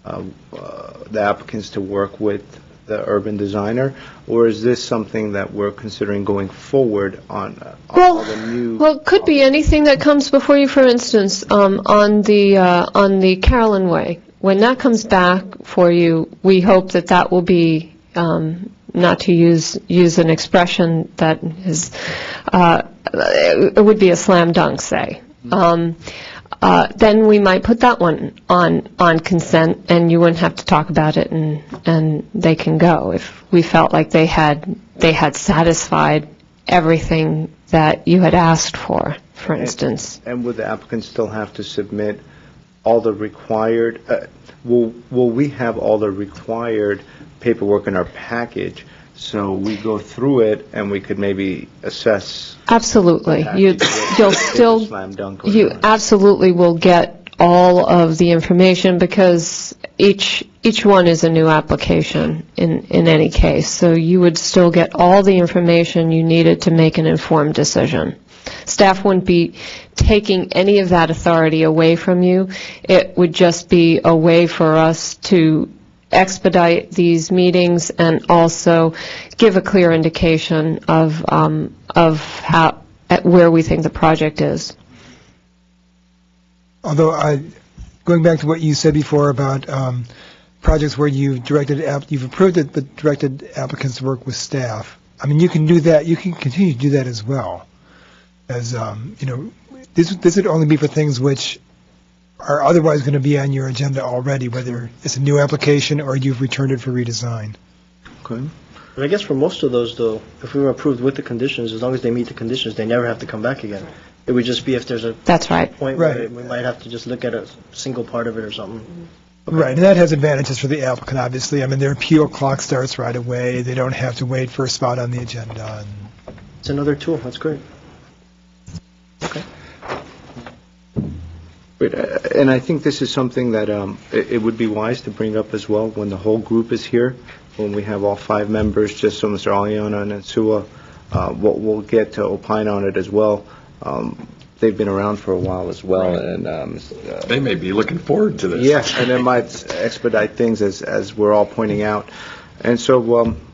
S2: the applicants to work with the urban designer, or is this something that we're considering going forward on all the new?
S13: Well, it could be anything that comes before you. For instance, on the Carolyn Way, when that comes back for you, we hope that will be, not to use an expression that is, it would be a slam dunk, say. Then we might put that one on consent, and you wouldn't have to talk about it, and they can go if we felt like they had satisfied everything that you had asked for instance.
S2: And would the applicant still have to submit all the required? Will we have all the required paperwork in our package? So we go through it and we could maybe assess.
S13: Absolutely. You absolutely will get all of the information because each one is a new application in any case. So you would still get all the information you needed to make an informed decision. Staff wouldn't be taking any of that authority away from you. It would just be a way for us to expedite these meetings and also give a clear indication of how where we think the project is.
S8: Although, going back to what you said before about projects where you've approved it but directed applicants to work with staff, I mean, you can do that. You can continue to do that as well. As this would only be for things which are otherwise going to be on your agenda already, whether it's a new application or you've returned it for redesign.
S2: Okay.
S6: But I guess for most of those, though, if we were approved with the conditions, as long as they meet the conditions, they never have to come back again. It would just be if there's a point where we might have to just look at a single part of it or something.
S8: Okay. Right, and that has advantages for the applicant, obviously. I mean, their appeal clock starts right away. They don't have to wait for a spot on the agenda.
S6: It's another tool. That's great.
S2: Okay. And I think this is something that it would be wise to bring up as well when the whole group is here, when we have all 5 members, just so Mr. Aliana and Sua we'll get to opine on it as well. they've been around for a while as well, and
S1: They may be looking forward to this.
S2: yeah, and it might expedite things as we're all pointing out. And so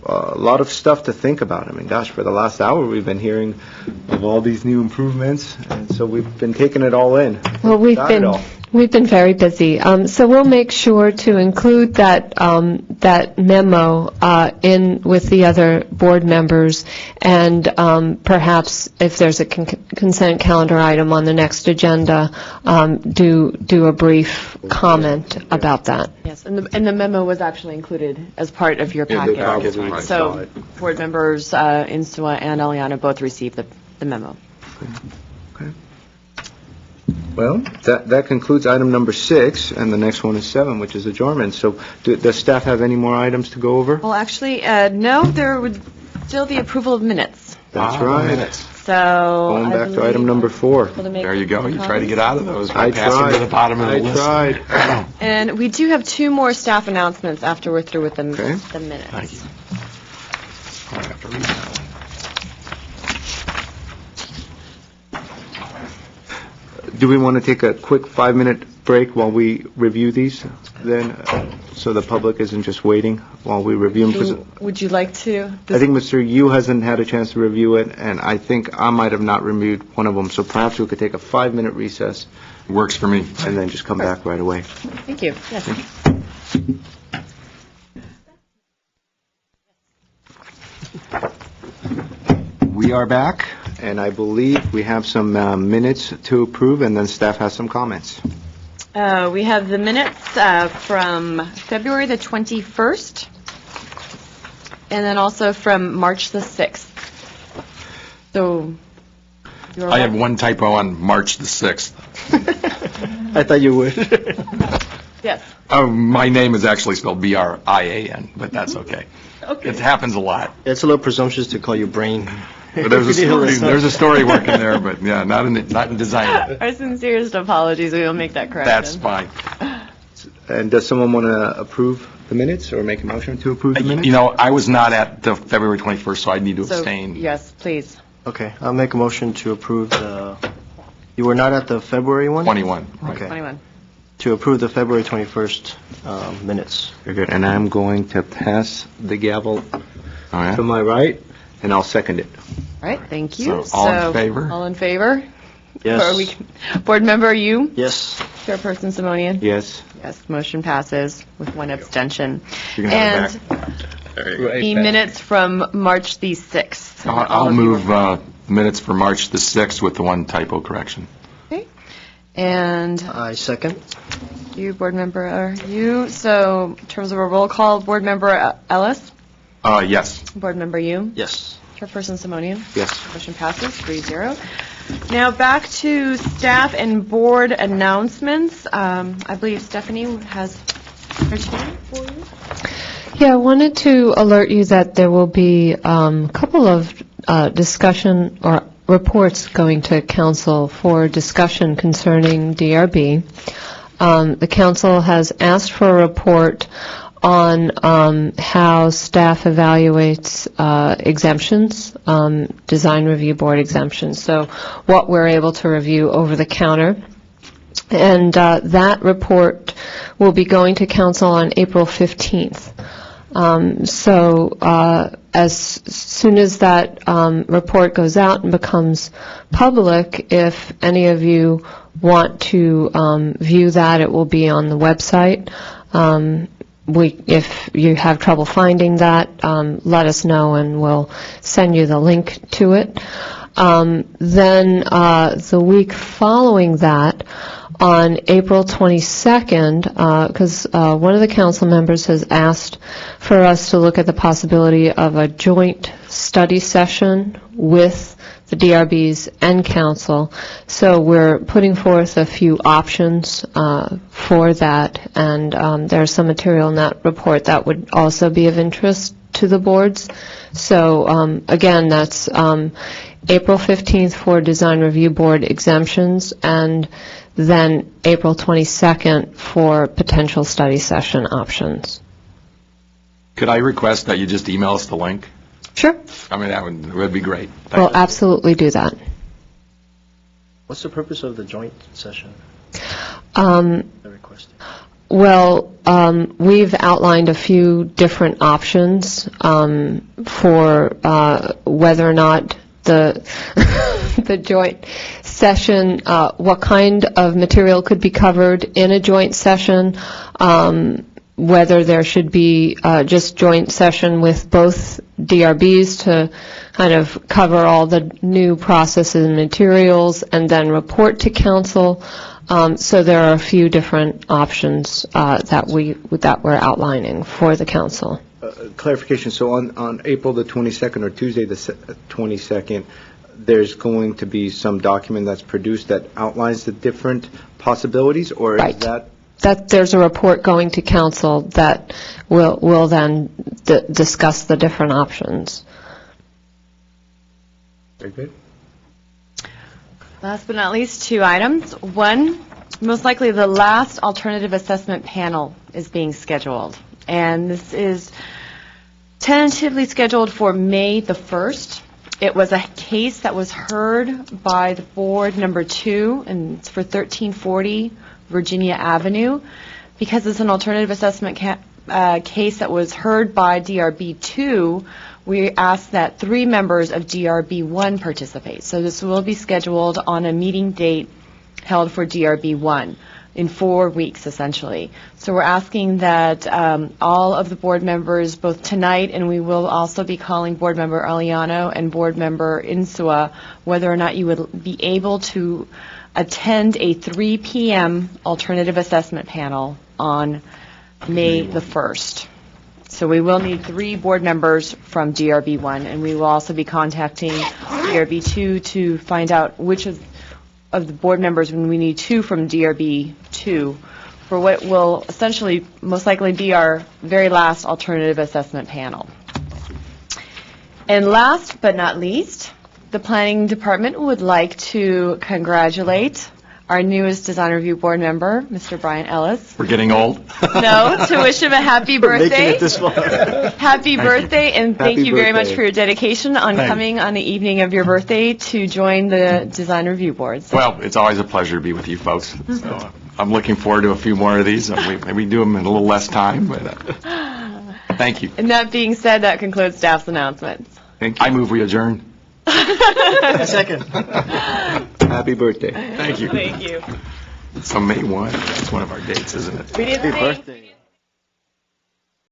S2: a lot of stuff to think about. I mean, gosh, for the last hour we've been hearing of all these new improvements, and so we've been taking it all in.
S13: Well, we've been very busy. So we'll make sure to include that memo in with the other board members, and perhaps if there's a consent calendar item on the next agenda, do a brief comment about that.
S3: Yes, and the memo was actually included as part of your
S2: Yeah, the
S3: packet.
S2: packet, I saw
S3: So
S2: it.
S3: board members Instua and Eliana both received the memo.
S2: Well, that concludes item number 6, and the next one is 7, which is adjournment. So does staff have any more items to go over?
S3: Well, actually, no, there would still be approval of minutes.
S2: That's right.
S1: Minutes.
S3: So
S2: Going
S3: I
S2: back to
S3: believe-
S2: item number 4.
S1: There you go. You try to get out of those by
S2: I
S1: passing to the
S2: tried.
S1: bottom of the list.
S2: I tried.
S3: And we do have 2 more staff announcements after we're through with the minutes.
S1: Thank you. I have to read that one.
S2: Do we want to take a quick 5-minute break while we review these, then, so the public isn't just waiting while we review them?
S3: Would you like to?
S2: I think Mr. Yu hasn't had a chance to review it, and I think I might have not reviewed one of them, so perhaps we could take a 5-minute recess.
S1: Works for me.
S2: And then just come back right away.
S3: Thank you. Yes.
S2: We are back, and I believe we have some minutes to approve, and then staff has some comments.
S3: We have the minutes from February the 21st, and then also from March the 6th. So,
S1: I have one typo on March the 6th.
S6: I thought you would.
S3: Yes.
S1: Oh, my name is actually spelled B-R-I-A-N, but that's okay.
S3: Okay.
S1: It happens a lot.
S6: It's a little presumptuous to call you Brain.
S1: But there's a story working there, but yeah, not in design.
S3: Our sincerest apologies. We will make that correction.
S1: That's fine.
S2: And does someone want to approve the minutes or make a motion to approve the minutes?
S1: You know, I was not at the February 21st, so I need to
S3: So,
S1: abstain.
S3: yes, please.
S6: Okay, I'll make a motion to approve the, you were not at the February one?
S1: 21, right.
S6: Okay.
S3: 21.
S6: To approve the February 21st minutes.
S2: Very good. And I'm going to pass the gavel
S1: Oh, yeah?
S2: to my right, and I'll second it.
S3: All right, thank you.
S1: So, all in favor?
S3: All in favor?
S6: Yes.
S3: Board member, you?
S6: Yes.
S3: Chairperson Simonian?
S2: Yes.
S3: Yes, motion passes with one abstention.
S1: You're gonna have it
S3: And the minutes from March the 6th. All
S1: I'll
S3: of you
S1: move
S3: were-
S1: minutes for March the 6th with the one typo correction.
S3: Okay. And
S6: I second.
S3: you, board member, you. So in terms of a roll call, board member Ellis?
S1: Yes.
S3: Board member you?
S6: Yes.
S3: Chairperson Simonian?
S2: Yes.
S3: Motion passes 3-0. Now back to staff and board announcements. I believe Stephanie has her turn for you.
S13: Yeah, I wanted to alert you that there will be a couple of discussion or reports going to council for discussion concerning DRB. The council has asked for a report on how staff evaluates exemptions, design review board exemptions, so what we're able to review over the counter. And that report will be going to council on April 15th. As soon as that report goes out and becomes public, if any of you want to view that, it will be on the website. If you have trouble finding that, let us know and we'll send you the link to it. Then the week following that, on April 22nd, because one of the council members has asked for us to look at the possibility of a joint study session with the DRBs and council. So we're putting forth a few options for that, and there's some material in that report that would also be of interest to the boards. So again, that's April 15th for design review board exemptions, and then April 22nd for potential study session options.
S1: Could I request that you just email us the link?
S13: Sure.
S1: I mean, that would be great.
S13: We'll absolutely do that.
S6: What's the purpose of the joint session
S13: Um,
S6: they're requesting?
S13: Well, we've outlined a few different options for whether or not the the joint session, what kind of material could be covered in a joint session, whether there should be just joint session with both DRBs to kind of cover all the new processes and materials and then report to council. So there are a few different options that we're outlining for the council.
S2: Clarification, so on April the 22nd or Tuesday the 22nd, there's going to be some document that's produced that outlines the different possibilities, or
S13: Right.
S2: is that?
S13: That there's a report going to council that will then discuss the different options.
S2: Very good.
S3: Last but not least, 2 items. One, most likely the last alternative assessment panel is being scheduled. And this is tentatively scheduled for May the 1st. It was a case that was heard by the board number 2, and it's for 1340 Virginia Avenue. Because it's an alternative assessment case that was heard by DRB 2, we asked that 3 members of DRB 1 participate. So this will be scheduled on a meeting date held for DRB 1 in 4 weeks, essentially. So we're asking that all of the board members, both tonight, and we will also be calling board member Aliano and board member Insua, whether or not you would be able to attend a 3 p.m. alternative assessment panel on May the 1st. So we will need 3 board members from DRB 1, and we will also be contacting DRB 2 to find out which of the board members, when we need 2 from DRB 2, for what will essentially most likely be our very last alternative assessment panel. And last but not least, the Planning Department would like to congratulate our newest Design Review Board member, Mr. Brian Ellis.
S1: We're getting old.
S3: No, to wish him a happy birthday.
S6: Making it this far.
S3: Happy birthday, and thank
S2: Happy
S3: you very much
S2: birthday.
S3: for your dedication on
S1: Thank you.
S3: coming on the evening of your birthday to join the Design Review Board. So
S1: Well, it's always a pleasure to be with you folks. So I'm looking forward to a few more of these. Maybe do them in a little less time, but thank you.
S3: And that being said, that concludes staff's announcements.
S2: Thank you.
S1: I move we adjourn.
S6: A second.
S2: Happy birthday.
S1: Thank you.
S3: Thank you.
S1: So May 1, that's one of our dates, isn't it?
S3: We didn't
S6: Happy
S3: say-
S6: birthday.